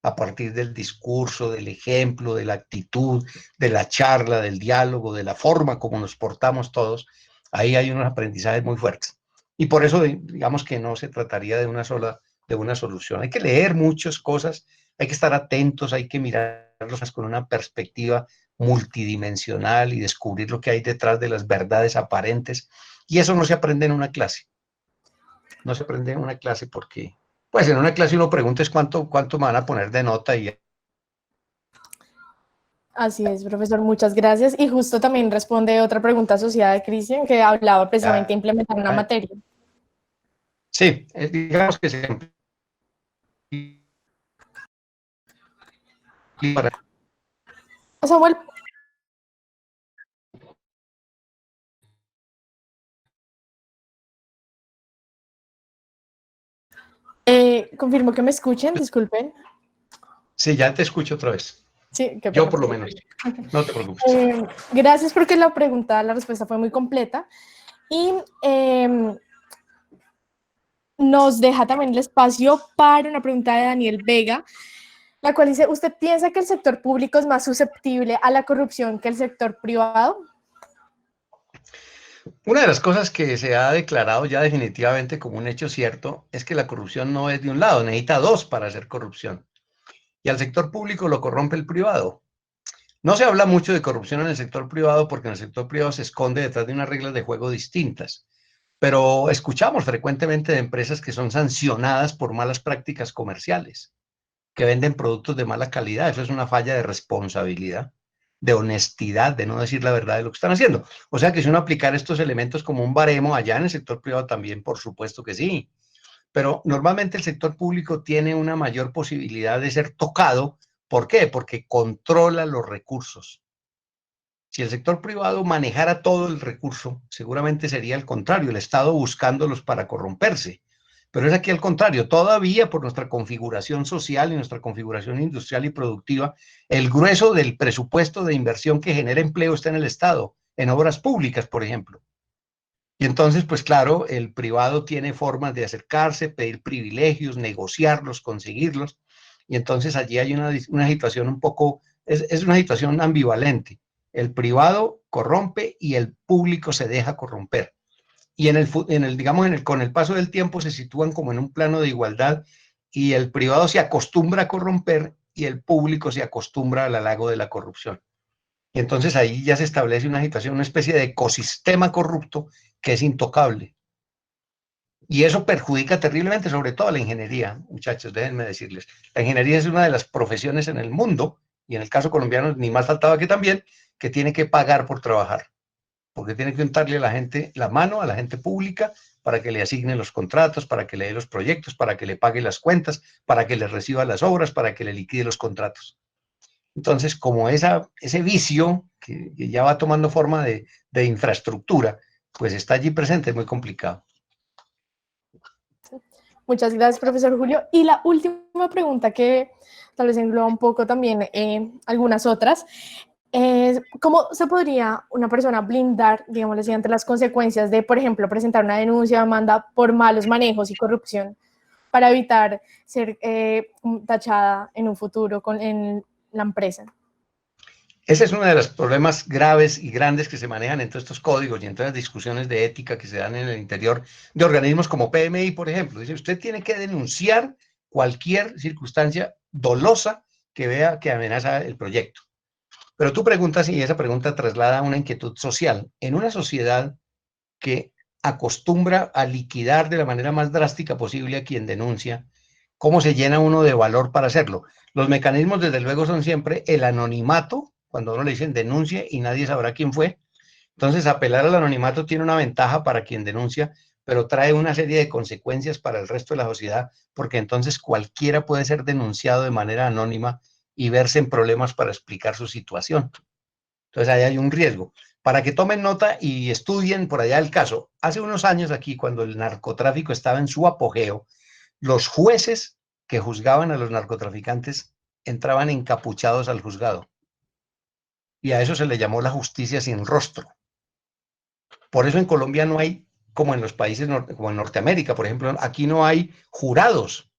a partir del discurso, del ejemplo, de la actitud, de la charla, del diálogo, de la forma como nos portamos todos. Ahí hay unos aprendizajes muy fuertes. Y por eso, digamos que no se trataría de una solución. Hay que leer muchas cosas, hay que estar atentos, hay que mirarlas con una perspectiva multidimensional y descubrir lo que hay detrás de las verdades aparentes. Y eso no se aprende en una clase. No se aprende en una clase porque, pues en una clase uno pregunta es cuánto me van a poner de nota y... Así es, profesor, muchas gracias. Y justo también responde otra pregunta asociada de Cristian, que hablaba precisamente de implementar una materia. Sí, digamos que siempre. Samuel. Confirmo que me escuchen, disculpen. Sí, ya te escucho otra vez. Sí, qué Yo por lo menos. No te preocupes. Gracias porque la respuesta fue muy completa. Y nos deja también el espacio para una pregunta de Daniel Vega, la cual dice, ¿usted piensa que el sector público es más susceptible a la corrupción que el sector privado? Una de las cosas que se ha declarado ya definitivamente como un hecho cierto es que la corrupción no es de un lado, necesita dos para hacer corrupción. Y al sector público lo corrompe el privado. No se habla mucho de corrupción en el sector privado porque en el sector privado se esconde detrás de unas reglas de juego distintas. Pero escuchamos frecuentemente de empresas que son sancionadas por malas prácticas comerciales, que venden productos de mala calidad. Eso es una falla de responsabilidad, de honestidad, de no decir la verdad de lo que están haciendo. O sea que si uno aplicara estos elementos como un baremo allá en el sector privado también, por supuesto que sí. Pero normalmente el sector público tiene una mayor posibilidad de ser tocado. ¿Por qué? Porque controla los recursos. Si el sector privado manejara todo el recurso, seguramente sería el contrario, el Estado buscándolos para corromperse. Pero es aquí al contrario, todavía por nuestra configuración social y nuestra configuración industrial y productiva, el grueso del presupuesto de inversión que genera empleo está en el Estado, en obras públicas, por ejemplo. Y entonces, pues claro, el privado tiene formas de acercarse, pedir privilegios, negociarlos, conseguirlos. Y entonces allí hay una situación un poco, es una situación ambivalente. El privado corrompe y el público se deja corromper. Y digamos, con el paso del tiempo se sitúan como en un plano de igualdad y el privado se acostumbra a corromper y el público se acostumbra al halago de la corrupción. Y entonces ahí ya se establece una situación, una especie de ecosistema corrupto que es intocable. Y eso perjudica terriblemente, sobre todo a la ingeniería, muchachos, déjenme decirles. La ingeniería es una de las profesiones en el mundo, y en el caso colombiano ni más faltaba que también, que tiene que pagar por trabajar, porque tiene que untarle a la gente la mano, a la gente pública, para que le asigne los contratos, para que le dé los proyectos, para que le pague las cuentas, para que le reciba las obras, para que le liquide los contratos. Entonces, como ese vicio que ya va tomando forma de infraestructura, pues está allí presente, es muy complicado. Muchas gracias, profesor Julio. Y la última pregunta, que tal vez engloba un poco también algunas otras, es ¿cómo se podría una persona blindar, digamos así, ante las consecuencias de, por ejemplo, presentar una denuncia o demanda por malos manejos y corrupción para evitar ser tachada en un futuro en la empresa? Ese es uno de los problemas graves y grandes que se manejan en todos estos códigos y en todas las discusiones de ética que se dan en el interior de organismos como PMI, por ejemplo. Dice, usted tiene que denunciar cualquier circunstancia dolosa que vea que amenaza el proyecto. Pero tú preguntas, y esa pregunta traslada una inquietud social. En una sociedad que acostumbra a liquidar de la manera más drástica posible a quien denuncia, ¿cómo se llena uno de valor para hacerlo? Los mecanismos, desde luego, son siempre el anonimato, cuando a uno le dicen denuncie y nadie sabrá quién fue. Entonces, apelar al anonimato tiene una ventaja para quien denuncia, pero trae una serie de consecuencias para el resto de la sociedad, porque entonces cualquiera puede ser denunciado de manera anónima y verse en problemas para explicar su situación. Entonces, ahí hay un riesgo. Para que tomen nota y estudien por allá el caso, hace unos años aquí, cuando el narcotráfico estaba en su apogeo, los jueces que juzgaban a los narcotraficantes entraban encapuchados al juzgado. Y a eso se le llamó la justicia sin rostro. Por eso en Colombia no hay, como en los países, como en Norteamérica, por ejemplo, aquí no hay jurados,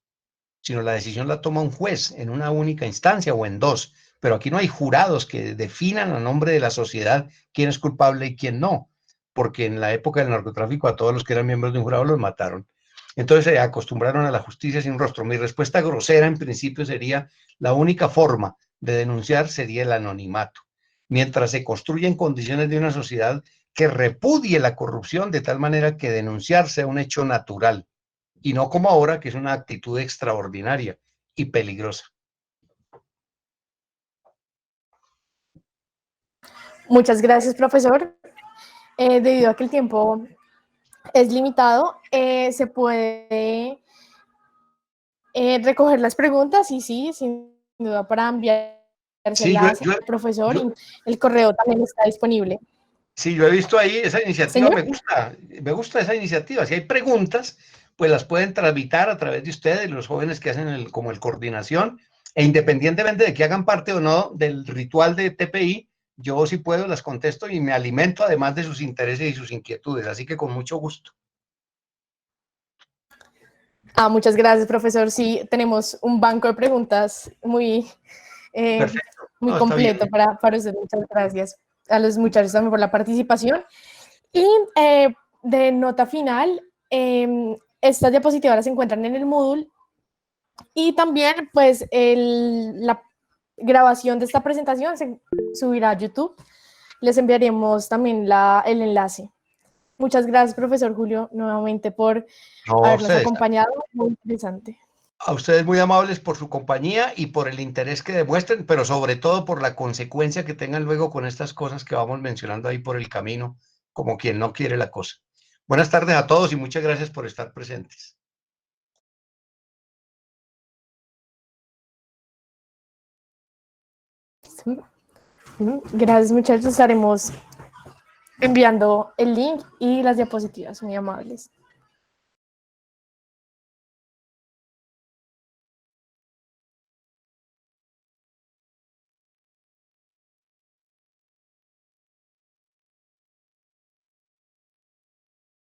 sino la decisión la toma un juez en una única instancia o en dos. Pero aquí no hay jurados que definan a nombre de la sociedad quién es culpable y quién no, porque en la época del narcotráfico a todos los que eran miembros de un jurado los mataron. Entonces se acostumbraron a la justicia sin rostro. Mi respuesta grosera en principio sería, la única forma de denunciar sería el anonimato, mientras se construyen condiciones de una sociedad que repudie la corrupción de tal manera que denunciar sea un hecho natural, y no como ahora, que es una actitud extraordinaria y peligrosa. Muchas gracias, profesor. Debido a que el tiempo es limitado, se puede recoger las preguntas y sí, sin duda, para enviárselas al profesor, y el correo también está disponible. Sí, yo he visto ahí esa iniciativa, Señor. me gusta esa iniciativa. Si hay preguntas, pues las pueden tramitar a través de ustedes, los jóvenes que hacen como el coordinación, e independientemente de que hagan parte o no del ritual de TPI, yo sí puedo las contesto y me alimento además de sus intereses y sus inquietudes, así que con mucho gusto. Muchas gracias, profesor. Sí, tenemos un banco de preguntas muy No, completo para usted. Muchas gracias a los muchachos también por la participación. Y de nota final, estas diapositivas las encuentran en el Moodle, y también pues la grabación de esta presentación se subirá a YouTube. Les enviaremos también el enlace. Muchas gracias, profesor Julio, nuevamente por habernos acompañado. Muy interesante. A ustedes muy amables por su compañía y por el interés que demuestren, pero sobre todo por la consecuencia que tengan luego con estas cosas que vamos mencionando ahí por el camino, como quien no quiere la cosa. Buenas tardes a todos y muchas gracias por estar presentes. Gracias, muchachos. Estaremos enviando el link y las diapositivas, muy amables.